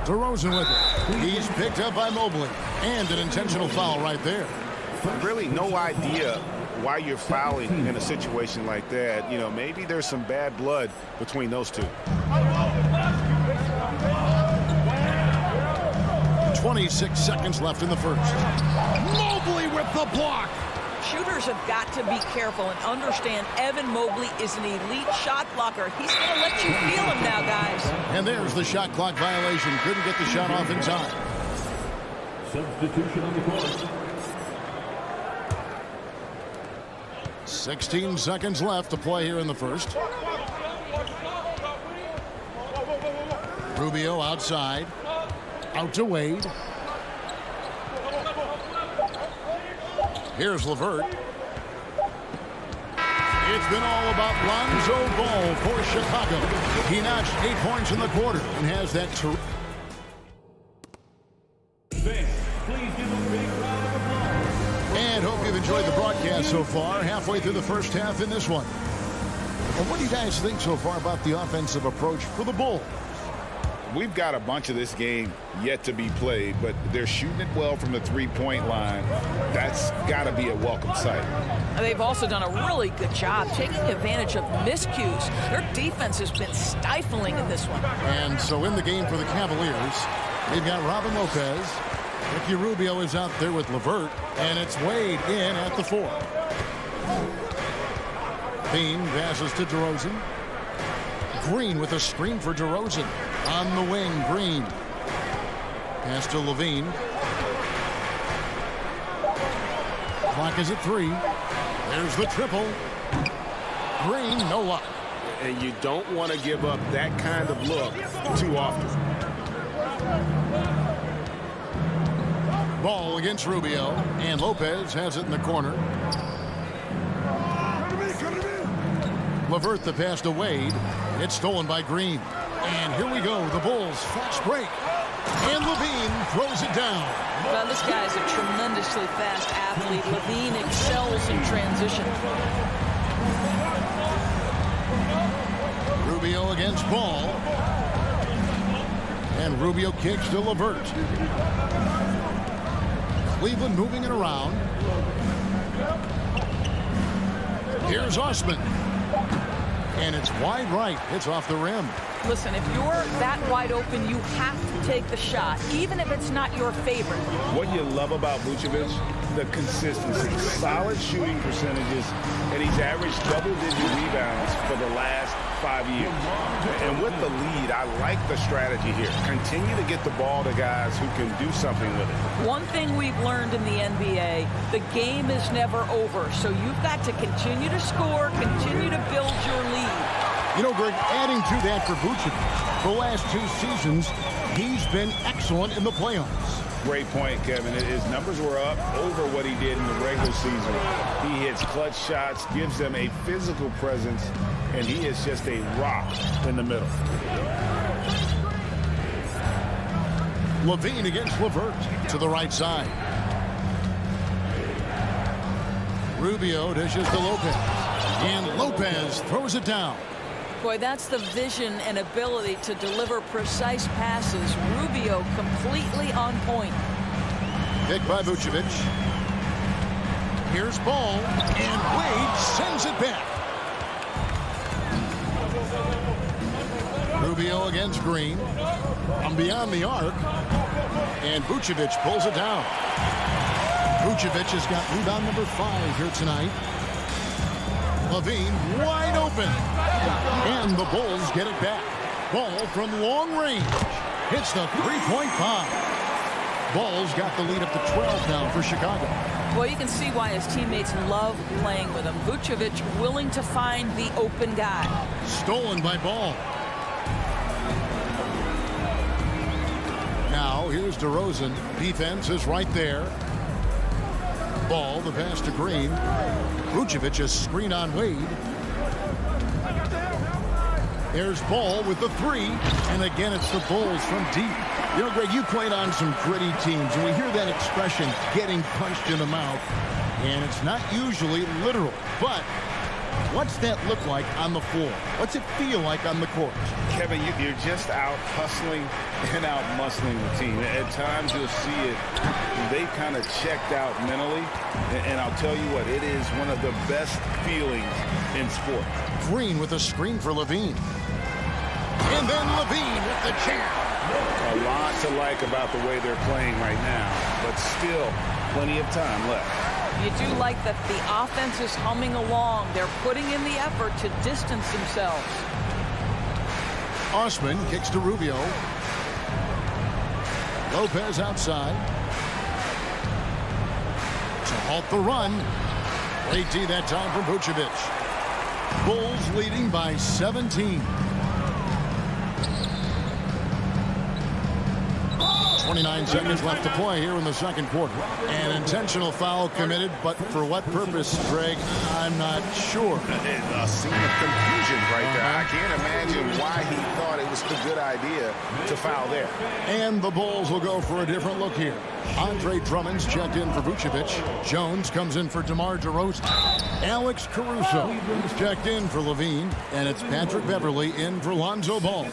DeRozan with it. He's picked up by Mobley. And an intentional foul right there. Really no idea why you're fouling in a situation like that. You know, maybe there's some bad blood between those two. 26 seconds left in the first. Mobley with the block. Shooters have got to be careful and understand Evan Mobley is an elite shot blocker. He's going to let you feel him now, guys. And there's the shot clock violation. Couldn't get the shot off in time. Substitution on the court. 16 seconds left to play here in the first. Rubio outside. Out to Wade. Here's LeVert. It's been all about Lonzo Ball for Chicago. He notched 8 points in the quarter and has that terrific. And hope you've enjoyed the broadcast so far. Halfway through the first half in this one. Well, what do you guys think so far about the offensive approach for the Bulls? We've got a bunch of this game yet to be played, but they're shooting it well from the three-point line. That's got to be a welcome sight. They've also done a really good job taking advantage of miscues. Their defense has been stifling in this one. And so in the game for the Cavaliers, they've got Robin Lopez. Ricky Rubio is out there with LeVert, and it's Wade in at the 4. Bean passes to DeRozan. Green with a screen for DeRozan. On the wing, Green. Pass to Levine. Clock is at 3. There's the triple. Green, no luck. And you don't want to give up that kind of look too often. Ball against Rubio, and Lopez has it in the corner. LeVert the pass to Wade. It's stolen by Green. And here we go, the Bulls fast break. And Levine throws it down. Well, this guy is a tremendously fast athlete. Levine excels in transition. Rubio against Ball. And Rubio kicks to LeVert. Cleveland moving it around. Here's Osman. And it's wide right. It's off the rim. Listen, if you're that wide open, you have to take the shot, even if it's not your favorite. What you love about Vucevic, the consistency, solid shooting percentages, and he's averaged double-digit rebounds for the last 5 years. And with the lead, I like the strategy here. Continue to get the ball to guys who can do something with it. One thing we've learned in the NBA, the game is never over. So you've got to continue to score, continue to build your lead. You know, Greg, adding to that for Vucevic, the last 2 seasons, he's been excellent in the playoffs. Great point, Kevin. His numbers were up over what he did in the regular season. He hits clutch shots, gives them a physical presence, and he is just a rock in the middle. Levine against LeVert to the right side. Rubio dishes to Lopez. And Lopez throws it down. Boy, that's the vision and ability to deliver precise passes. Rubio completely on point. Pick by Vucevic. Here's Ball, and Wade sends it back. Rubio against Green. From beyond the arc. And Vucevic pulls it down. Vucevic has got rebound number 5 here tonight. Levine wide open. And the Bulls get it back. Ball from long range. Hits the three-point bomb. Ball's got the lead up to 12 now for Chicago. Well, you can see why his teammates love playing with him. Vucevic willing to find the open guy. Stolen by Ball. Now, here's DeRozan. Defense is right there. Ball, the pass to Green. Vucevic, a screen on Wade. There's Ball with the three. And again, it's the Bulls from deep. You know, Greg, you played on some gritty teams, and we hear that expression, getting punched in the mouth. And it's not usually literal, but what's that look like on the floor? What's it feel like on the court? Kevin, you're just out hustling and out muscling the team. At times you'll see it. They've kind of checked out mentally. And I'll tell you what, it is one of the best feelings in sport. Green with a screen for Levine. And then Levine with the jam. A lot to like about the way they're playing right now, but still plenty of time left. You do like that the offense is humming along. They're putting in the effort to distance themselves. Osman kicks to Rubio. Lopez outside. To halt the run. Great D that time from Vucevic. Bulls leading by 17. 29 seconds left to play here in the second quarter. An intentional foul committed, but for what purpose, Greg, I'm not sure. A scene of confusion right there. I can't imagine why he thought it was a good idea to foul there. And the Bulls will go for a different look here. Andre Drummond's checked in for Vucevic. Jones comes in for DeMar DeRozan. Alex Caruso is checked in for Levine. And it's Patrick Beverley in for Lonzo Ball.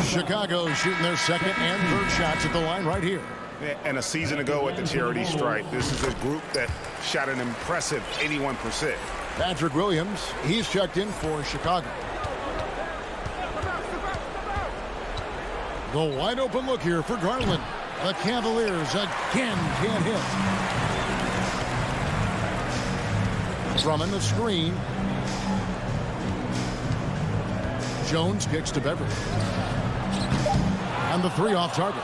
Chicago shooting their second and third shots at the line right here. And a season ago at the charity stripe, this is a group that shot an impressive 81%. Patrick Williams, he's checked in for Chicago. The wide open look here for Garland. The Cavaliers again can't hit. Drummond the screen. Jones kicks to Beverly. And the three off target.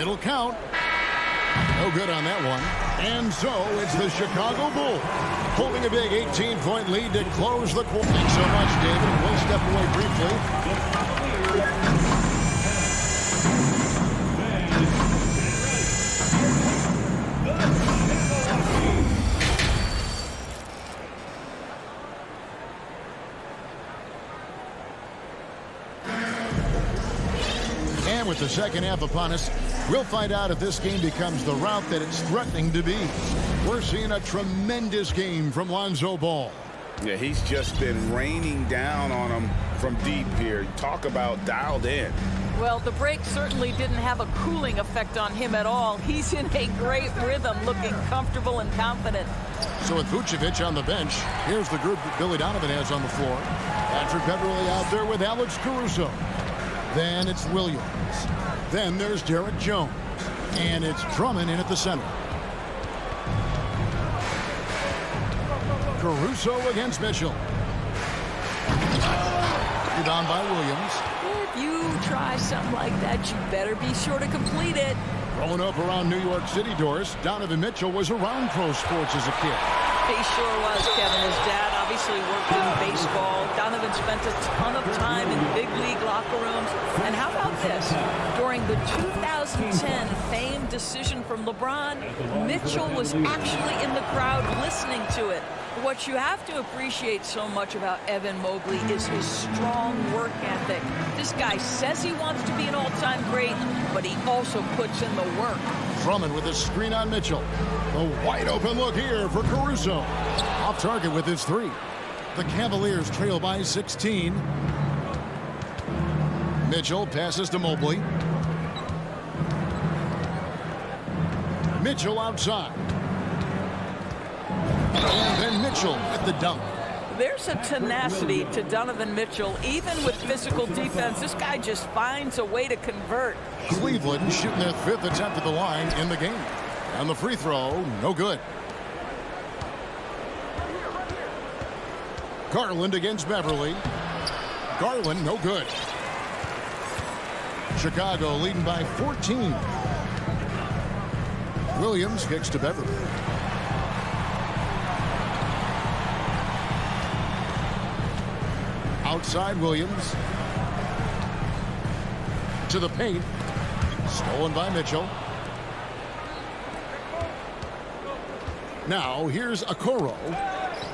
It'll count. No good on that one. And so it's the Chicago Bulls holding a big 18-point lead to close the quarter. Thanks so much, David. We'll step away briefly. And with the second half upon us, we'll find out if this game becomes the route that it's threatening to be. We're seeing a tremendous game from Lonzo Ball. Yeah, he's just been raining down on them from deep here. Talk about dialed in. Well, the break certainly didn't have a cooling effect on him at all. He's in a great rhythm, looking comfortable and confident. So with Vucevic on the bench, here's the group that Billy Donovan has on the floor. Patrick Beverley out there with Alex Caruso. Then it's Williams. Then there's Derek Jones. And it's Drummond in at the center. Caruso against Mitchell. Rebound by Williams. If you try something like that, you better be sure to complete it. Growing up around New York City, Doris, Donovan Mitchell was around pro sports as a kid. He sure was, Kevin. His dad obviously worked in baseball. Donovan spent a ton of time in big league locker rooms. And how about this? During the 2010 famed decision from LeBron, Mitchell was actually in the crowd listening to it. What you have to appreciate so much about Evan Mobley is his strong work ethic. This guy says he wants to be an all-time great, but he also puts in the work. Drummond with a screen on Mitchell. The wide open look here for Caruso. Off target with his three. The Cavaliers trail by 16. Mitchell passes to Mobley. Mitchell outside. And then Mitchell at the dunk. There's a tenacity to Donovan Mitchell. Even with physical defense, this guy just finds a way to convert. Cleveland shooting their fifth attempt at the line in the game. And the free throw, no good. Garland against Beverly. Garland, no good. Chicago leading by 14. Williams kicks to Beverly. Outside Williams. To the paint. Stolen by Mitchell. Now here's Okoro.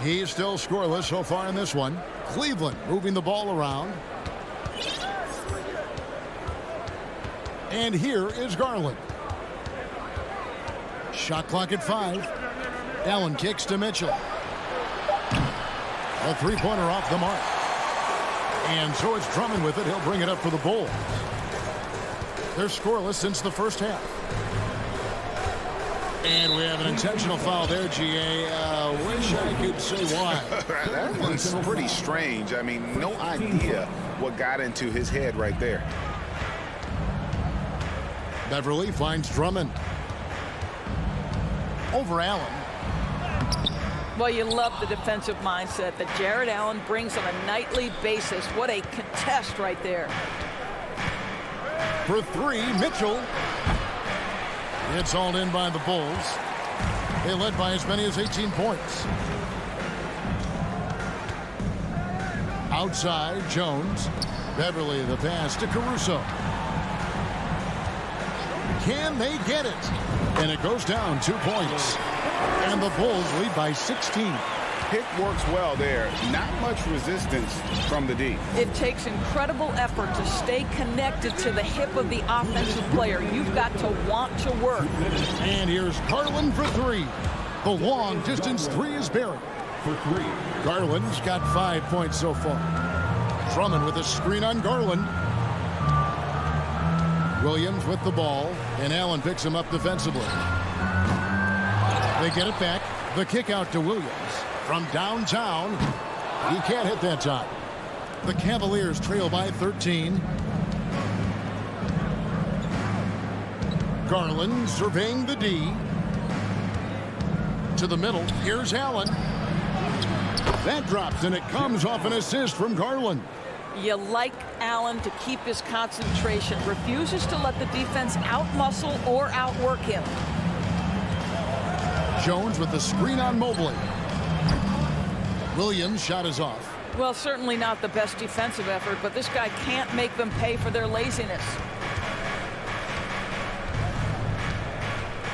He's still scoreless so far in this one. Cleveland moving the ball around. And here is Garland. Shot clock at 5. Allen kicks to Mitchell. A three-pointer off the mark. And so it's Drummond with it. He'll bring it up for the Bulls. They're scoreless since the first half. And we have an intentional foul there, GA. Wish I could say why. That one's pretty strange. I mean, no idea what got into his head right there. Beverly finds Drummond. Over Allen. Well, you love the defensive mindset that Jared Allen brings on a nightly basis. What a contest right there. For 3, Mitchell. It's hauled in by the Bulls. They led by as many as 18 points. Outside, Jones. Beverly, the pass to Caruso. Can they get it? And it goes down 2 points. And the Bulls lead by 16. Pick works well there. Not much resistance from the D. It takes incredible effort to stay connected to the hip of the offensive player. You've got to want to work. And here's Garland for 3. The long distance 3 is buried. For 3. Garland's got 5 points so far. Drummond with a screen on Garland. Williams with the ball, and Allen picks him up defensively. They get it back. The kick out to Williams. From downtown, he can't hit that time. The Cavaliers trail by 13. Garland surveying the D. To the middle, here's Allen. That drops, and it comes off an assist from Garland. You like Allen to keep his concentration. Refuses to let the defense outmuscle or outwork him. Jones with the screen on Mobley. Williams' shot is off. Well, certainly not the best defensive effort, but this guy can't make them pay for their laziness.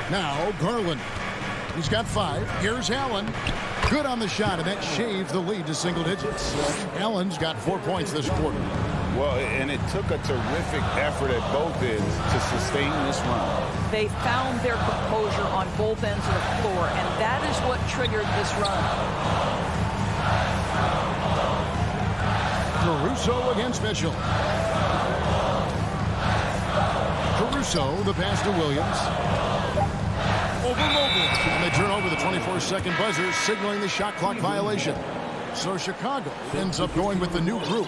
Now Garland. He's got 5. Here's Allen. Good on the shot, and that shaves the lead to single digits. Allen's got 4 points this quarter. Well, and it took a terrific effort at both ends to sustain this run. They found their composure on both ends of the floor, and that is what triggered this run. Caruso against Mitchell. Caruso, the pass to Williams. Over Mobley. And they turn over the 24-second buzzer, signaling the shot clock violation. So Chicago ends up going with the new group.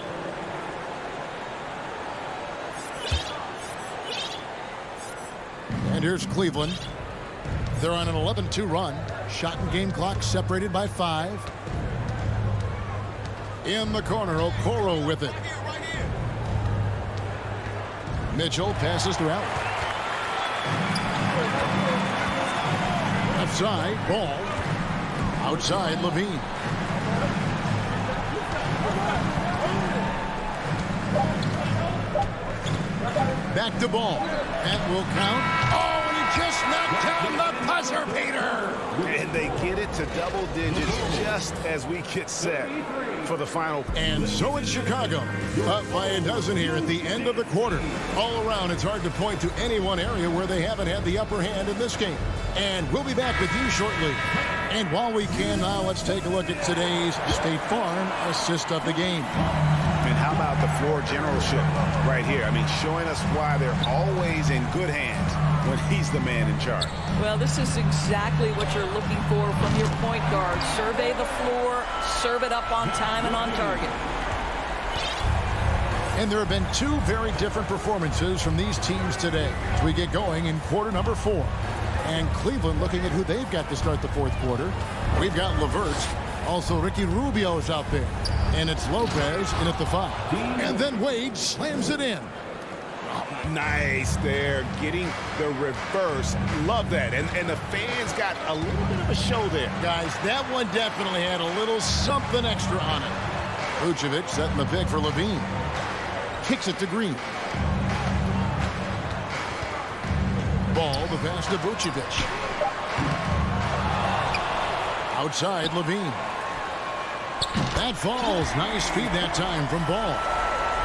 And here's Cleveland. They're on an 11-2 run. Shot and game clock separated by 5. In the corner, Okoro with it. Mitchell passes to Allen. Left side, Ball. Outside, Levine. Back to Ball. That will count. Oh, and he just knocked down the buzzer beater. And they get it to double digits just as we get set for the final. And so it's Chicago, up by a dozen here at the end of the quarter. All around, it's hard to point to any one area where they haven't had the upper hand in this game. And we'll be back with you shortly. And while we can now, let's take a look at today's State Farm assist of the game. And how about the floor generalship right here? I mean, showing us why they're always in good hands when he's the man in charge. Well, this is exactly what you're looking for from your point guard. Survey the floor, serve it up on time and on target. And there have been 2 very different performances from these teams today as we get going in quarter number 4. And Cleveland looking at who they've got to start the 4th quarter. We've got LeVert. Also, Ricky Rubio's out there. And it's Lopez in at the 5. And then Wade slams it in. Nice there, getting the reverse. Love that. And the fans got a little bit of a show there. Guys, that one definitely had a little something extra on it. Vucevic setting the pick for Levine. Kicks it to Green. Ball, the pass to Vucevic. Outside, Levine. That falls. Nice feed that time from Ball.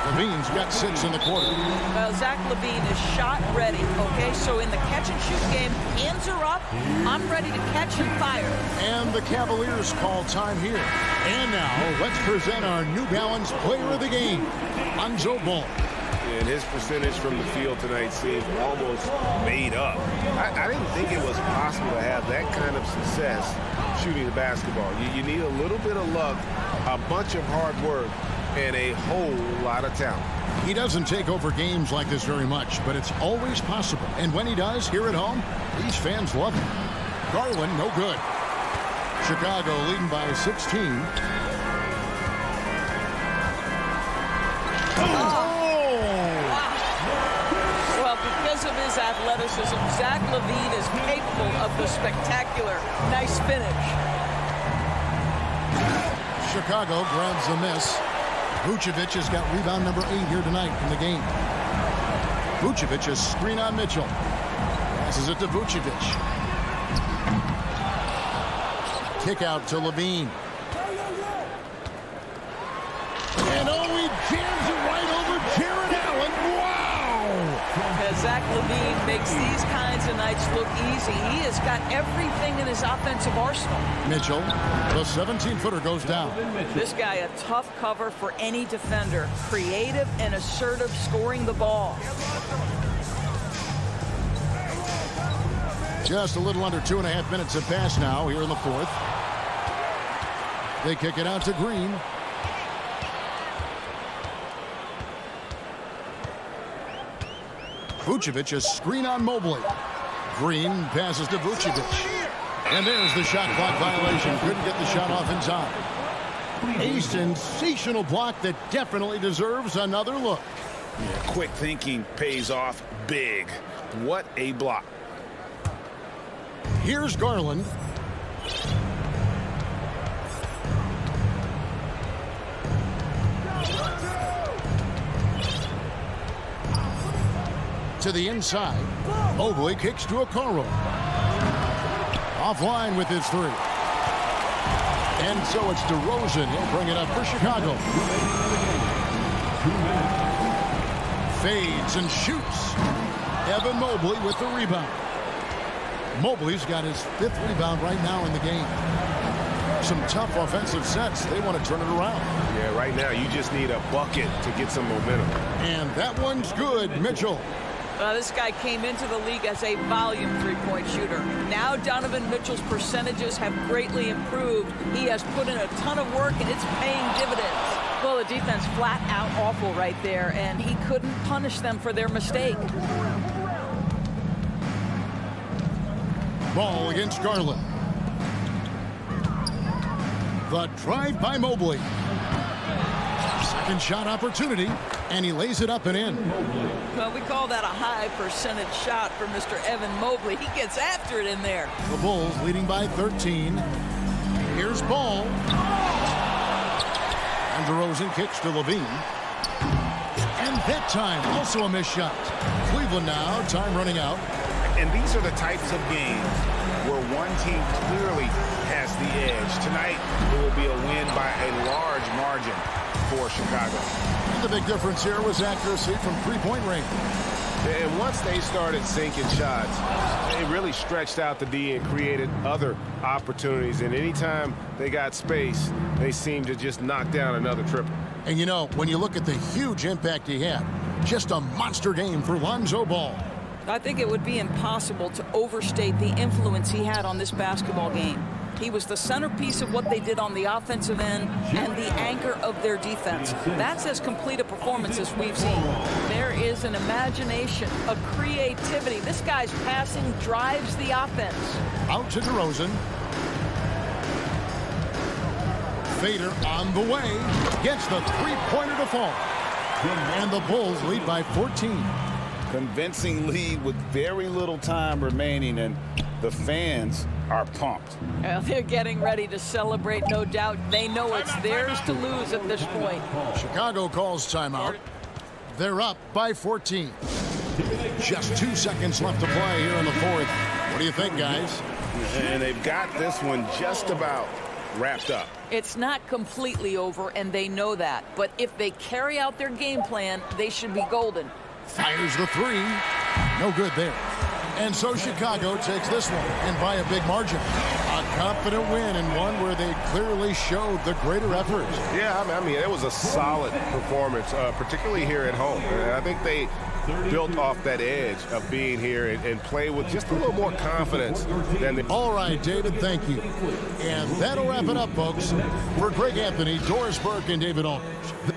Levine's got 6 in the quarter. Well, Zach LaVine is shot ready, okay? So in the catch-and-shoot game, hands are up. I'm ready to catch and fire. And the Cavaliers call time here. And now, let's present our New Balance Player of the Game, Lonzo Ball. And his percentage from the field tonight seemed almost made up. I didn't think it was possible to have that kind of success shooting the basketball. You need a little bit of luck, a bunch of hard work, and a whole lot of talent. He doesn't take over games like this very much, but it's always possible. And when he does, here at home, these fans love him. Garland, no good. Chicago leading by 16. Well, because of his athleticism, Zach LaVine is capable of the spectacular. Nice finish. Chicago grabs the miss. Vucevic has got rebound number 8 here tonight in the game. Vucevic is screen on Mitchell. Passes it to Vucevic. Kick out to Levine. And he jams it right over Jared Allen. Wow! As Zach LaVine makes these kinds of nights look easy, he has got everything in his offensive arsenal. Mitchell, the 17-footer goes down. This guy, a tough cover for any defender. Creative and assertive scoring the ball. Just a little under 2.5 minutes have passed now here in the fourth. They kick it out to Green. Vucevic is screen on Mobley. Green passes to Vucevic. And there's the shot clock violation. Couldn't get the shot off in time. A sensational block that definitely deserves another look. Yeah, quick thinking pays off big. What a block. Here's Garland. To the inside. Mobley kicks to Okoro. Offline with his 3. And so it's DeRozan. He'll bring it up for Chicago. Fades and shoots. Evan Mobley with the rebound. Mobley's got his 5th rebound right now in the game. Some tough offensive sets. They want to turn it around. Yeah, right now you just need a bucket to get some momentum. And that one's good. Mitchell. This guy came into the league as a volume three-point shooter. Now Donovan Mitchell's percentages have greatly improved. He has put in a ton of work, and it's paying dividends. Well, the defense flat out awful right there, and he couldn't punish them for their mistake. Ball against Garland. The drive by Mobley. Second shot opportunity, and he lays it up and in. Well, we call that a high percentage shot for Mr. Evan Mobley. He gets after it in there. The Bulls leading by 13. Here's Ball. And DeRozan kicks to Levine. And that time, also a missed shot. Cleveland now, time running out. And these are the types of games where one team clearly has the edge. Tonight, it will be a win by a large margin for Chicago. And the big difference here was accuracy from three-point range. And once they started sinking shots, they really stretched out the D and created other opportunities. And anytime they got space, they seemed to just knock down another triple. And you know, when you look at the huge impact he had, just a monster game for Lonzo Ball. I think it would be impossible to overstate the influence he had on this basketball game. He was the centerpiece of what they did on the offensive end and the anchor of their defense. That's as complete a performance as we've seen. There is an imagination, a creativity. This guy's passing drives the offense. Out to DeRozan. Fader on the way. Gets the three-pointer to fall. And the Bulls lead by 14. Convincing lead with very little time remaining, and the fans are pumped. Well, they're getting ready to celebrate, no doubt. They know it's theirs to lose at this point. Chicago calls timeout. They're up by 14. Just 2 seconds left to play here in the fourth. What do you think, guys? And they've got this one just about wrapped up. It's not completely over, and they know that. But if they carry out their game plan, they should be golden. Fires the three. No good there. And so Chicago takes this one, and by a big margin. A confident win, and one where they clearly showed the greater effort. Yeah, I mean, it was a solid performance, particularly here at home. And I think they built off that edge of being here and play with just a little more confidence than the... All right, David, thank you. And that'll wrap it up, folks. For Greg Anthony, Doris Burke, and David Aldridge.